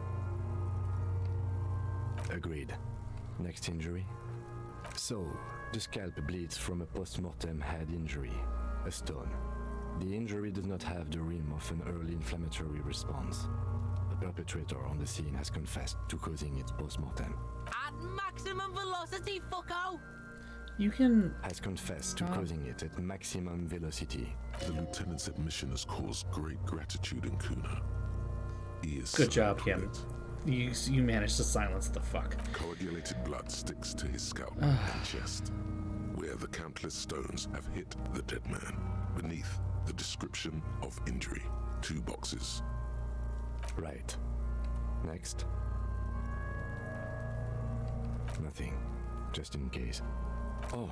C: Agreed. Next injury? So, the scalp bleeds from a post-mortem head injury, a stone. The injury does not have the rim of an early inflammatory response. The perpetrator on the scene has confessed to causing it post-mortem.
K: At maximum velocity, fucko!
A: You can...
C: Has confessed to causing it at maximum velocity.
B: The lieutenant's admission has caused great gratitude in Kuna. He is
A: Good job,
B: silent
A: Kim.
B: with it.
A: You managed to silence the fuck.
B: Coagulated blood sticks to his scalp and chest, where the countless stones have hit the dead man. Beneath, the description of injury. 2 boxes.
C: Right. Next. Nothing. Just in case. Oh,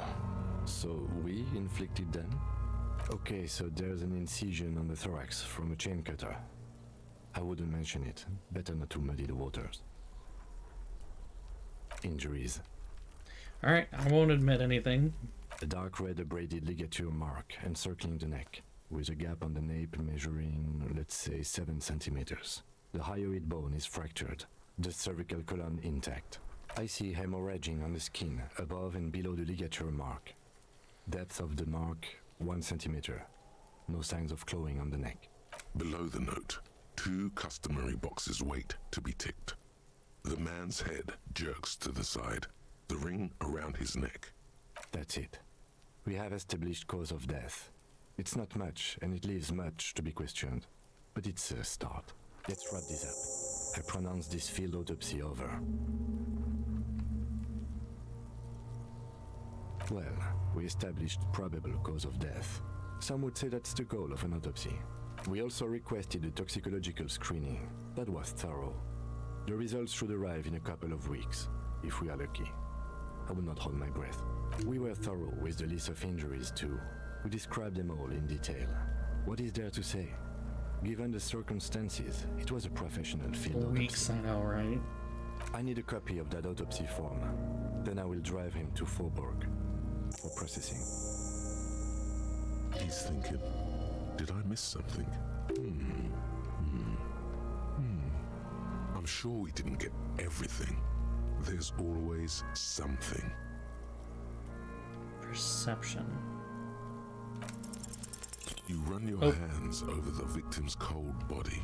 C: so we inflicted them? Okay, so there's an incision on the thorax from a chain cutter. I wouldn't mention it. Better not to muddy the waters. Injuries.
A: Alright, I won't admit anything.
C: A dark red abraded ligature mark encircling the neck, with a gap on the nape measuring, let's say, 7 centimeters. The hyoid bone is fractured, the cervical column intact. I see hemorrhaging on the skin, above and below the ligature mark. Depth of the mark, 1 centimeter. No signs of clawing on the neck.
B: Below the note, 2 customary boxes wait to be ticked. The man's head jerks to the side, the ring around his neck.
C: That's it. We have established cause of death. It's not much, and it leaves much to be questioned. But it's a start. Let's wrap this up. I pronounce this field autopsy over. Well, we established probable cause of death. Some would say that's the goal of an autopsy. We also requested a toxicological screening. That was thorough. The results should arrive in a couple of weeks, if we are lucky. I would not hold my breath. We were thorough with the list of injuries too. We described them all in detail. What is there to say? Given the circumstances, it was a professional field
A: Weeks,
C: autopsy.
A: I know, right?
C: I need a copy of that autopsy form. Then I will drive him to Faubourg for processing.
B: He's thinking, did I miss something? I'm sure we didn't get everything. There's always something.
A: Perception.
B: You run your hands over the victim's cold body,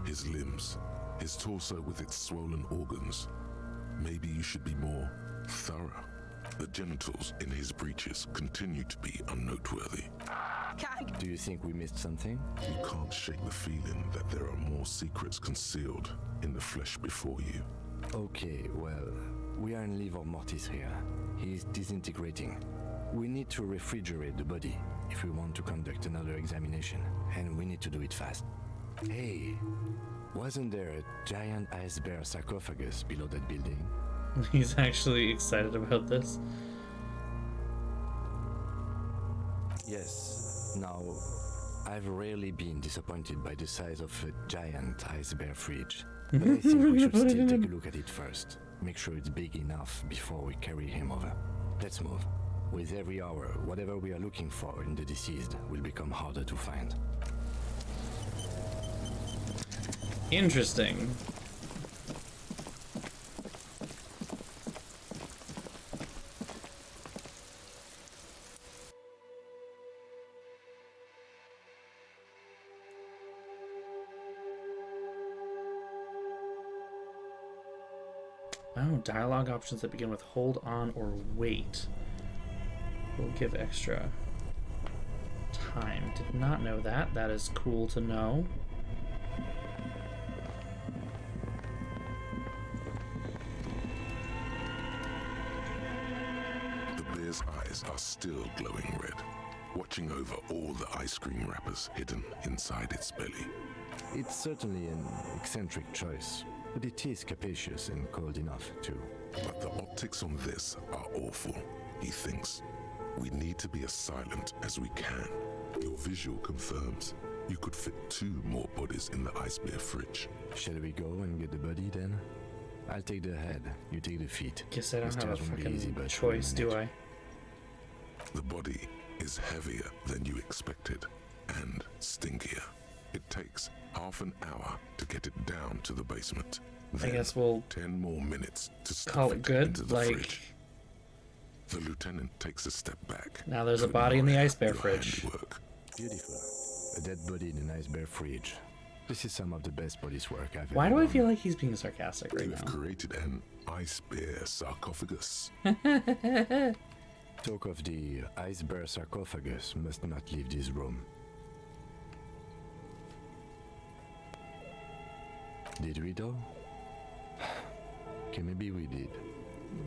B: his limbs, his torso with its swollen organs. Maybe you should be more thorough. The genitals in his breeches continue to be unnoteworthy.
C: Do you think we missed something?
B: You can't shake the feeling that there are more secrets concealed in the flesh before you.
C: Okay, well, we are in livor mortis here. He is disintegrating. We need to refrigerate the body if we want to conduct another examination, and we need to do it fast. Hey, wasn't there a giant ice bear sarcophagus below that building?
A: He's actually excited about this.
C: Yes. Now, I've rarely been disappointed by the size of a giant ice bear fridge. But I think we should still take a look at it first. Make sure it's big enough before we carry him over. Let's move. With every hour, whatever we are looking for in the deceased will become harder to find.
A: Interesting. Oh, dialogue options that begin with hold on or wait will give extra time. Did not know that. That is cool to know.
B: The bear's eyes are still glowing red, watching over all the ice cream wrappers hidden inside its belly.
C: It's certainly an eccentric choice, but it is capacious and cold enough, too.
B: But the optics on this are awful, he thinks. We need to be as silent as we can. Your visual confirms you could fit 2 more bodies in the ice bear fridge.
C: Shall we go and get the body then? I'll take the head, you take the feet.
A: Guess I don't
C: The
A: have a
C: stairs won't be easy,
A: fucking
C: but
A: choice,
C: we'll
A: do
C: manage.
A: I?
B: The body is heavier than you expected and stinkier. It takes half an hour to get it down to the basement. Then
A: I guess we'll
B: 10 more minutes to stuff
A: call it good.
B: into the
A: Like,
B: fridge. The lieutenant takes a step back.
A: now there's a
B: to
A: body in the
B: admire
A: ice bear
B: your
A: fridge.
B: handiwork.
C: Beautiful. A dead body in an ice bear fridge. This is some of the best police work I've
A: Why
C: ever
A: do I
C: done.
A: feel like he's being sarcastic right
B: You have
A: now?
B: created an ice bear sarcophagus.
C: Talk of the ice bear sarcophagus must not leave this room. Did we though? Okay, maybe we did.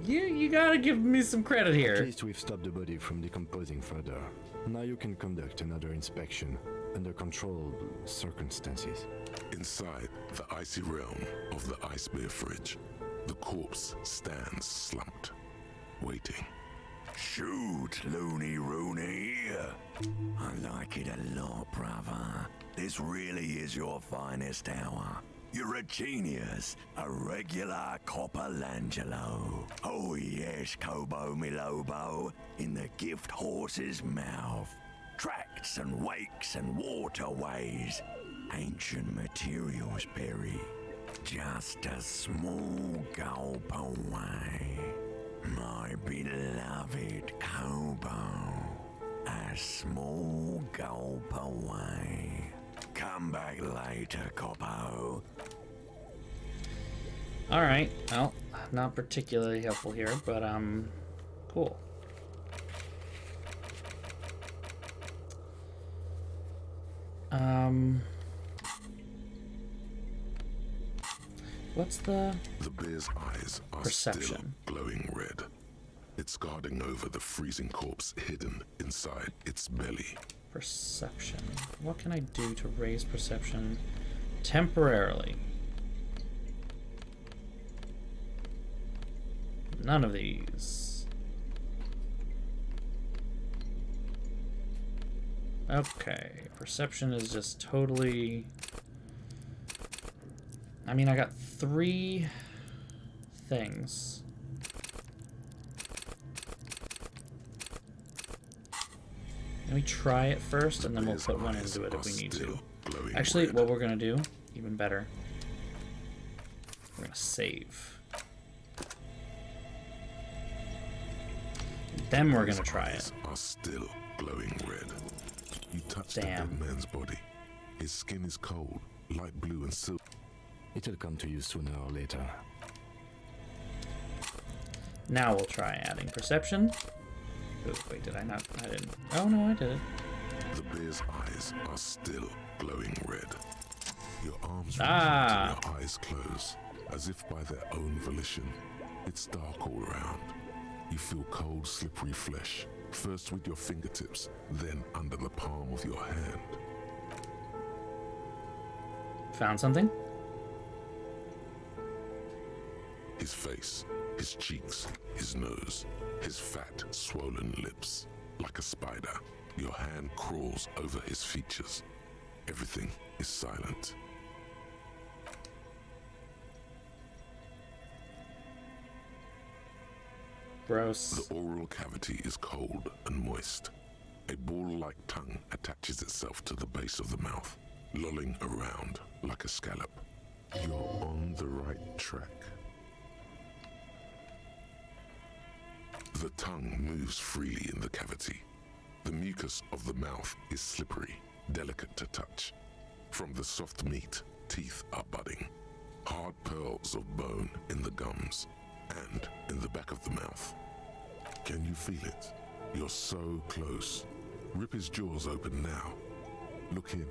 A: You gotta give me some credit
C: At
A: here.
C: least we've stopped the body from decomposing further. Now you can conduct another inspection. under controlled circumstances.
B: Inside the icy realm of the ice bear fridge, the corpse stands slumped, waiting.
L: Shoot, Looney Rooney. I like it a lot, brother. This really is your finest hour. You're a genius, a regular Copperlangelo. Oh yes, Kobo Milobo, in the gift horse's mouth. Tracts and wakes and waterways, ancient materials, Perry. Just a small gulp away. My beloved Kobo, a small gulp away. Come back later, Coppo.
A: Alright, well, not particularly helpful here, but, cool. What's the...
B: The bear's eyes are
A: Perception.
B: still glowing red. It's guarding over the freezing corpse hidden inside its belly.
A: Perception. What can I do to raise perception temporarily? None of these. Okay, perception is just totally... I mean, I got 3 things. Let me try it first, and then we'll put one into it if we need to. Actually, what we're going to do, even better, we're going to save. Then we're going to try it.
B: Are still glowing red. You touch the
A: Damn.
B: dead man's body. His skin is cold, light blue and silver.
C: It'll come to you sooner or later.
A: Now we'll try adding perception. Oh, wait, did I not? I didn't. Oh, no, I did it.
B: The bear's eyes are still glowing red. Your arms
A: Ah.
B: reach until your eyes close, as if by their own volition. It's dark all around. You feel cold, slippery flesh, first with your fingertips, then under the palm of your hand.
A: Found something?
B: His face, his cheeks, his nose, his fat, swollen lips. Like a spider, your hand crawls over his features. Everything is silent.
A: Gross.
B: The oral cavity is cold and moist. A ball-like tongue attaches itself to the base of the mouth, lolling around like a scallop. You're on the right track. The tongue moves freely in the cavity. The mucus of the mouth is slippery, delicate to touch. From the soft meat, teeth are budding. Hard pearls of bone in the gums and in the back of the mouth. Can you feel it? You're so close. Rip his jaws open now. Look in.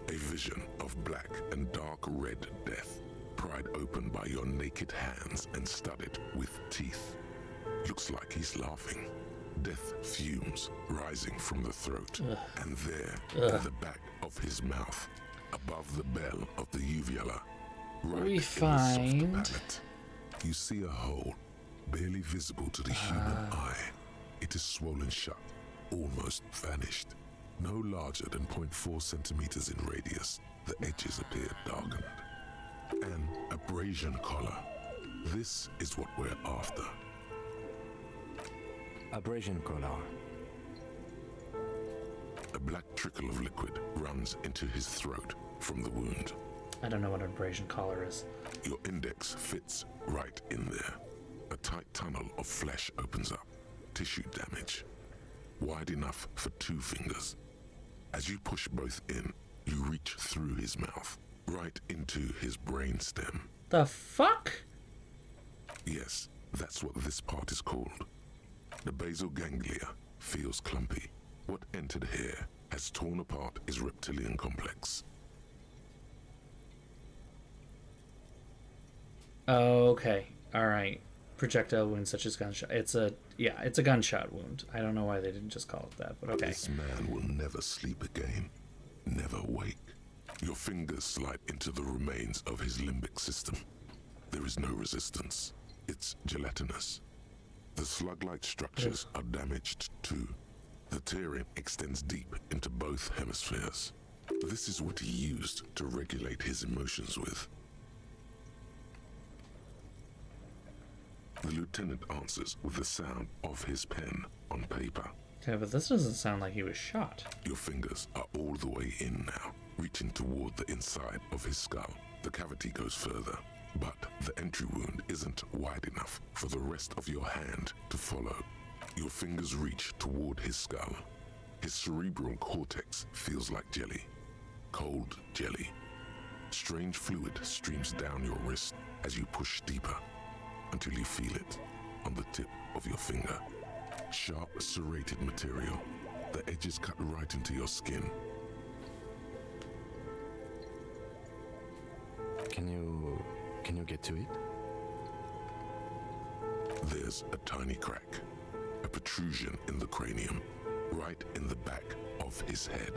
B: A vision of black and dark red death, pried open by your naked hands and studded with teeth. Looks like he's laughing. Death fumes rising from the throat.
A: Ugh.
B: And there,
A: Ugh.
B: in the back of his mouth, above the bell of the uvula, right
A: We
B: in
A: find-
B: the soft palate, you see a hole, barely visible to the human eye. It is swollen shut, almost vanished. No larger than 0.4 centimeters in radius, the edges appear darkened. An abrasion collar. This is what we're after.
C: Abrasion collar.
B: A black trickle of liquid runs into his throat from the wound.
A: I don't know what an abrasion collar is.
B: Your index fits right in there. A tight tunnel of flesh opens up. Tissue damage. Wide enough for 2 fingers. As you push both in, you reach through his mouth, right into his brainstem.
A: The fuck?
B: Yes, that's what this part is called. The basal ganglia feels clumpy. What entered here has torn apart his reptilian complex.
A: Okay. Alright. Projectile wound such as gunshot. It's a gunshot wound. I don't know why they didn't just call it that, but okay.
B: This man will never sleep again. never wake. Your fingers slide into the remains of his limbic system. There is no resistance. It's gelatinous. The slug-like structures are damaged too. The tearing extends deep into both hemispheres. This is what he used to regulate his emotions with. The lieutenant answers with the sound of his pen on paper.
A: Okay, but this doesn't sound like he was shot.
B: Your fingers are all the way in now, reaching toward the inside of his skull. The cavity goes further, but the entry wound isn't wide enough for the rest of your hand to follow. Your fingers reach toward his skull. His cerebral cortex feels like jelly. Cold jelly. Strange fluid streams down your wrist as you push deeper until you feel it on the tip of your finger. Sharp, serrated material. The edges cut right into your skin.
C: Can you get to it?
B: There's a tiny crack. A protrusion in the cranium. Right in the back of his head.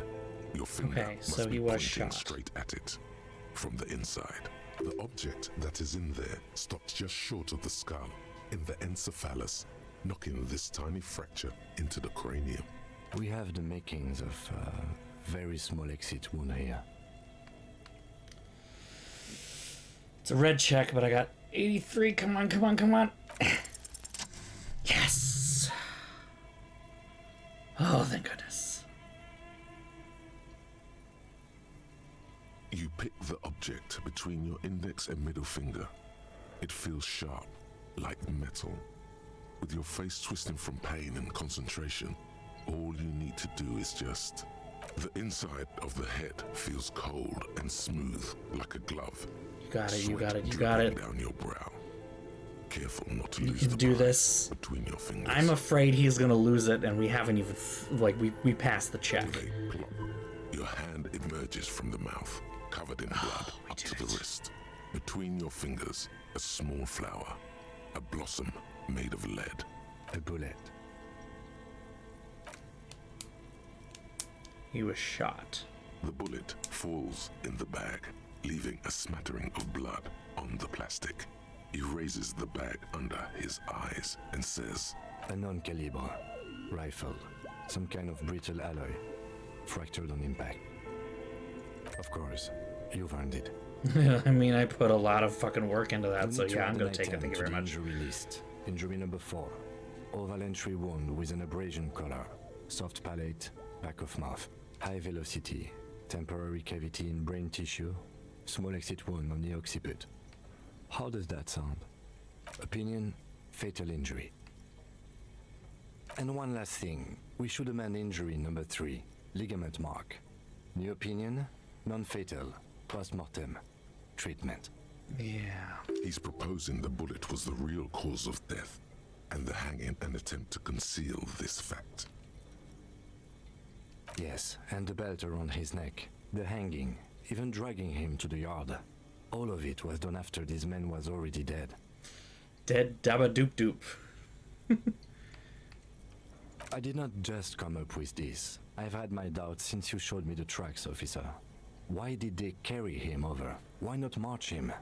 B: Your finger
A: so
B: must be
A: he was
B: pointing
A: shot.
B: straight at it. From the inside. The object that is in there stops just short of the skull, in the encephalus, knocking this tiny fracture into the cranium.
C: We have the makings of a very small exit wound here.
A: It's a red check, but I got 83. Come on, come on, come on. Yes! Oh, thank goodness.
B: You pick the object between your index and middle finger. It feels sharp, like metal. With your face twisting from pain and concentration, all you need to do is just... The inside of the head feels cold and smooth, like a glove.
A: You got it, you got it, you
B: Sweat
A: got it.
B: dripping down your brow. Careful not to
A: You
B: lose
A: can
B: the
A: do
B: pride
A: this.
B: between your fingers.
A: I'm afraid he's gonna lose it, and we haven't even, we passed the check.
B: With a plop, your hand emerges from the mouth, covered in blood up to the wrist. Between your fingers, a small flower, a blossom made of lead.
C: A bullet.
A: He was shot.
B: The bullet falls in the bag, leaving a smattering of blood on the plastic. He raises the bag under his eyes and says,
C: A non-caliber rifle. Some kind of brittle alloy. Fractured on impact. Of course, you've earned it.
A: I mean, I put a lot of fucking work into that,
C: You
A: so
C: need to
A: yeah,
C: add
A: I'm
C: an
A: gonna take it.
C: item
A: Thank you
C: to
A: very
C: the
A: much.
C: Injury list. Injury number 4. Oval entry wound with an abrasion color. Soft palate, back of mouth. High velocity. Temporary cavity in brain tissue. Small exit wound on the occiput. How does that sound? Opinion, fatal injury. And one last thing. We should amend injury number 3. Ligament mark. New opinion, non-fatal. Post-mortem. Treatment.
A: Yeah.
B: he's proposing the bullet was the real cause of death, and the hanging an attempt to conceal this fact.
C: Yes, and the belt around his neck, the hanging, even dragging him to the yard. All of it was done after this man was already dead.
A: Dead dabba doop doop.
C: I did not just come up with this. I've had my doubts since you showed me the tracks, officer. Why did they carry him over? Why not march him?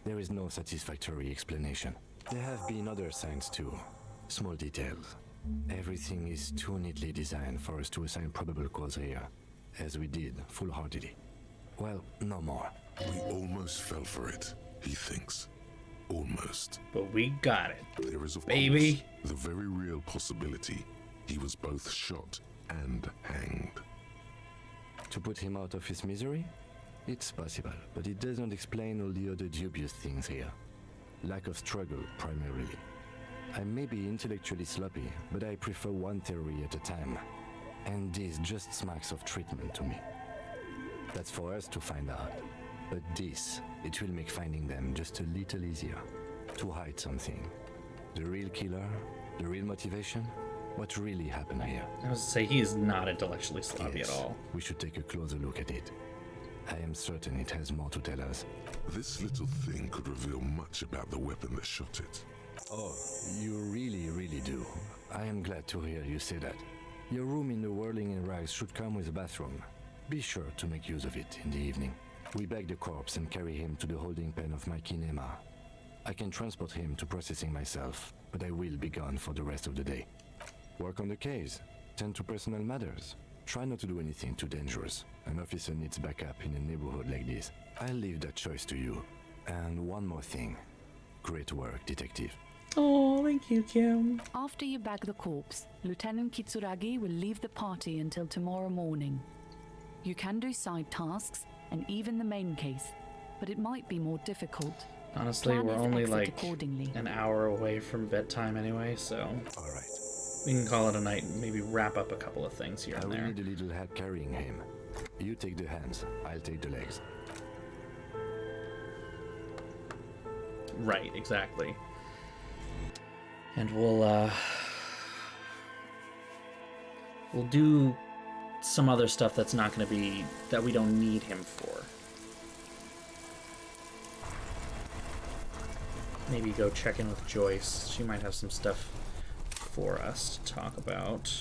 C: There is no satisfactory explanation. There have been other signs too. Small details. Everything is too neatly designed for us to assign probable cause here, as we did, foolhardily. Well, no more.
B: We almost fell for it, he thinks. Almost.
A: But we got it.
B: There is, of
A: baby,
B: course, the very real possibility he was both shot and hanged.
C: To put him out of his misery? It's possible, but it does not explain all the other dubious things here. Lack of struggle, primarily. I may be intellectually sloppy, but I prefer one theory at a time. And this just smacks of treatment to me. That's for us to find out. But this, it will make finding them just a little easier. To hide something. The real killer, the real motivation, what really happened here.
A: I was to say, he is not intellectually sloppy at all.
C: We should take a closer look at it. I am certain it has more to tell us.
B: This little thing could reveal much about the weapon that shot it.
C: Oh, you really, really do. I am glad to hear you say that. Your room in the Whirling in Rags should come with a bathroom. Be sure to make use of it in the evening. We bag the corpse and carry him to the holding pen of my kinema. I can transport him to processing myself, but I will be gone for the rest of the day. Work on the case. Tend to personal matters. Try not to do anything too dangerous. An officer needs backup in a neighborhood like this. I'll leave that choice to you. And one more thing. Great work, detective.
A: Oh, thank you, Kim.
M: After you bag the corpse, Lieutenant Kitsuragi will leave the party until tomorrow morning. You can do side tasks and even the main case, but it might be more difficult.
A: Honestly,
M: Plan
A: we're
M: his
A: only
M: exit
A: like
M: accordingly.
A: an hour away from bedtime anyway, so
C: All right.
A: we can call it a night and maybe wrap up a couple of things here
C: I
A: and
C: will
A: there.
C: need a little help carrying him. You take the hands, I'll take the legs.
A: Right, exactly. And we'll do some other stuff that's not going to be, that we don't need him for. Maybe go check in with Joyce. She might have some stuff for us to talk about.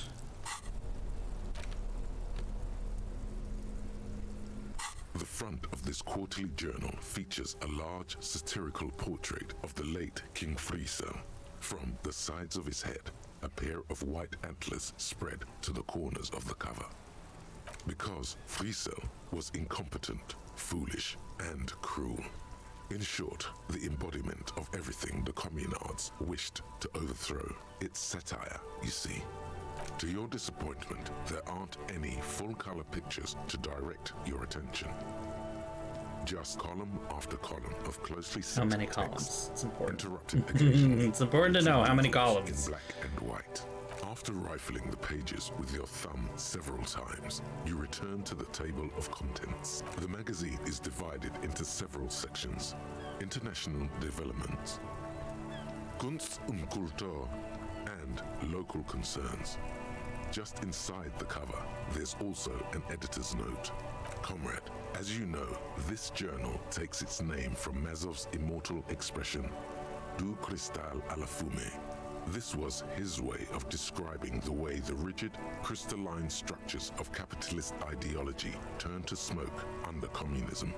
B: The front of this quarterly journal features a large satirical portrait of the late King Friesel. From the sides of his head, a pair of white antlers spread to the corners of the cover. Because Friesel was incompetent, foolish, and cruel. In short, the embodiment of everything the communards wished to overthrow. It's satire, you see. To your disappointment, there aren't any full-color pictures to direct your attention. Just column after column of closely
A: How many
B: text,
A: columns? It's important.
B: interrupted occasionally.
A: It's important to know how many
B: in
A: columns.
B: black and white. After rifling the pages with your thumb several times, you return to the table of contents. The magazine is divided into several sections. International developments, Kunst und Kultur, and local concerns. Just inside the cover, there's also an editor's note. Comrade, as you know, this journal takes its name from Mazov's immortal expression, Du cristal à la fumée. This was his way of describing the way the rigid, crystalline structures of capitalist ideology turned to smoke under communism.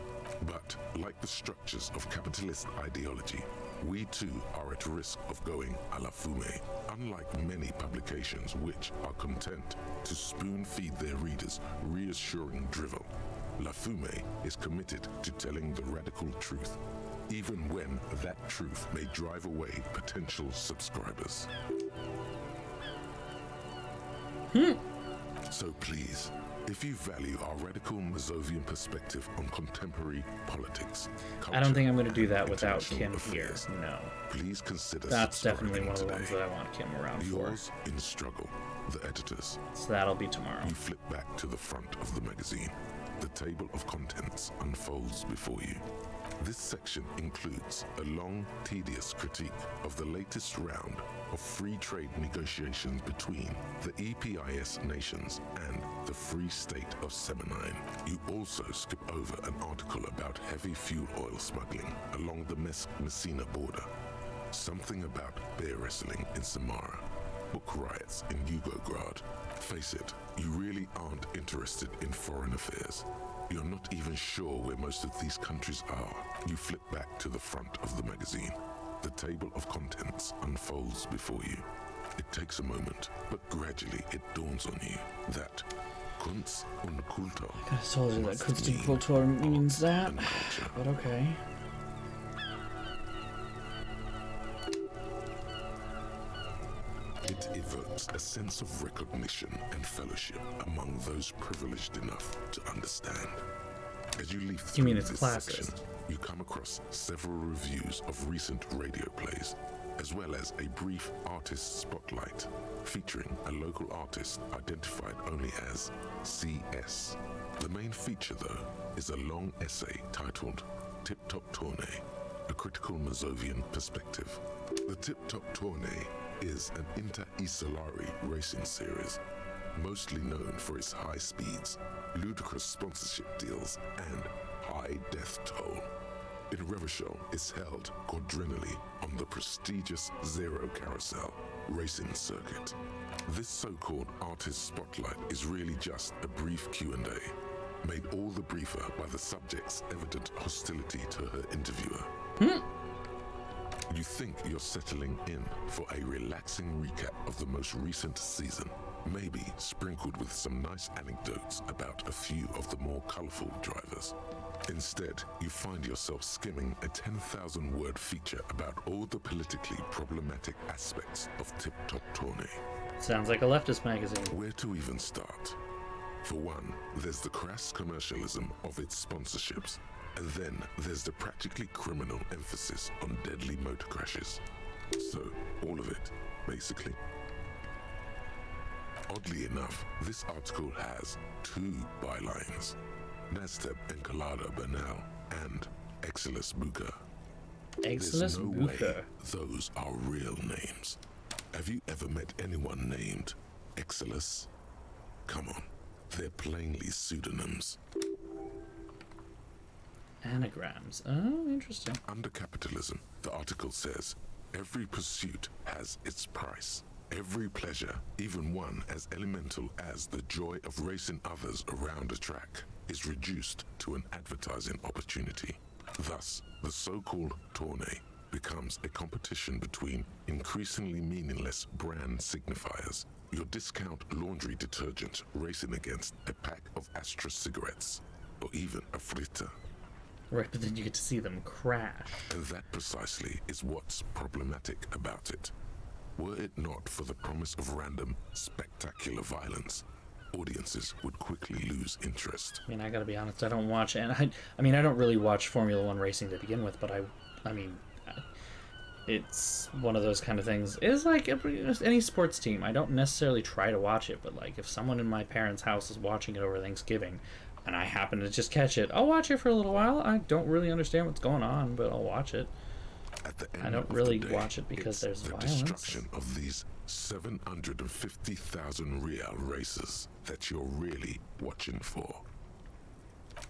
B: But, like the structures of capitalist ideology, we too are at risk of going à la fumée. Unlike many publications which are content to spoon-feed their readers reassuring drivel, La Fumée is committed to telling the radical truth, even when that truth may drive away potential subscribers. So please, if you value our radical Mazovian perspective on contemporary politics, culture,
A: I don't think I'm going to do that without
B: international
A: Kim
B: affairs,
A: here. No.
B: Please consider
A: That's definitely
B: subscribing
A: one of the
B: today.
A: ones that I want Kim around
B: Yours in struggle, the editors.
A: for. So that'll be tomorrow.
B: You flip back to the front of the magazine. The table of contents unfolds before you. This section includes a long, tedious critique of the latest round of free trade negotiations between the EPIS nations and the Free State of Semenine. You also skip over an article about heavy fuel oil smuggling along the Messina border, something about bear wrestling in Samara, book riots in Yugograd. Face it, you really aren't interested in foreign affairs. You're not even sure where most of these countries are. You flip back to the front of the magazine. The table of contents unfolds before you. It takes a moment, but gradually it dawns on you that Kunst und Kultur
A: I could have told you that
B: must
A: Kunst und
B: mean
A: Kultur means that,
B: and culture.
A: but okay.
B: It evokes a sense of recognition and fellowship among those privileged enough to understand. As you leaf through
A: mean it's
B: this
A: classist?
B: section, you come across several reviews of recent radio plays, as well as a brief artist spotlight featuring a local artist identified only as CS. The main feature, though, is a long essay titled Tip Top Tournée, a critical Mazovian perspective. The Tip Top Tournée is an inter-Isolari racing series, mostly known for its high speeds, ludicrous sponsorship deals, and high death toll. In Revachol is held quadrennially on the prestigious Zero Carousel racing circuit. This so-called artist spotlight is really just a brief Q&A. made all the briefer by the subject's evident hostility to her interviewer. You think you're settling in for a relaxing recap of the most recent season, maybe sprinkled with some nice anecdotes about a few of the more colorful drivers. Instead, you find yourself skimming a 10,000-word feature about all the politically problematic aspects of Tip Top Tourney.
A: Sounds like a leftist magazine.
B: Where to even start? For one, there's the crass commercialism of its sponsorships, and then there's the practically criminal emphasis on deadly motor crashes. So, all of it, basically. Oddly enough, this article has 2 bylines: Nasteb Encolada Bernal and Exilus Buka. There's no way those are real names. Have you ever met anyone named Exilus? Come on, they're plainly pseudonyms.
A: Anagrams. Oh, interesting.
B: Under capitalism, the article says, every pursuit has its price. Every pleasure, even one as elemental as the joy of racing others around a track, is reduced to an advertising opportunity. Thus, the so-called tourney becomes a competition between increasingly meaningless brand signifiers. Your discount laundry detergent racing against a pack of Astra cigarettes, or even a fritter.
A: Right, but then you get to see them crash.
B: And that precisely is what's problematic about it. Were it not for the promise of random, spectacular violence, audiences would quickly lose interest.
A: I mean, I gotta be honest, I don't watch, and I mean, I don't really watch Formula One racing to begin with, but I mean, it's one of those kind of things. It's like any sports team. I don't necessarily try to watch it, but like if someone in my parents' house is watching it over Thanksgiving, and I happen to just catch it, I'll watch it for a little while. I don't really understand what's going on, but I'll watch it.
B: At the end
A: I don't
B: of
A: really
B: the day,
A: watch it because there's
B: the
A: violence.
B: destruction of these 750,000 real races that you're really watching for.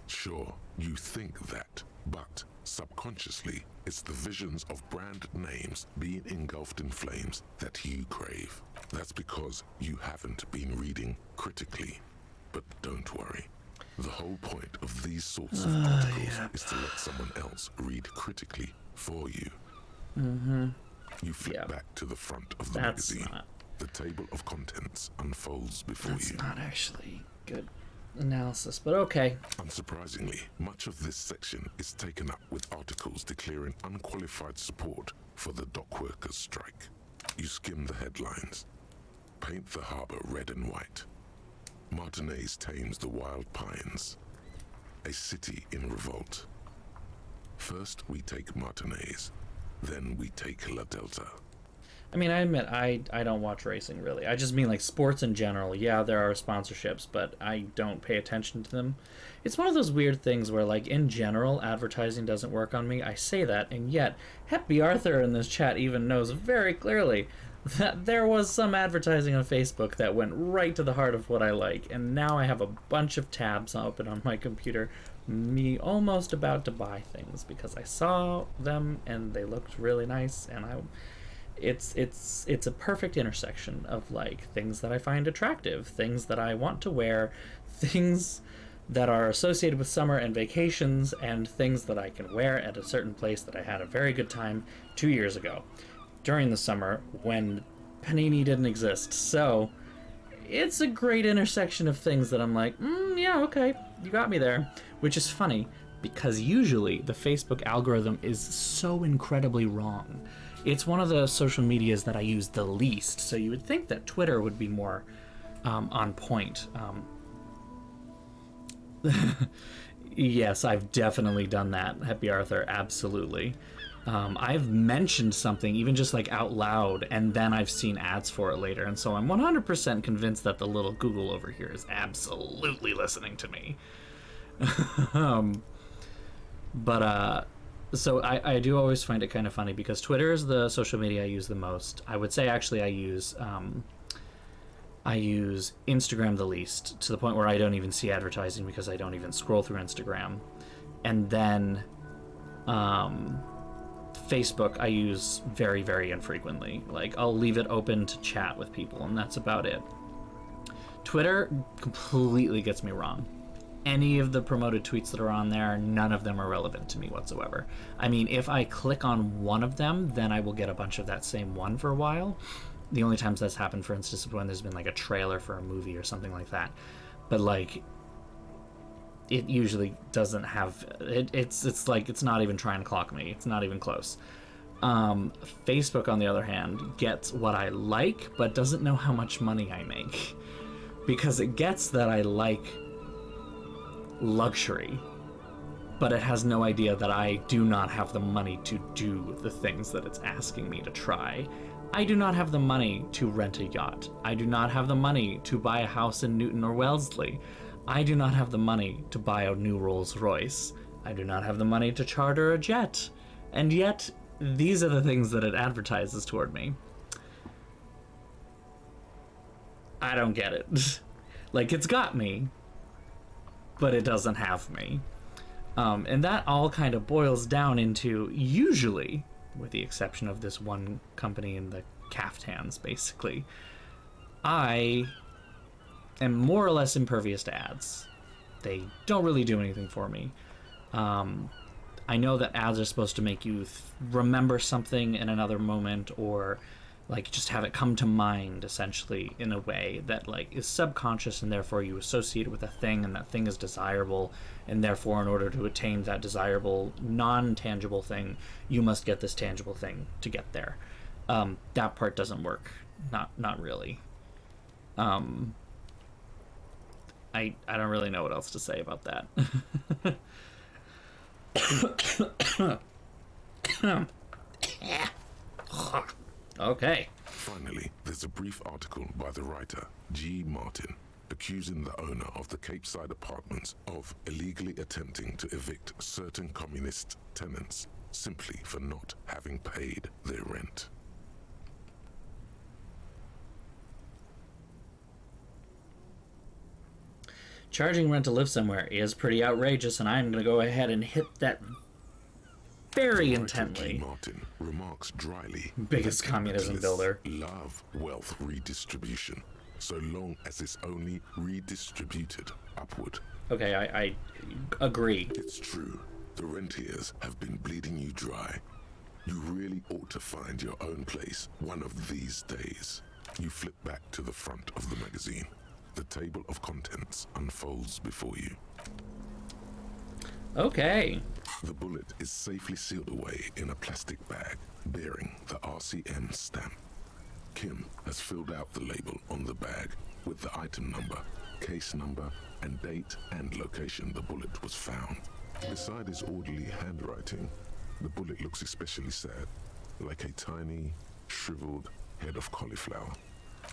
B: Sure, you think that, but subconsciously, it's the visions of brand names being engulfed in flames that you crave. That's because you haven't been reading critically. But don't worry. The whole point of these sorts of articles is to let someone else read critically for you.
A: Mm-hmm.
B: You flip back to the front of the magazine. The table of contents unfolds before you.
A: That's not actually good analysis, but okay.
B: Unsurprisingly, much of this section is taken up with articles declaring unqualified support for the dock workers' strike. You skim the headlines. Paint the harbor red and white. Martinez tames the wild pines. A city in revolt. First we take Martinez, then we take La Delta.
A: I mean, I admit, I don't watch racing, really. I just mean, like, sports in general. Yeah, there are sponsorships, but I don't pay attention to them. It's one of those weird things where, like, in general, advertising doesn't work on me. I say that, and yet, Happy Arthur in this chat even knows very clearly that there was some advertising on Facebook that went right to the heart of what I like, and now I have a bunch of tabs open on my computer, me almost about to buy things, because I saw them, and they looked really nice, and it's a perfect intersection of like things that I find attractive, things that I want to wear, things that are associated with summer and vacations, and things that I can wear at a certain place that I had a very good time 2 years ago during the summer when Panini didn't exist. So it's a great intersection of things that I'm like, yeah, okay, you got me there. Which is funny because usually the Facebook algorithm is so incredibly wrong. It's one of the social medias that I use the least, so you would think that Twitter would be more on point. Yes, I've definitely done that, Happy Arthur, absolutely. I've mentioned something, even just like out loud, and then I've seen ads for it later, and so I'm 100% convinced that the little Google over here is absolutely listening to me. So I do always find it kind of funny because Twitter is the social media I use the most. I would say actually I use Instagram the least, to the point where I don't even see advertising because I don't even scroll through Instagram. And then Facebook I use very, very infrequently. Like I'll leave it open to chat with people and that's about it. Twitter completely gets me wrong. any of the promoted tweets that are on there, none of them are relevant to me whatsoever. I mean, if I click on one of them, then I will get a bunch of that same one for a while. The only times that's happened, for instance, is when there's been like a trailer for a movie or something like that. But like, it usually doesn't have it's like it's not even trying to clock me. It's not even close. Facebook, on the other hand, gets what I like, but doesn't know how much money I make, because it gets that I like luxury, but it has no idea that I do not have the money to do the things that it's asking me to try. I do not have the money to rent a yacht. I do not have the money to buy a house in Newton or Wellesley. I do not have the money to buy a new Rolls Royce. I do not have the money to charter a jet. And yet, these are the things that it advertises toward me. I don't get it. Like, it's got me, but it doesn't have me. And that all kind of boils down into, usually, with the exception of this one company in the caftans, basically, I am more or less impervious to ads. They don't really do anything for me. I know that ads are supposed to make you remember something in another moment, or like just have it come to mind, essentially, in a way that like is subconscious, and therefore you associate it with a thing, and that thing is desirable, and therefore in order to attain that desirable non-tangible thing, you must get this tangible thing to get there. That part doesn't work. Not really. I don't really know what else to say about that. Okay.
B: Finally, there's a brief article by the writer G. Martin accusing the owner of the Capeside Apartments of illegally attempting to evict certain communist tenants simply for not having paid their rent.
A: Charging rent to live somewhere is pretty outrageous, and I'm going to go ahead and hit that very intently.
B: Martin remarks dryly,
A: biggest communism builder.
B: Love wealth redistribution, so long as it's only redistributed upward.
A: Okay, I agree.
B: It's true. The rentiers have been bleeding you dry. You really ought to find your own place one of these days. You flip back to the front of the magazine. The table of contents unfolds before you.
A: Okay.
B: The bullet is safely sealed away in a plastic bag bearing the RCM stamp. Kim has filled out the label on the bag with the item number, case number, and date and location the bullet was found. Beside his orderly handwriting, the bullet looks especially sad, like a tiny, shriveled head of cauliflower.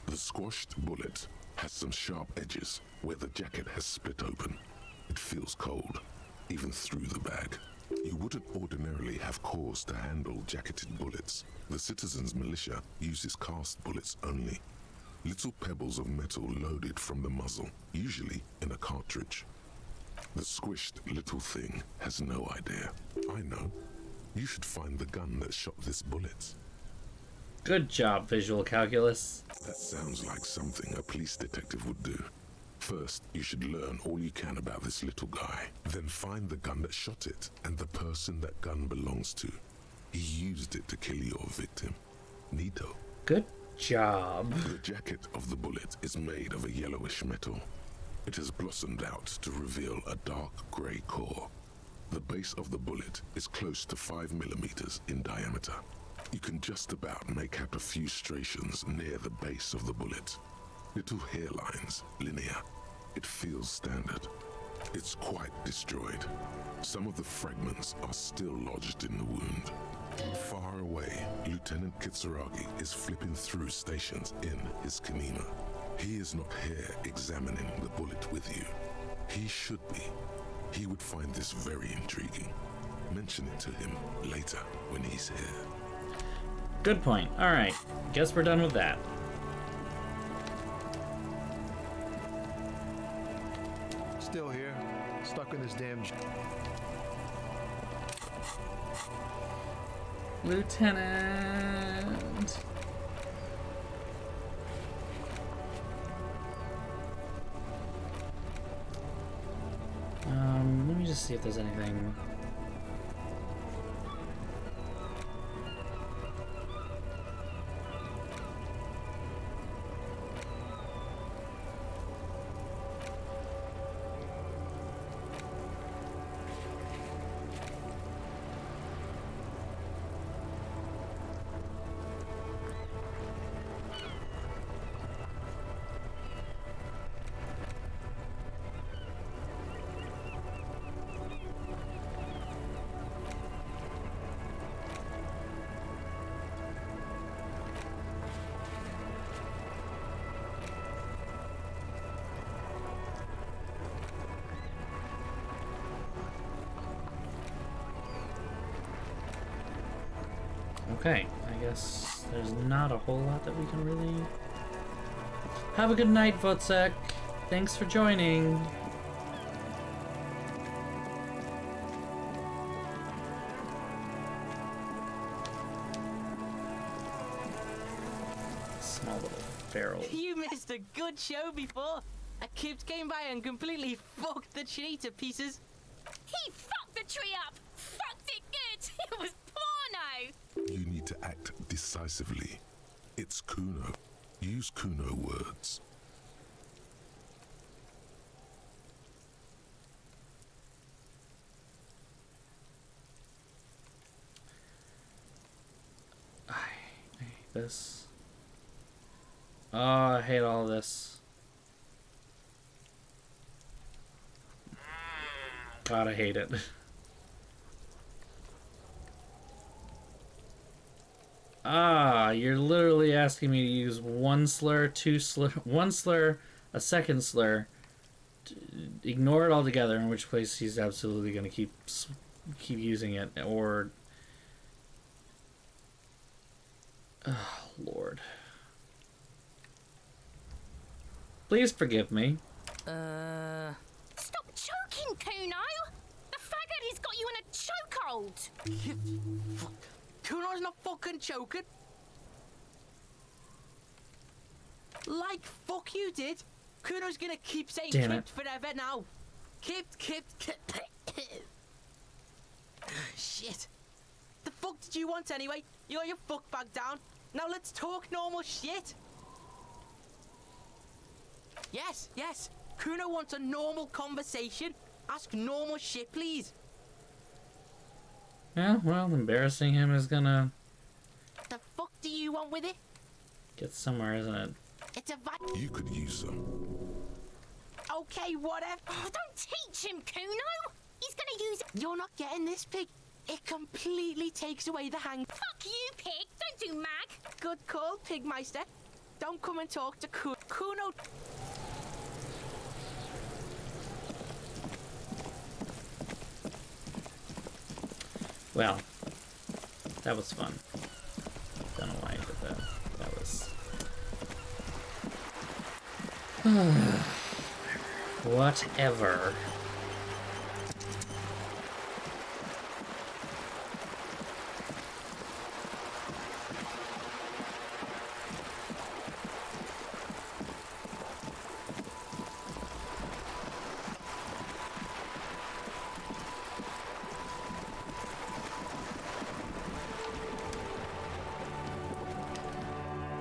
B: The squashed bullet has some sharp edges where the jacket has split open. It feels cold, even through the bag. You wouldn't ordinarily have cause to handle jacketed bullets. The citizens' militia uses cast bullets only. Little pebbles of metal loaded from the muzzle, usually in a cartridge. The squished little thing has no idea. I know. You should find the gun that shot this bullet.
A: Good job, visual calculus.
B: That sounds like something a police detective would do. First, you should learn all you can about this little guy. Then find the gun that shot it and the person that gun belongs to. He used it to kill your victim. Neato.
A: Good job.
B: The jacket of the bullet is made of a yellowish metal. It has blossomed out to reveal a dark grey core. The base of the bullet is close to 5 millimeters in diameter. You can just about make out a few striations near the base of the bullet. Little hairlines, linear. It feels standard. It's quite destroyed. Some of the fragments are still lodged in the wound. Far away, Lieutenant Kitsuragi is flipping through stations in his Kanina. He is not here examining the bullet with you. He should be. He would find this very intriguing. Mention it to him later when he's here.
A: Good point. Alright, guess we're done with that.
I: Still here, stuck in this damn...
A: Lieutenant. just see if there's anything. Okay, I guess there's not a whole lot that we can really... Have a good night, Votsek. Thanks for joining. Small little feral.
K: You missed a good show before. A kid came by and completely fucked the tree to pieces.
G: He fucked the tree up! Fucked it good! It was porno!
B: You need to act decisively. It's Kuno. Use Kuno words.
A: I hate this. Oh, I hate all this. God, I hate it. Ah, you're literally asking me to use one slur, two slur, one slur, a second slur. Ignore it altogether, in which case he's absolutely going to keep using it, or... Oh, Lord. Please forgive me.
G: Stop choking, Kuno! The faggot has got you in a chokehold!
K: Kuno's not fucking choking. Like fuck you did. Kuno's gonna keep saying
A: Damn
K: kipped
A: it.
K: forever now. Kipped. Shit. The fuck did you want anyway? You got your fuck bag down. Now let's talk normal shit. Yes. Kuno wants a normal conversation. Ask normal shit, please.
A: Yeah, well, embarrassing him is gonna
K: The fuck do you want with it?
A: get somewhere, isn't it?
K: It's a
B: You could use some.
K: Okay, whatever.
G: Oh, don't teach him, Kuno! He's gonna use it.
K: You're not getting this, pig. It completely takes away the hang.
G: Fuck you, pig! Don't do mag!
K: Good call, Pigmeister. Don't come and talk to Kuno.
A: Well, that was fun. Don't know why I did that. That was... Whatever.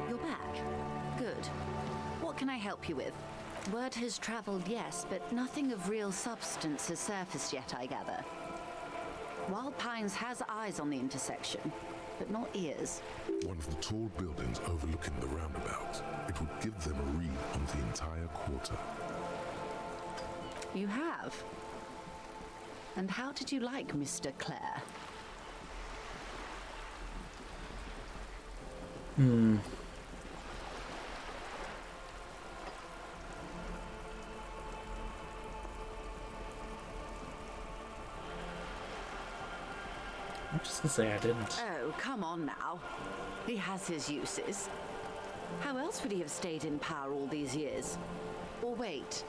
N: You're back. Good. What can I help you with? Word has traveled, yes, but nothing of real substance has surfaced yet, I gather. Wild Pines has eyes on the intersection, but not ears.
B: One of the tall buildings overlooking the roundabout. It would give them a read on the entire quarter.
N: You have? And how did you like Mr. Clare?
A: I'm just gonna say I didn't.
N: Oh, come on now. He has his uses. How else would he have stayed in power all these years? Or wait,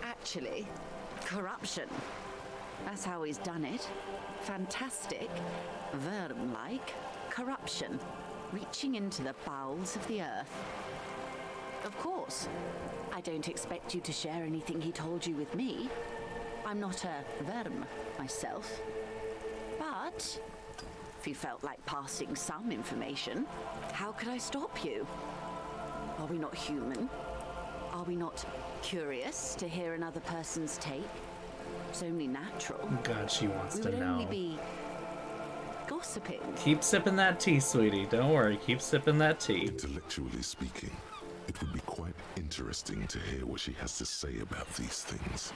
N: actually, corruption. That's how he's done it. Fantastic, Verm-like corruption, reaching into the bowels of the earth. Of course, I don't expect you to share anything he told you with me. I'm not a verm myself. But if you felt like passing some information, how could I stop you? Are we not human? Are we not curious to hear another person's take? It's only natural.
A: God, she wants
N: We
A: to
N: would
A: know.
N: only be gossiping.
A: Keep sipping that tea, sweetie. Don't worry. Keep sipping that tea.
B: Intellectually speaking, it would be quite interesting to hear what she has to say about these things.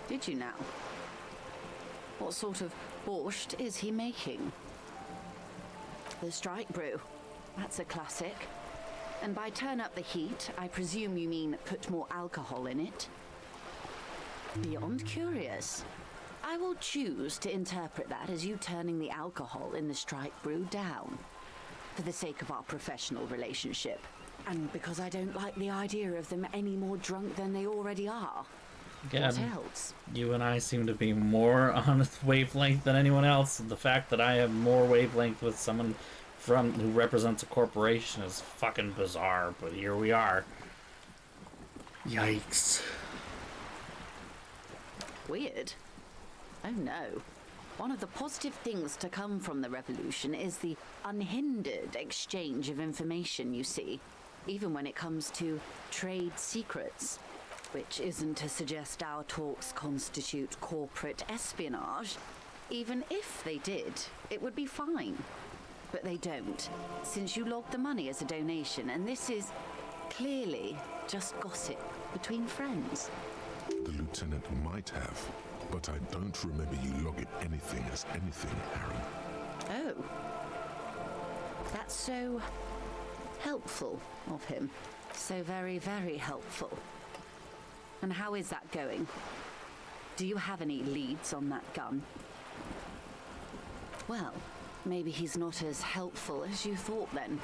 N: Did you now? What sort of borscht is he making? The strike brew. That's a classic. And by turn up the heat, I presume you mean put more alcohol in it? Beyond curious. I will choose to interpret that as you turning the alcohol in the strike brew down. For the sake of our professional relationship. And because I don't like the idea of them any more drunk than they already are.
A: Again,
N: What else?
A: you and I seem to be more on a wavelength than anyone else. The fact that I have more wavelength with someone who represents a corporation is fucking bizarre, but here we are. Yikes.
N: Weird. Oh no. One of the positive things to come from the revolution is the unhindered exchange of information, you see. Even when it comes to trade secrets. Which isn't to suggest our talks constitute corporate espionage. Even if they did, it would be fine. But they don't, since you logged the money as a donation, and this is clearly just gossip between friends.
B: The lieutenant might have, but I don't remember you logging anything as anything, Harry.
N: Oh. That's so helpful of him. So very, very helpful. And how is that going? Do you have any leads on that gun? Well, maybe he's not as helpful as you thought then.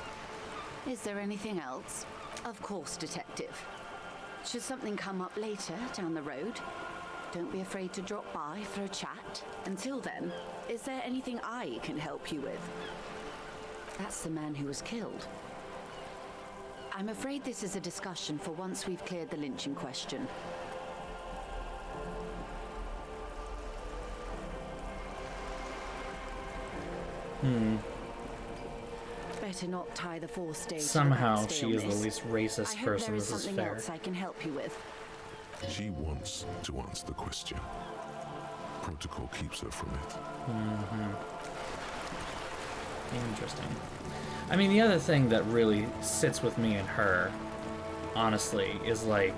N: Is there anything else? Of course, Detective. Should something come up later down the road, don't be afraid to drop by for a chat. Until then, is there anything I can help you with? That's the man who was killed. I'm afraid this is a discussion for once we've cleared the lynching question. Better not tie the four-stage.
A: Somehow she is the least racist person. This is
N: something
A: fair.
N: else I can help you with.
B: She wants to answer the question. Protocol keeps her from it.
A: Interesting. I mean, the other thing that really sits with me and her, honestly, is like,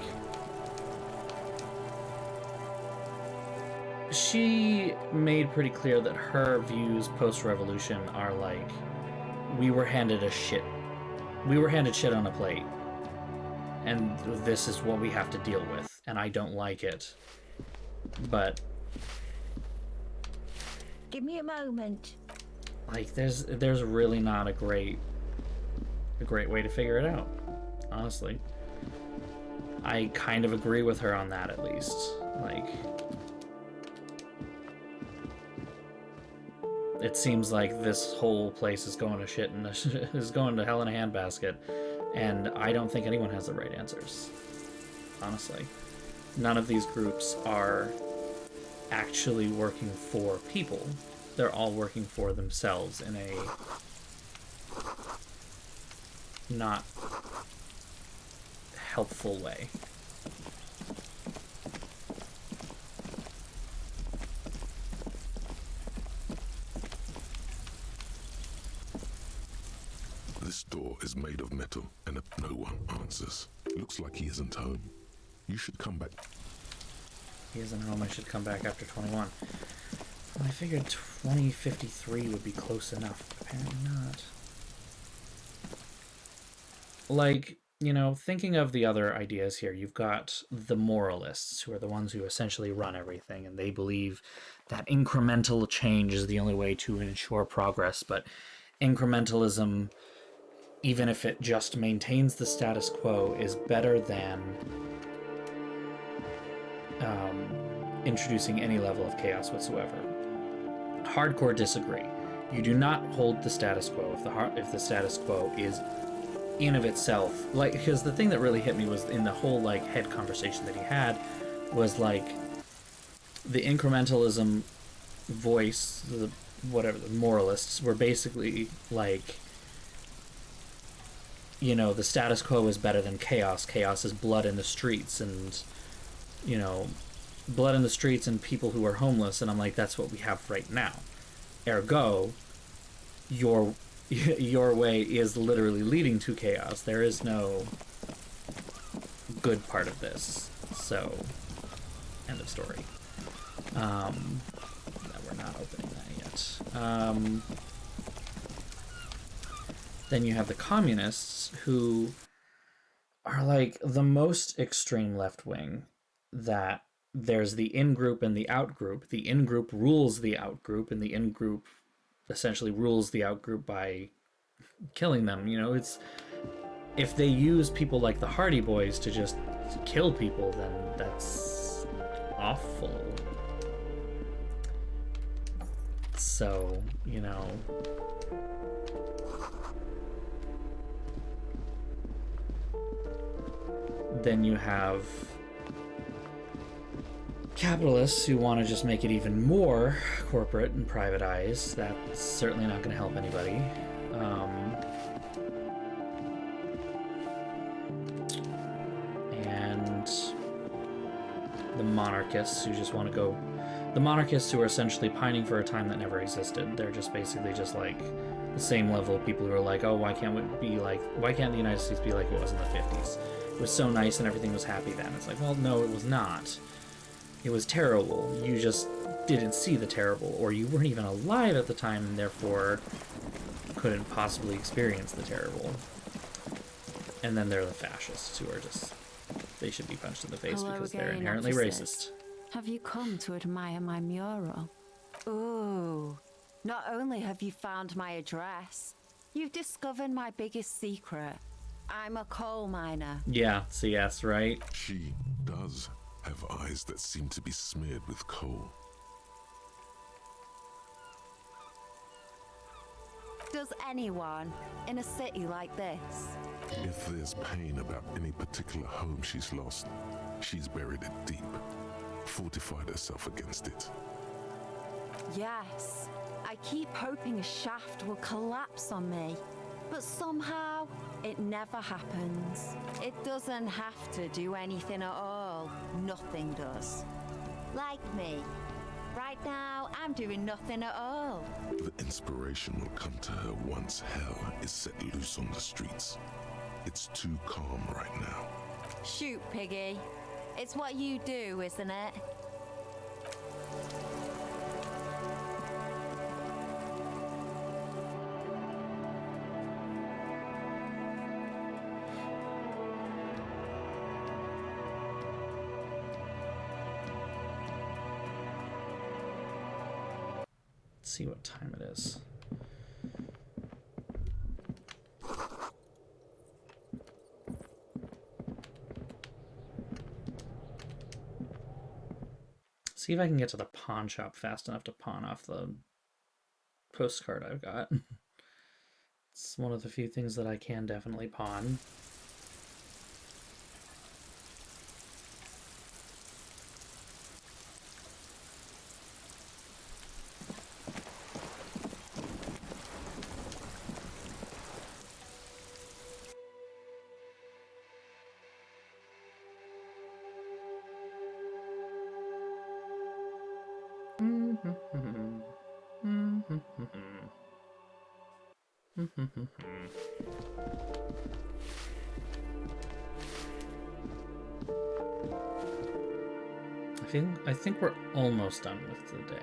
A: she made pretty clear that her views post-revolution are like, we were handed shit on a plate, and this is what we have to deal with, and I don't like it. But
O: give me a moment.
A: Like, there's really not a great way to figure it out, honestly. I kind of agree with her on that, at least. Like, it seems like this whole place is going to shit and is going to hell in a handbasket, and I don't think anyone has the right answers, honestly. None of these groups are actually working for people. They're all working for themselves in a not helpful way.
B: This door is made of metal, and no one answers. Looks like he isn't home. You should come back.
A: He isn't home. I should come back after 21. I figured 2053 would be close enough, but apparently not. Like, you know, thinking of the other ideas here, you've got the moralists, who are the ones who essentially run everything, and they believe that incremental change is the only way to ensure progress, but incrementalism, even if it just maintains the status quo, is better than introducing any level of chaos whatsoever. Hardcore disagree. You do not hold the status quo if the status quo is in of itself, like, because the thing that really hit me was in the whole like head conversation that he had was like the incrementalism voice, the whatever, the moralists were basically like, you know, the status quo is better than chaos. Chaos is blood in the streets and, you know, blood in the streets and people who are homeless. And I'm like, that's what we have right now. Ergo, your way is literally leading to chaos. There is no good part of this. So, end of story. No, we're not opening that yet. Then you have the communists, who are like the most extreme left wing. That there's the in-group and the out-group. The in-group rules the out-group, and the in-group essentially rules the out-group by killing them. You know, it's, if they use people like the Hardy Boys to just kill people, then that's awful. So, you know, then you have capitalists who want to just make it even more corporate and privatized. That's certainly not going to help anybody. And the monarchists who just want to go... The monarchists who are essentially pining for a time that never existed. They're just basically just like the same level of people who are like, oh, why can't the United States be like it was in the 50s? It was so nice and everything was happy then. It's like, well, no, it was not. It was terrible. You just didn't see the terrible, or you weren't even alive at the time and therefore couldn't possibly experience the terrible. And then there are the fascists who are just, they should be punched in the face because they're inherently racist.
P: Have you come to admire my mural?
N: Ooh, not only have you found my address, you've discovered my biggest secret. I'm a coal miner.
A: Yeah, CS, right?
B: She does have eyes that seem to be smeared with coal.
N: Does anyone in a city like this?
B: If there's pain about any particular home she's lost, she's buried it deep, fortified herself against it.
N: Yes, I keep hoping a shaft will collapse on me, but somehow it never happens. It doesn't have to do anything at all. Nothing does. Like me. Right now, I'm doing nothing at all.
B: The inspiration will come to her once hell is set loose on the streets. It's too calm right now.
N: Shoot, Piggy. It's what you do, isn't it?
A: Let's see what time it is. See if I can get to the pawn shop fast enough to pawn off the postcard I've got. It's one of the few things that I can definitely pawn. I think we're almost done with the day.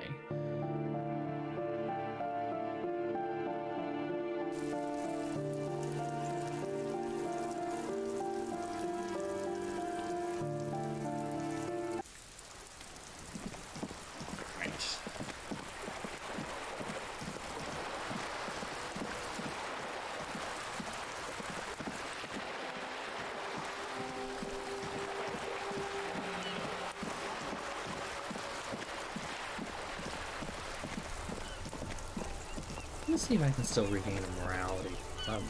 A: see if I can still regain a morality. A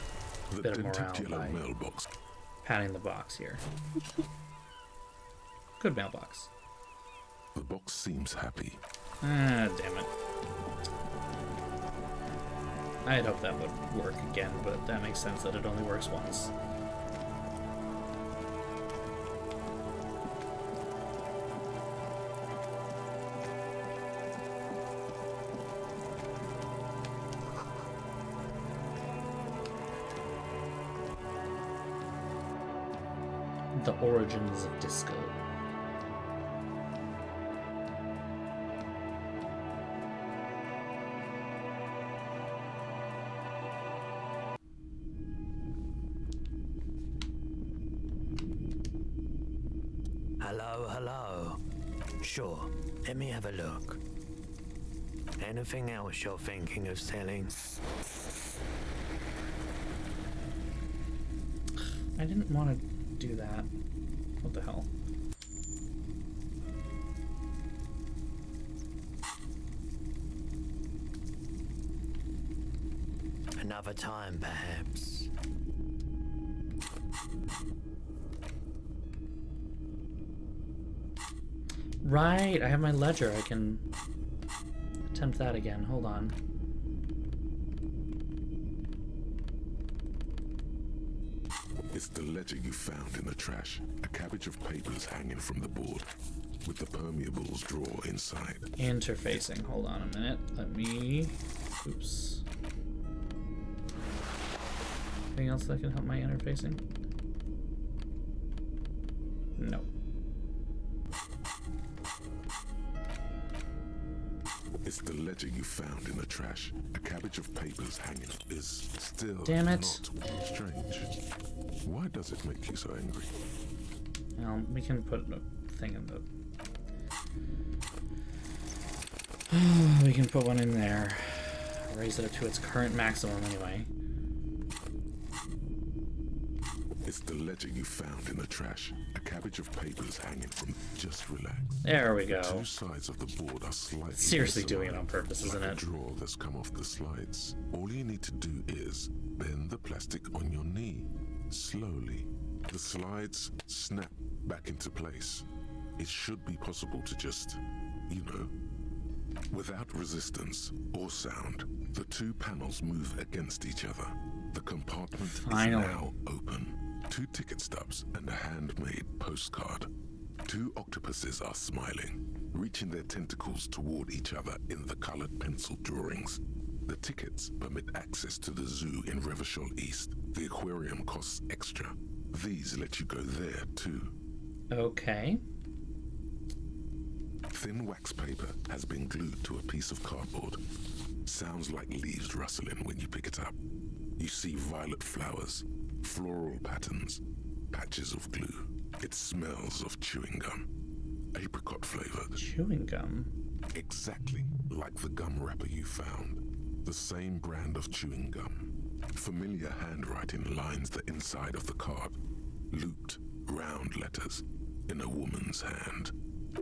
A: bit of morale by
B: mailbox.
A: patting the box here. Good mailbox.
B: The box seems happy.
A: Ah, damn it. I had hoped that would work again, but that makes sense that it only works once. The origins of disco.
Q: Hello. Sure, let me have a look. Anything else you're thinking of selling?
A: I didn't want to do that. What the hell?
Q: Another time, perhaps.
A: Right, I have my ledger. I can attempt that again. Hold on.
B: It's the ledger you found in the trash. A cabbage of papers hanging from the board, with the permeables drawer inside.
A: Interfacing. Hold on a minute. Let me... Oops. Anything else that can help my interfacing? No.
B: It's the ledger you found in the trash. A cabbage of papers hanging is still
A: Damn it.
B: not strange. Why does it make you so angry?
A: Well, we can put a thing in the... we can put one in there. Raise it up to its current maximum anyway.
B: It's the ledger you found in the trash. A cabbage of papers hanging from... Just relax.
A: There we go.
B: Two sides of the board are slightly...
A: Seriously doing it on purpose, isn't
B: like
A: it?
B: a drawer that's come off the slides. All you need to do is bend the plastic on your knee. Slowly. The slides snap back into place. It should be possible to just, you know, without resistance or sound, the two panels move against each other. The compartment
A: Finally.
B: is now open. 2 ticket stubs and a handmade postcard. 2 octopuses are smiling, reaching their tentacles toward each other in the colored pencil drawings. The tickets permit access to the zoo in Revachol East. The aquarium costs extra. These let you go there too.
A: Okay.
B: Thin wax paper has been glued to a piece of cardboard. Sounds like leaves rustling when you pick it up. You see violet flowers, floral patterns, patches of glue. It smells of chewing gum. Apricot flavored.
A: Chewing gum?
B: Exactly like the gum wrapper you found. The same brand of chewing gum. Familiar handwriting lines the inside of the card. Looped, round letters in a woman's hand.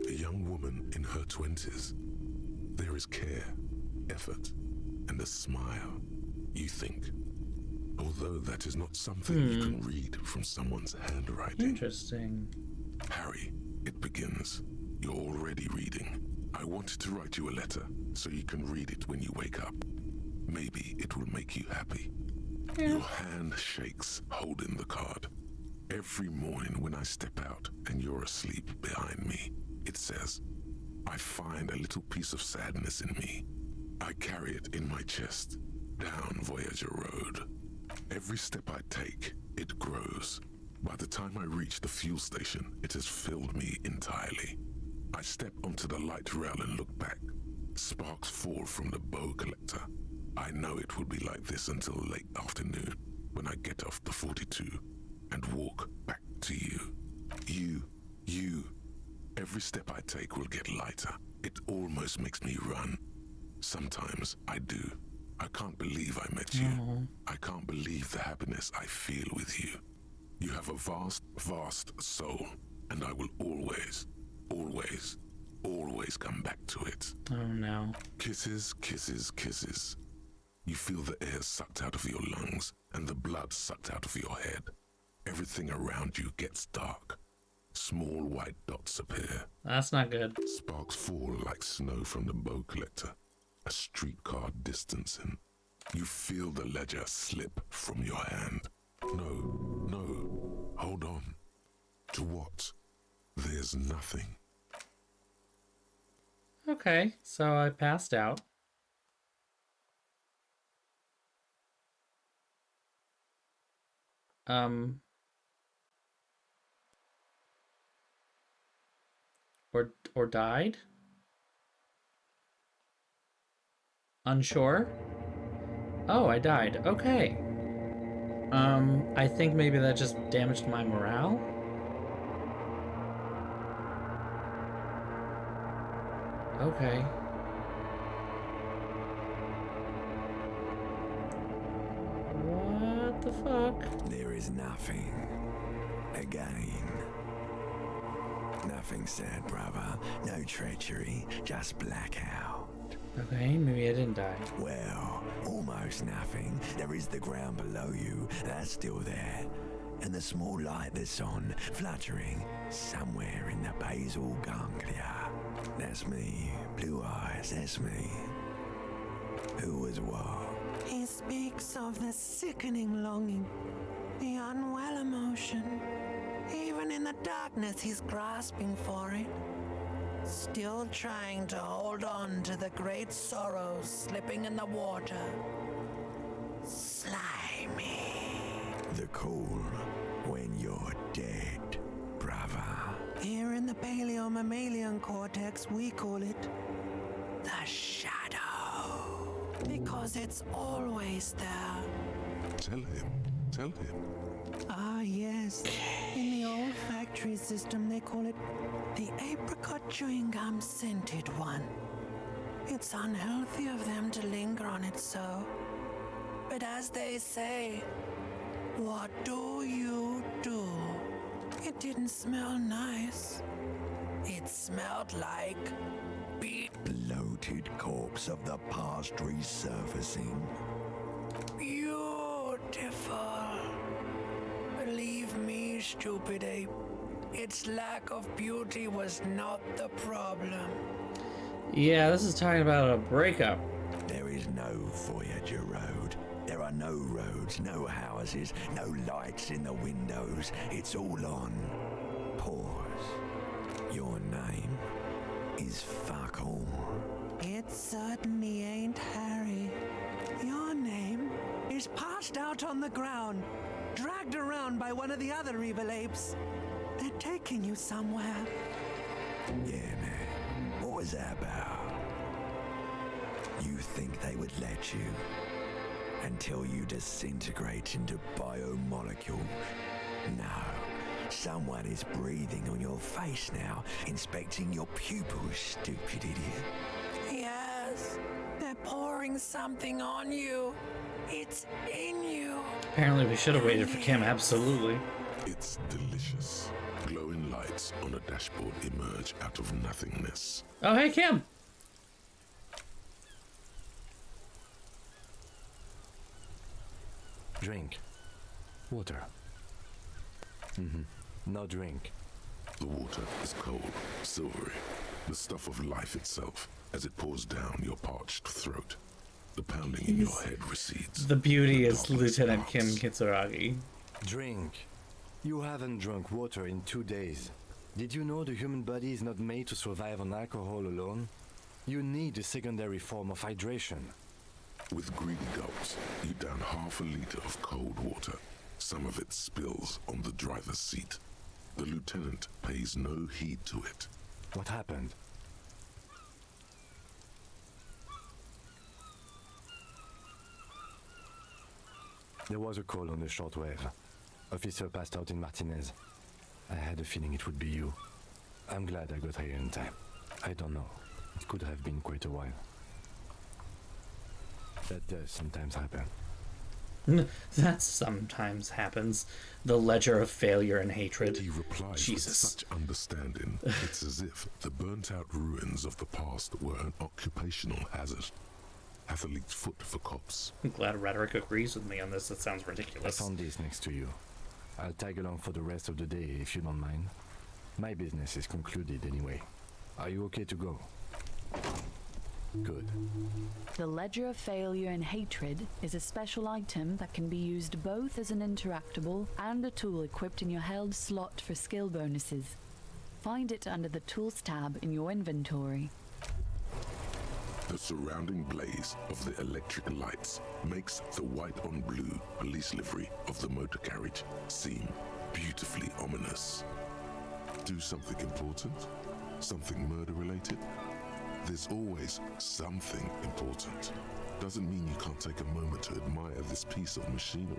B: A young woman in her 20s. There is care, effort, and a smile, you think. Although that is not something you can read from someone's handwriting.
A: Interesting.
B: Harry, it begins. You're already reading. I wanted to write you a letter so you can read it when you wake up. Maybe it will make you happy.
A: Yeah.
B: Your hand shakes holding the card. Every morning when I step out and you're asleep behind me, it says, I find a little piece of sadness in me. I carry it in my chest, down Voyager Road. Every step I take, it grows. By the time I reach the fuel station, it has filled me entirely. I step onto the light rail and look back. Sparks fall from the bow collector. I know it will be like this until late afternoon, when I get off the 42 and walk back to you. You. Every step I take will get lighter. It almost makes me run. Sometimes I do. I can't believe I met you. I can't believe the happiness I feel with you. You have a vast, vast soul, and I will always, always, always come back to it.
A: Oh no.
B: Kisses, kisses, kisses. You feel the air sucked out of your lungs and the blood sucked out of your head. Everything around you gets dark. Small white dots appear.
A: That's not good.
B: Sparks fall like snow from the bow collector. A streetcar distancing. You feel the ledger slip from your hand. No, hold on. To what? There's nothing.
A: Okay, so I passed out. Or died? Unsure? Oh, I died. Okay. I think maybe that just damaged my morale? Okay. What the fuck?
L: There is nothing. Again. Nothing sad, brother. No treachery. Just blackout.
A: Okay, maybe I didn't die.
L: Well, almost nothing. There is the ground below you. That's still there. And the small light that's on, fluttering, somewhere in the basal ganglia. That's me. Blue eyes, that's me. Who was what?
R: He speaks of the sickening longing, the unwell emotion. Even in the darkness, he's grasping for it. Still trying to hold on to the great sorrows slipping in the water. Slimy.
L: The cool when you're dead, brother.
R: Here in the paleo-mammalian cortex, we call it the shadow. Because it's always there.
B: Tell him.
R: Ah, yes. In the olfactory system, they call it the apricot chewing gum scented one. It's unhealthy of them to linger on it so. But as they say, what do you do? It didn't smell nice. It smelled like
L: Bloated corpse of the past resurfacing.
R: beautiful. Believe me, stupid ape, its lack of beauty was not the problem.
A: Yeah, this is talking about a breakup.
L: There is no Voyager Road. There are no roads, no houses, no lights in the windows. It's all on pause. Your name is fuck all.
R: It certainly ain't Harry. Your name is passed out on the ground, dragged around by one of the other evil apes. They're taking you somewhere.
L: Yeah, man. What was that about? You think they would let you? Until you disintegrate into biomolecules? No. Someone is breathing on your face now, inspecting your pupils, stupid idiot.
R: Yes, they're pouring something on you. It's in you.
A: Apparently we should have waited for Kim, absolutely.
B: It's delicious. Glowing lights on a dashboard emerge out of nothingness.
A: Oh, hey, Kim!
C: Drink. Water. No drink.
B: The water is cold, silvery, the stuff of life itself as it pours down your parched throat. The pounding in your head recedes.
A: The beauty is Lieutenant Kim Kitsuragi.
C: Drink. You haven't drunk water in 2 days. Did you know the human body is not made to survive on alcohol alone? You need a secondary form of hydration.
B: With greedy gulps, you down half a liter of cold water. Some of it spills on the driver's seat. The lieutenant pays no heed to it.
C: What happened? There was a call on the shortwave. Officer passed out in Martinez. I had a feeling it would be you. I'm glad I got here in time. I don't know. It could have been quite a while. That does sometimes happen.
A: That sometimes happens. The ledger of failure and hatred.
B: He replies
A: Jesus.
B: with such understanding. It's as if the burnt-out ruins of the past were an occupational hazard. hath a leaked foot for cops.
A: I'm glad Rhetoric agrees with me on this. That sounds
C: I
A: ridiculous.
C: found this next to you. I'll tag along for the rest of the day if you don't mind. My business is concluded anyway. Are you okay to go? Good.
M: The Ledger of Failure and Hatred is a special item that can be used both as an interactable and a tool equipped in your held slot for skill bonuses. Find it under the Tools tab in your inventory.
B: The surrounding blaze of the electric lights makes the white on blue police livery of the motor carriage seem beautifully ominous. Do something important? Something murder related? There's always something important. Doesn't mean you can't take a moment to admire this piece of machinery.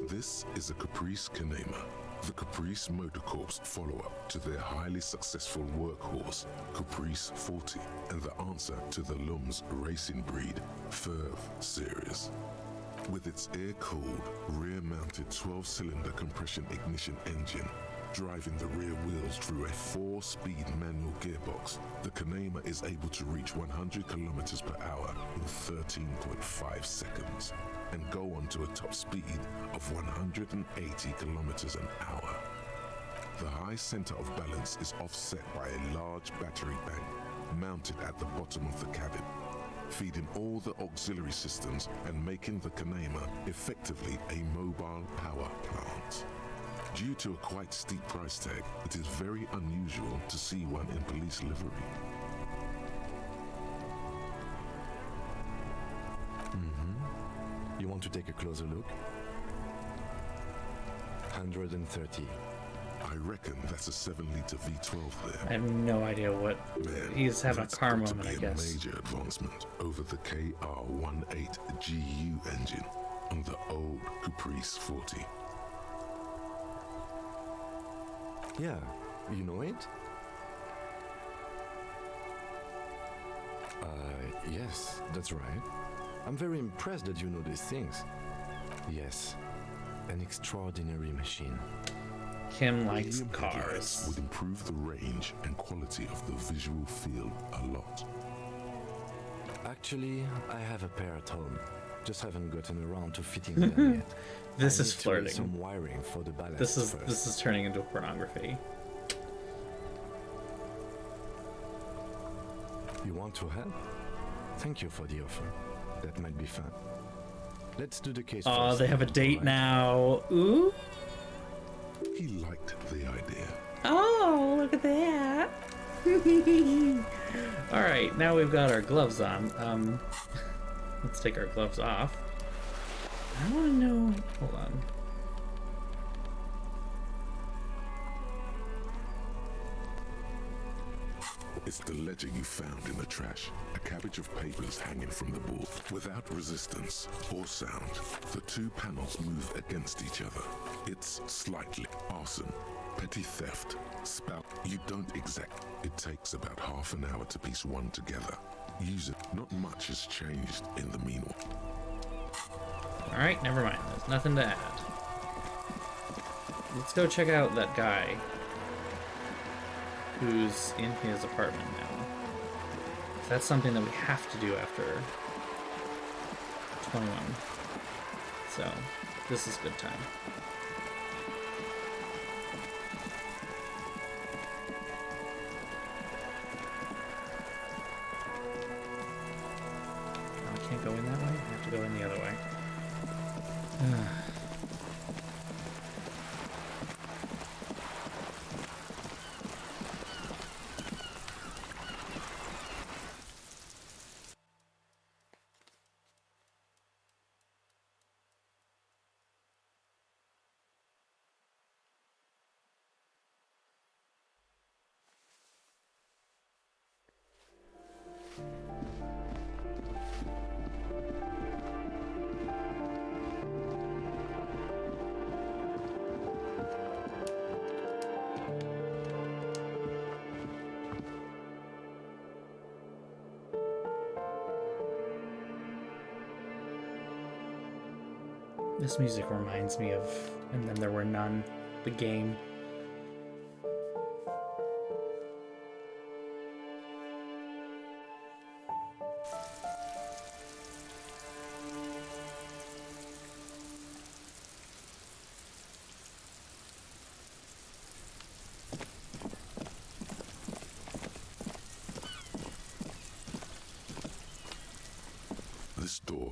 B: This is a Caprice Kanema, the Caprice Motor Corps follow-up to their highly successful workhorse, Caprice 40, and the answer to the Lum's racing breed, Ferv series. With its air-cooled, rear-mounted 12-cylinder compression ignition engine, driving the rear wheels through a 4-speed manual gearbox, the Kanema is able to reach 100 kilometers per hour in 13.5 seconds and go on to a top speed of 180 kilometers an hour. The high center of balance is offset by a large battery bank mounted at the bottom of the cabin, feeding all the auxiliary systems and making the Kanema effectively a mobile power plant. Due to a quite steep price tag, it is very unusual to see one in police livery.
C: You want to take a closer look? 130.
B: I reckon that's a 7-liter V12
A: I
B: there.
A: have no idea what...
B: Man,
A: He's having a
B: that's
A: car
B: got to
A: moment, I
B: be a
A: guess.
B: major advancement over the KR18 GU engine on the old Caprice 40.
C: Yeah, you know it? Yes, that's right. I'm very impressed that you know these things. Yes, an extraordinary machine.
A: Kim likes
B: Medium
A: cars.
B: headlights would improve the range and quality of the visual field a lot.
C: Actually, I have a pair at home. Just haven't gotten around to fitting them yet.
A: This
C: I
A: is
C: need to lay
A: flirting.
C: some wiring for the ballast first.
A: This is turning into pornography.
C: You want to help? Thank you for the offer. That might be fun. Let's do the case
A: Oh,
C: first.
A: they have a date now. Ooh.
B: He liked the idea.
A: Oh, look at that. All right, now we've got our gloves on. Let's take our gloves off. I want to know. Hold on.
B: It's the ledger you found in the trash. A cabbage of papers hanging from the board. Without resistance or sound, the two panels move against each other. It's slightly arson, petty theft, spout. You don't exact. It takes about half an hour to piece one together. Use it. Not much has changed in the meanwhile.
A: All right, never mind. There's nothing to add. Let's go check out that guy who's in his apartment now. That's something that we have to do after 21. So, this is good time. I can't go in that way. I have to go in the other way. This music reminds me of And Then There Were None, the game.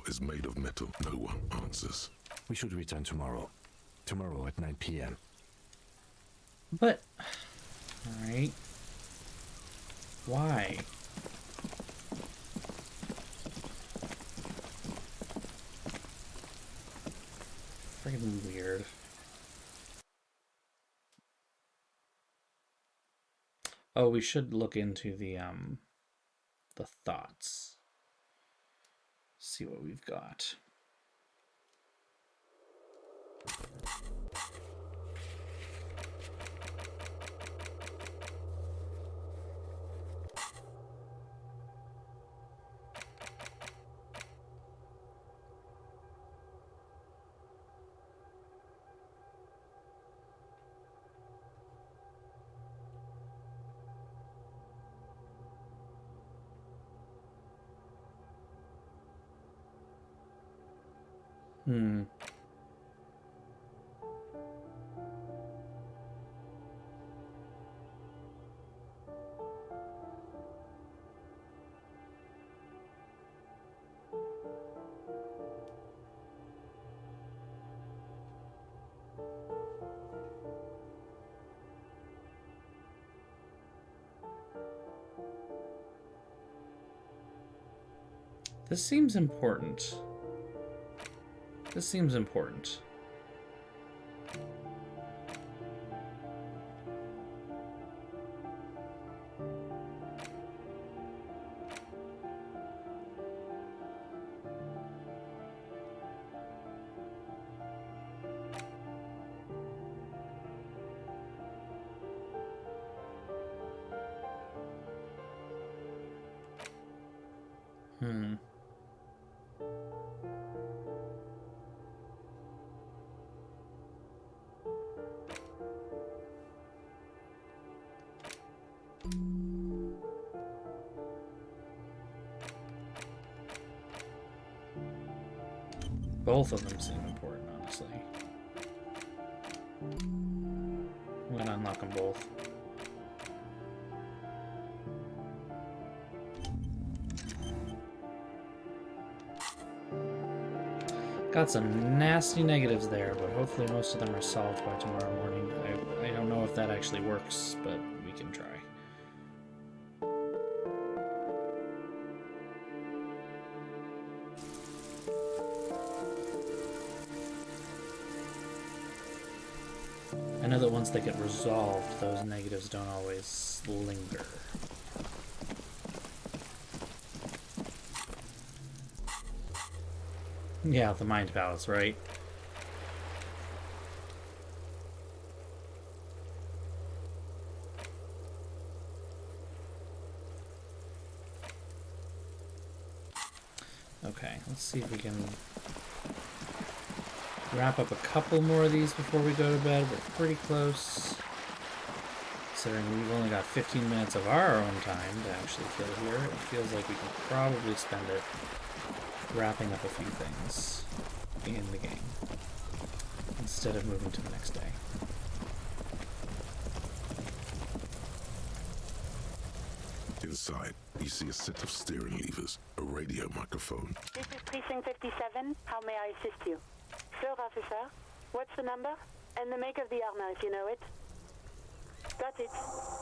B: is made of metal, no one answers.
C: We should return tomorrow. Tomorrow at 9 p.m.
A: But... Alright. Why? Freaking weird. Oh, we should look into the thoughts. See what we've got. This seems important. This seems important. Both of them seem important, honestly. I'm gonna unlock them both. Got some nasty negatives there, but hopefully most of them are solved by tomorrow morning. I don't know if that actually works, but we can try. I know that once they get resolved, those negatives don't always linger. Yeah, the mind palace, right? Okay, let's see if we can wrap up a couple more of these before we go to bed. We're pretty close. Considering we've only got 15 minutes of our own time to actually kill here, it feels like we can probably spend it wrapping up a few things in the game instead of moving to the next day.
B: Inside, you see a set of steering levers, a radio microphone.
S: This is Precinct 57. How may I assist you? Third officer, what's the number? And the make of the armor, if you know it. Got it.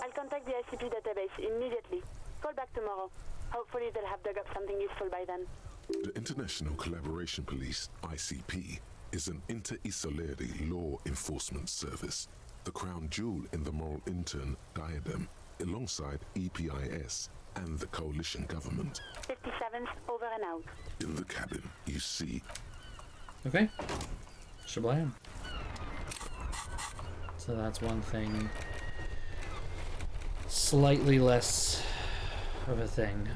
S: I'll contact the ICP database immediately. Call back tomorrow. Hopefully they'll have dug up something useful by then.
B: The International Collaboration Police, ICP, is an inter-Isolari law enforcement service, the crown jewel in the moral intern diadem, alongside EPIS and the coalition government.
S: 57's over and out.
B: In the cabin, you see...
A: Okay. Shablam. So that's one thing. Slightly less of a thing.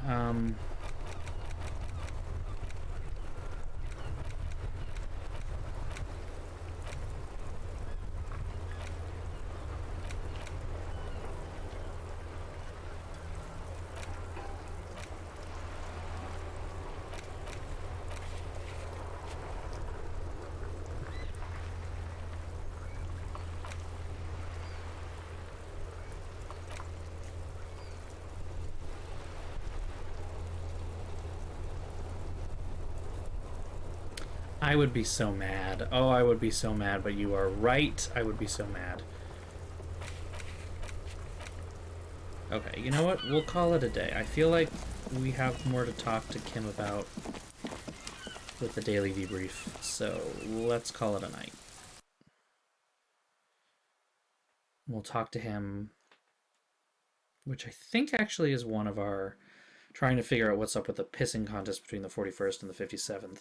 A: I would be so mad. Oh, I would be so mad, but you are right. I would be so mad. Okay, you know what? We'll call it a day. I feel like we have more to talk to Kim about with the daily debrief, so let's call it a night. We'll talk to him, which I think actually is one of our trying to figure out what's up with the pissing contest between the 41st and the 57th.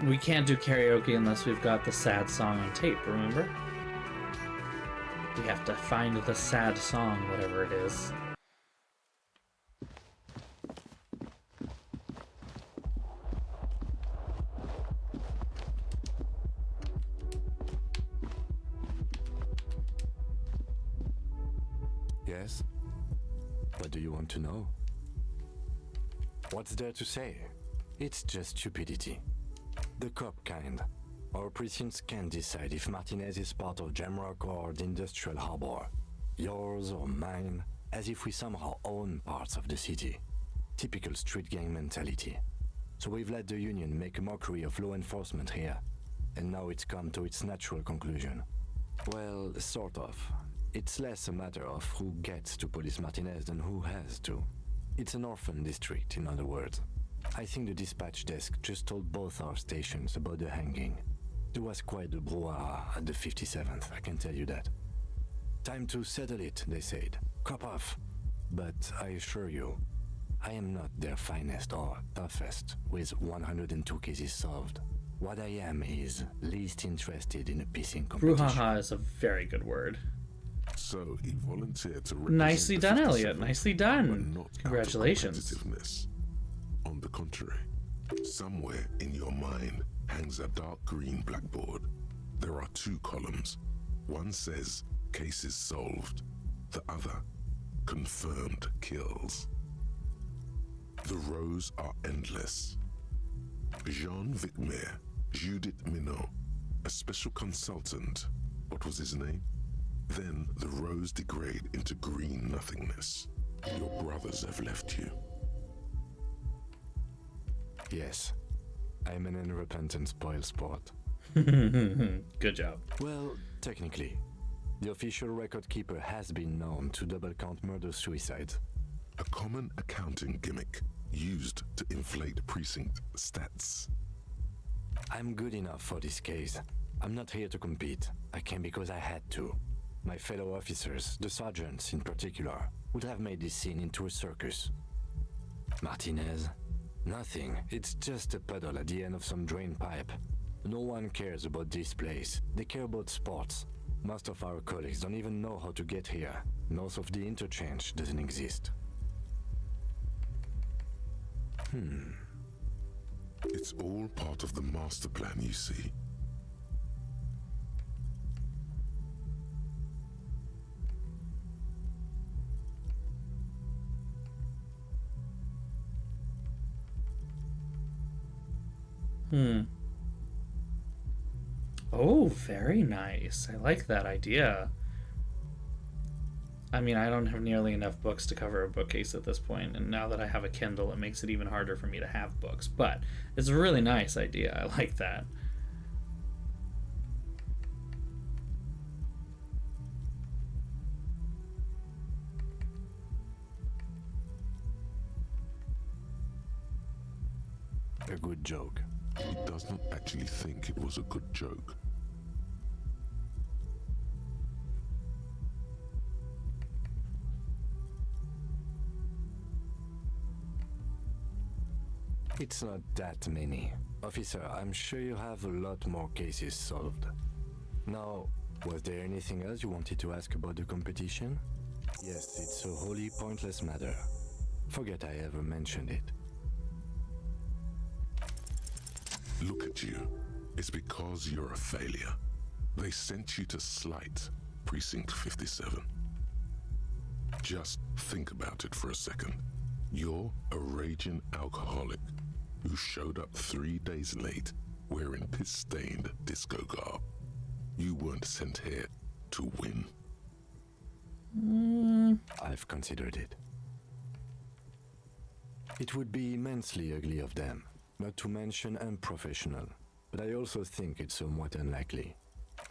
A: We can't do karaoke unless we've got the sad song on tape, remember? We have to find the sad song, whatever it is.
C: Yes? What do you want to know? What's there to say? It's just stupidity. The cop kind. Our precincts can decide if Martinez is part of Jamrock or the Industrial Harbor. Yours or mine, as if we somehow own parts of the city. Typical street gang mentality. So we've let the Union make a mockery of law enforcement here. And now it's come to its natural conclusion. Well, sort of. It's less a matter of who gets to police Martinez than who has to. It's an orphan district, in other words. I think the dispatch desk just told both our stations about the hanging. There was quite a brouhaha at the 57th, I can tell you that. Time to settle it, they said. Cop off. But I assure you, I am not their finest or toughest with 102 cases solved. What I am is least interested in a pissing competition.
A: Brouhaha is a very good word.
B: So he volunteered to
A: Nicely done, Elliot. Nicely done. Congratulations.
B: On the contrary, somewhere in your mind hangs a dark green blackboard. There are two columns. One says cases solved, the other confirmed kills. The rows are endless. Jean Vicmer, Judith Minot, a special consultant. What was his name? Then the rows degrade into green nothingness. Your brothers have left you.
C: Yes, I'm an unrepentant spoilsport.
A: Good job.
C: Well, technically, the official record keeper has been known to double count murder-suicides.
B: A common accounting gimmick used to inflate precinct stats.
C: I'm good enough for this case. I'm not here to compete. I came because I had to. My fellow officers, the sergeants in particular, would have made this scene into a circus. Martinez? Nothing. It's just a puddle at the end of some drain pipe. No one cares about this place. They care about sports. Most of our colleagues don't even know how to get here. North of the interchange doesn't exist.
B: It's all part of the master plan, you see.
A: Oh, very nice. I like that idea. I mean, I don't have nearly enough books to cover a bookcase at this point, and now that I have a Kindle, it makes it even harder for me to have books. But it's a really nice idea. I like that.
C: A good joke.
B: He does not actually think it was a good joke.
C: It's not that many. Officer, I'm sure you have a lot more cases solved. Now, was there anything else you wanted to ask about the competition? Yes, it's a wholly pointless matter. Forget I ever mentioned it.
B: Look at you. It's because you're a failure. They sent you to slight Precinct 57. Just think about it for a second. You're a raging alcoholic who showed up 3 days late wearing piss-stained disco garb. You weren't sent here to win.
C: I've considered it. It would be immensely ugly of them, not to mention unprofessional, but I also think it's somewhat unlikely.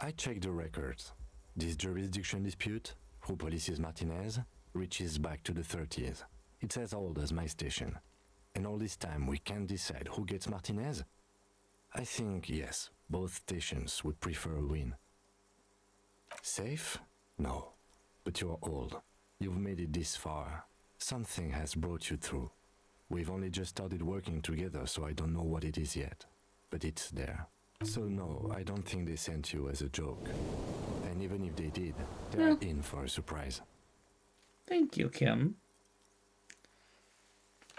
C: I checked the records. This jurisdiction dispute, who polices Martinez, reaches back to the 30s. It's as old as my station. And all this time we can't decide who gets Martinez? I think, yes, both stations would prefer a win. Safe? No. But you're old. You've made it this far. Something has brought you through. We've only just started working together, so I don't know what it is yet. But it's there. So no, I don't think they sent you as a joke. And even if they did, they're in for a surprise.
A: Thank you, Kim.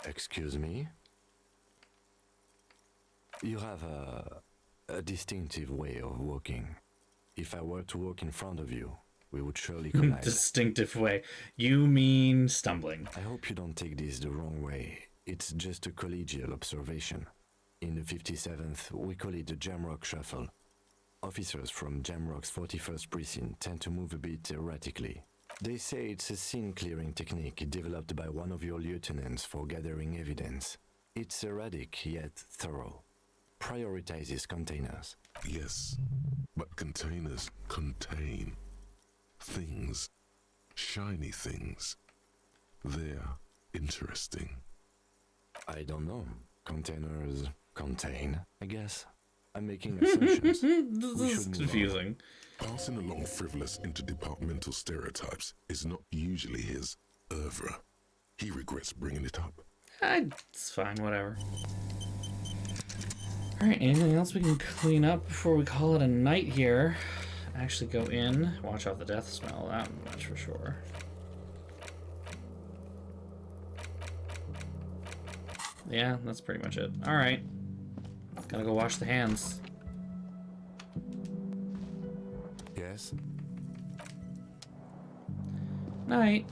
C: Excuse me? You have a distinctive way of walking. If I were to walk in front of you, we would surely collide.
A: Distinctive way. You mean stumbling.
C: I hope you don't take this the wrong way. It's just a collegial observation. In the 57th, we call it the Jamrock Shuffle. Officers from Jamrock's 41st Precinct tend to move a bit erratically. They say it's a scene-clearing technique developed by one of your lieutenants for gathering evidence. It's erratic yet thorough. Prioritizes containers.
B: Yes, but containers contain things. Shiny things. They're interesting.
C: I don't know. Containers contain, I guess. I'm making assumptions.
A: This is confusing.
B: Passing along frivolous interdepartmental stereotypes is not usually his oeuvre. He regrets bringing it up.
A: It's fine, whatever. Alright, anything else we can clean up before we call it a night here? Actually go in, watch out the death smell, that much for sure. Yeah, that's pretty much it. Alright. Gotta go wash the hands.
C: Yes?
A: Night.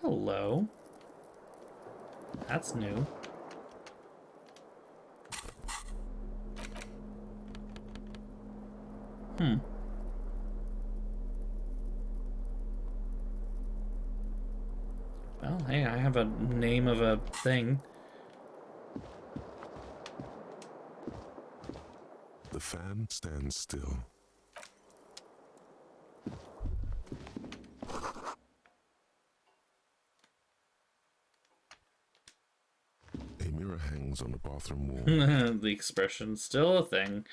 A: Hello. That's new. Well, hey, I have a name of a thing.
B: The fan stands still. A mirror hangs on the bathroom wall.
A: The expression's still a thing.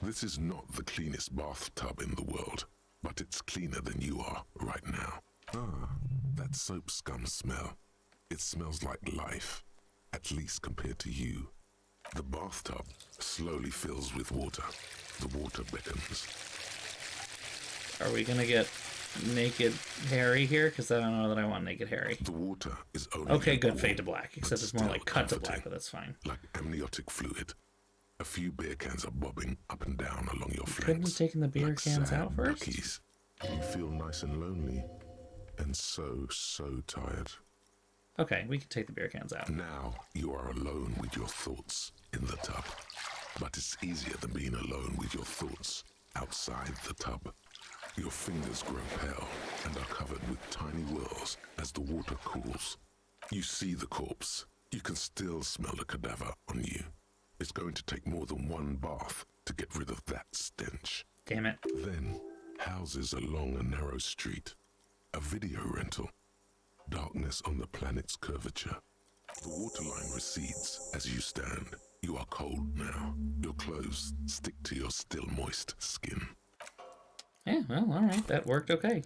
B: This is not the cleanest bathtub in the world, but it's cleaner than you are right now. Ah, that soap scum smell. It smells like life, at least compared to you. The bathtub slowly fills with water. The water beckons.
A: Are we gonna get naked Harry here? Because I don't know that I want naked Harry.
B: The water is only
A: okay, good.
B: warm,
A: Fade to black. Except it's more like cut to black, but that's fine.
B: Like amniotic fluid. A few beer cans are bobbing up and down along your flanks.
A: Couldn't have taken the beer
B: like
A: cans out first?
B: Duckies. You feel nice and lonely. And so tired.
A: Okay, we can take the beer cans out.
B: Now you are alone with your thoughts in the tub. But it's easier than being alone with your thoughts outside the tub. Your fingers grow pale and are covered with tiny whirls as the water cools. You see the corpse. You can still smell the cadaver on you. It's going to take more than one bath to get rid of that stench.
A: Damn it.
B: Then, houses along a narrow street. A video rental. Darkness on the planet's curvature. The waterline recedes as you stand. You are cold now. Your clothes stick to your still moist skin.
A: Yeah, well, alright. That worked okay.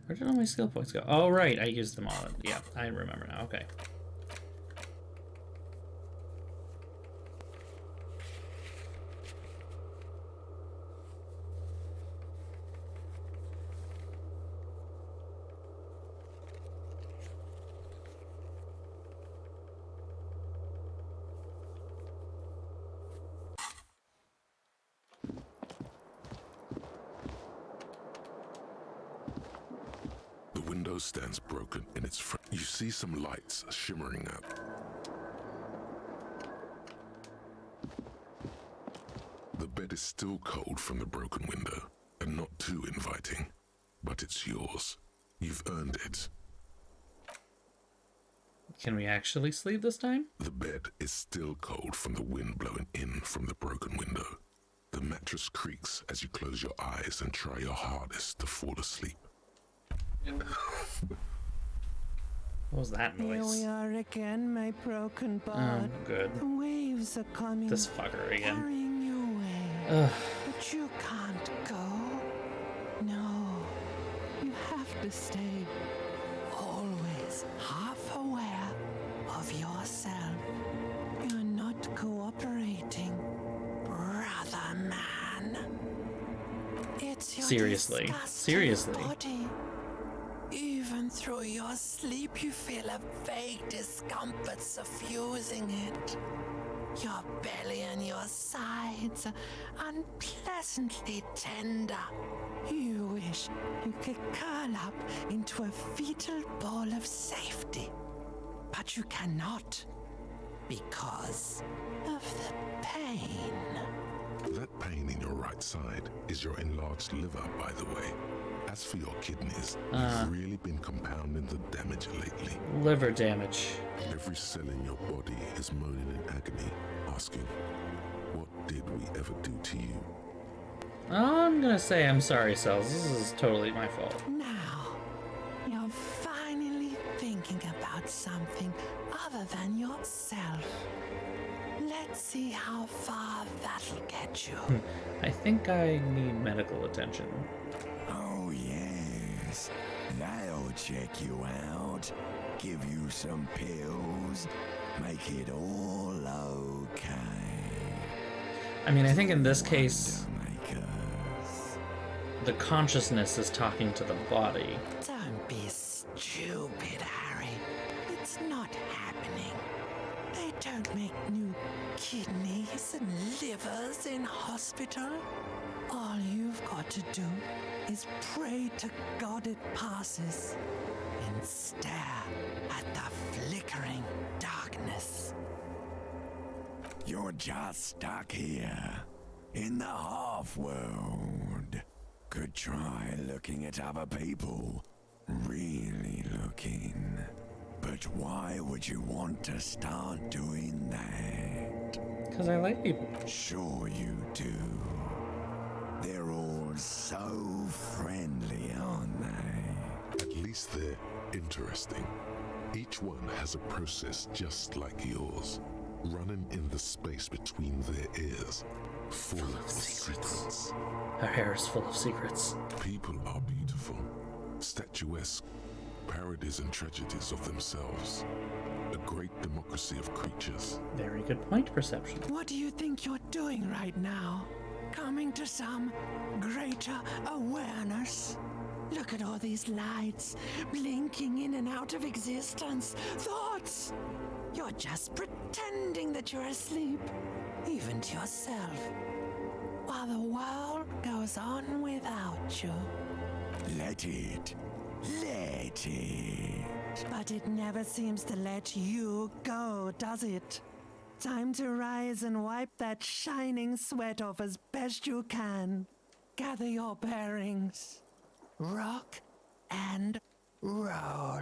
A: Where did all my skill points go? Oh, right. I used them all. Yeah, I remember now. Okay.
B: stands broken in its front. You see some lights shimmering up. The bed is still cold from the broken window, and not too inviting, but it's yours. You've earned it.
A: Can we actually sleep this time?
B: The bed is still cold from the wind blowing in from the broken window. The mattress creaks as you close your eyes and try your hardest to fall asleep.
A: What was that noise?
R: Here we are again, my broken bud.
A: Good.
R: The waves are coming.
A: This fucker again.
R: Carrying you away.
A: Ugh.
R: But you can't go. No. You have to stay. Always half aware of yourself. You're not cooperating, brother man. It's your
A: Seriously. Seriously.
R: body. Even through your sleep, you feel a vague discomfort suffusing it. Your belly and your sides are unpleasantly tender. You wish you could curl up into a fetal ball of safety. But you cannot, because of the pain.
B: That pain in your right side is your enlarged liver, by the way. As for your kidneys, you've really been compounding the damage lately.
A: Liver damage.
B: Every cell in your body is moaning in agony, asking, what did we ever do to you?
A: I'm gonna say I'm sorry, cells. This is totally my fault.
R: Now, you're finally thinking about something other than yourself. Let's see how far that'll get you.
A: I think I need medical attention.
L: Oh, yes. They'll check you out, give you some pills, make it all okay.
A: I mean, I think in this case, the consciousness is talking to the body.
R: Don't be stupid, Harry. It's not happening. They don't make new kidneys and livers in hospital. All you've got to do is pray to God it passes and stare at the flickering darkness.
L: You're just stuck here, in the half-world. Could try looking at other people, really looking. But why would you want to start doing that?
A: Because I like people.
L: Sure you do. They're all so friendly, aren't they?
B: At least they're interesting. Each one has a process just like yours, running in the space between their ears, full of secrets.
A: Her hair is full of secrets.
B: People are beautiful, statuesque, parodies and tragedies of themselves. A great democracy of creatures.
A: Very good point, Perception.
R: What do you think you're doing right now? Coming to some greater awareness? Look at all these lights blinking in and out of existence. Thoughts! You're just pretending that you're asleep, even to yourself, while the world goes on without you.
L: Let it. Let it.
R: But it never seems to let you go, does it? Time to rise and wipe that shining sweat off as best you can. Gather your bearings. Rock and roll.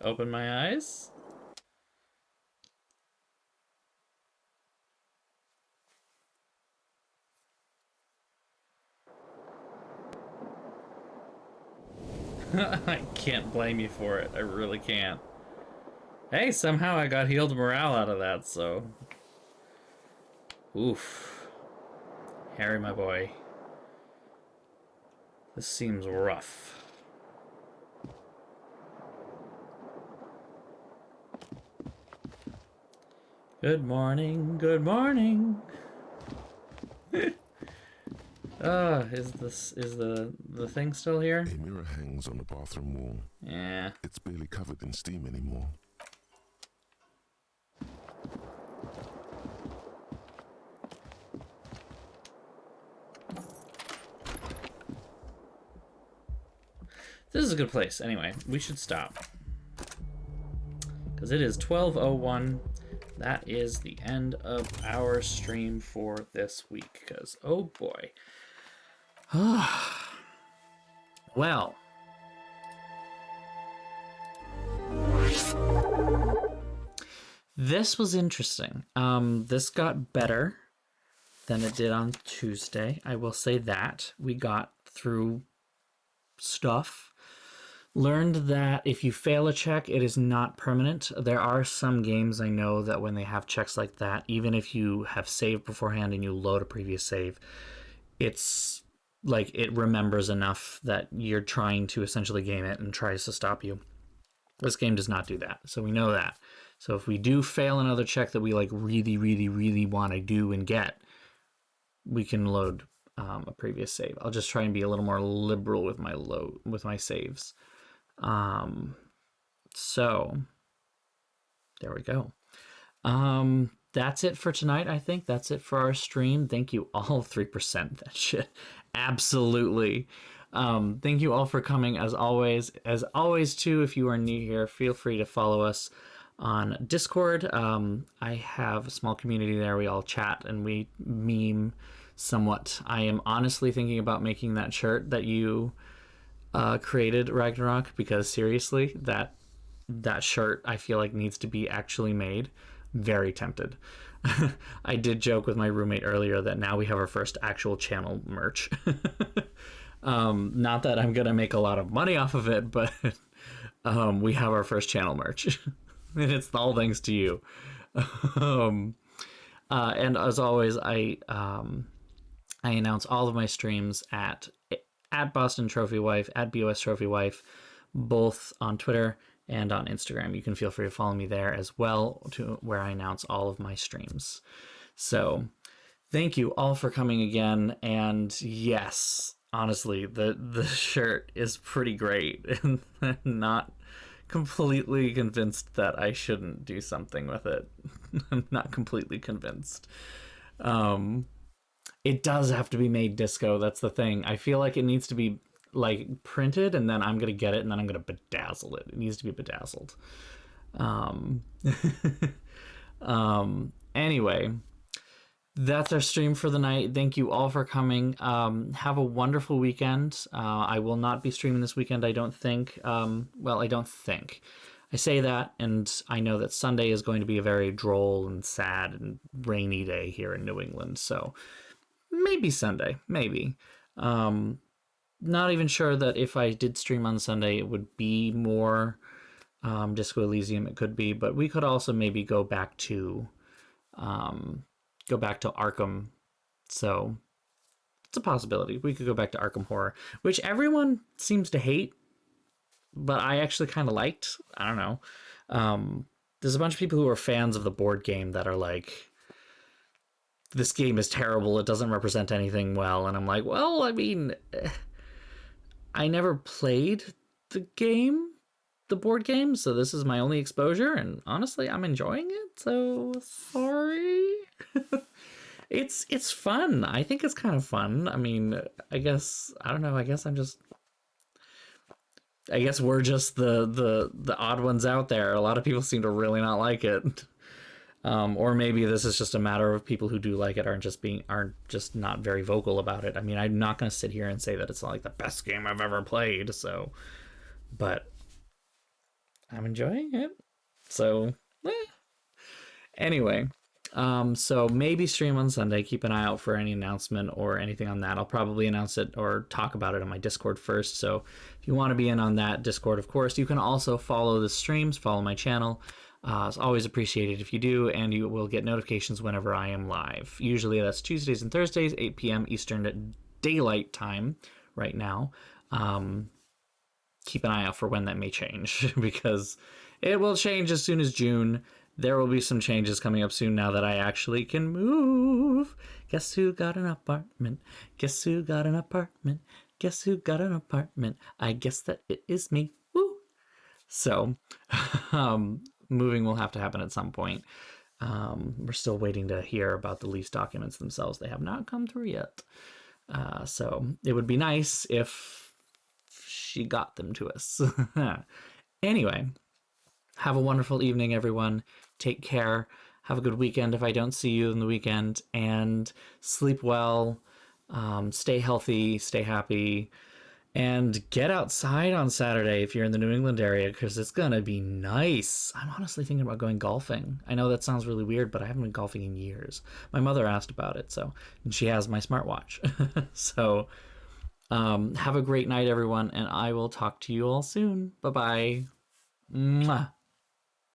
A: Open my eyes. I can't blame you for it. I really can't. Hey, somehow I got healed morale out of that, so... Oof. Harry, my boy. This seems rough. Good morning, good morning. Is the thing still here?
B: A mirror hangs on the bathroom wall.
A: Yeah.
B: It's barely covered in steam anymore.
A: This is a good place. Anyway, we should stop. Because it is 12:01. That is the end of our stream for this week. Because, oh boy. Well. This was interesting. This got better than it did on Tuesday. I will say that. We got through stuff. Learned that if you fail a check, it is not permanent. There are some games I know that when they have checks like that, even if you have saved beforehand and you load a previous save, it's like it remembers enough that you're trying to essentially game it and tries to stop you. This game does not do that, so we know that. So if we do fail another check that we like really, really, really want to do and get, we can load a previous save. I'll just try and be a little more liberal with my saves. So there we go. That's it for tonight. I think that's it for our stream. Thank you all. 3%. That shit. Absolutely. Thank you all for coming as always too. If you are new here, feel free to follow us on Discord. I have a small community there. We all chat and we meme somewhat. I am honestly thinking about making that shirt that you created, Ragnarok, because seriously, that shirt I feel like needs to be actually made. Very tempted. I did joke with my roommate earlier that now we have our first actual channel merch. Not that I'm gonna make a lot of money off of it, but we have our first channel merch. And it's all thanks to you. And as always, I announce all of my streams at BOSTrophyWife, at BOSTrophyWife, both on Twitter and on Instagram. You can feel free to follow me there as well, to where I announce all of my streams. So thank you all for coming again. And yes, honestly, the shirt is pretty great. And I'm not completely convinced that I shouldn't do something with it. I'm not completely convinced. It does have to be made disco. That's the thing. I feel like it needs to be like printed, and then I'm gonna get it, and then I'm gonna bedazzle it. It needs to be bedazzled. Anyway, that's our stream for the night. Thank you all for coming. Have a wonderful weekend. I will not be streaming this weekend, I don't think. Well, I don't think. I say that, and I know that Sunday is going to be a very droll and sad and rainy day here in New England, so maybe Sunday, maybe. Not even sure that if I did stream on Sunday, it would be more Disco Elysium. It could be, but we could also maybe go back to Arkham. So it's a possibility. We could go back to Arkham Horror, which everyone seems to hate, but I actually kind of liked. I don't know. There's a bunch of people who are fans of the board game that are like, this game is terrible. It doesn't represent anything well. And I'm like, well, I mean, I never played the board game, so this is my only exposure, and honestly, I'm enjoying it, so sorry. It's fun. I think it's kind of fun. I mean, I guess we're just the odd ones out there. A lot of people seem to really not like it. Or maybe this is just a matter of people who do like it aren't just not very vocal about it. I mean, I'm not going to sit here and say that it's not like the best game I've ever played, but I'm enjoying it. So, anyway, so maybe stream on Sunday. Keep an eye out for any announcement or anything on that. I'll probably announce it or talk about it on my Discord first. So if you want to be in on that Discord, of course, you can also follow the streams, follow my channel. It's always appreciated if you do, and you will get notifications whenever I am live. Usually that's Tuesdays and Thursdays, 8 p.m. Eastern Daylight Time right now. Keep an eye out for when that may change, because it will change as soon as June. There will be some changes coming up soon now that I actually can move. Guess who got an apartment? Guess who got an apartment? Guess who got an apartment? I guess that it is me. Woo! So, moving will have to happen at some point. We're still waiting to hear about the lease documents themselves. They have not come through yet. So it would be nice if she got them to us. Anyway, have a wonderful evening, everyone. Take care. Have a good weekend if I don't see you in the weekend. And sleep well. Stay healthy. Stay happy. And get outside on Saturday if you're in the New England area, because it's going to be nice. I'm honestly thinking about going golfing. I know that sounds really weird, but I haven't been golfing in years. My mother asked about it, and she has my smartwatch. So have a great night, everyone, and I will talk to you all soon. Bye-bye. Mwah.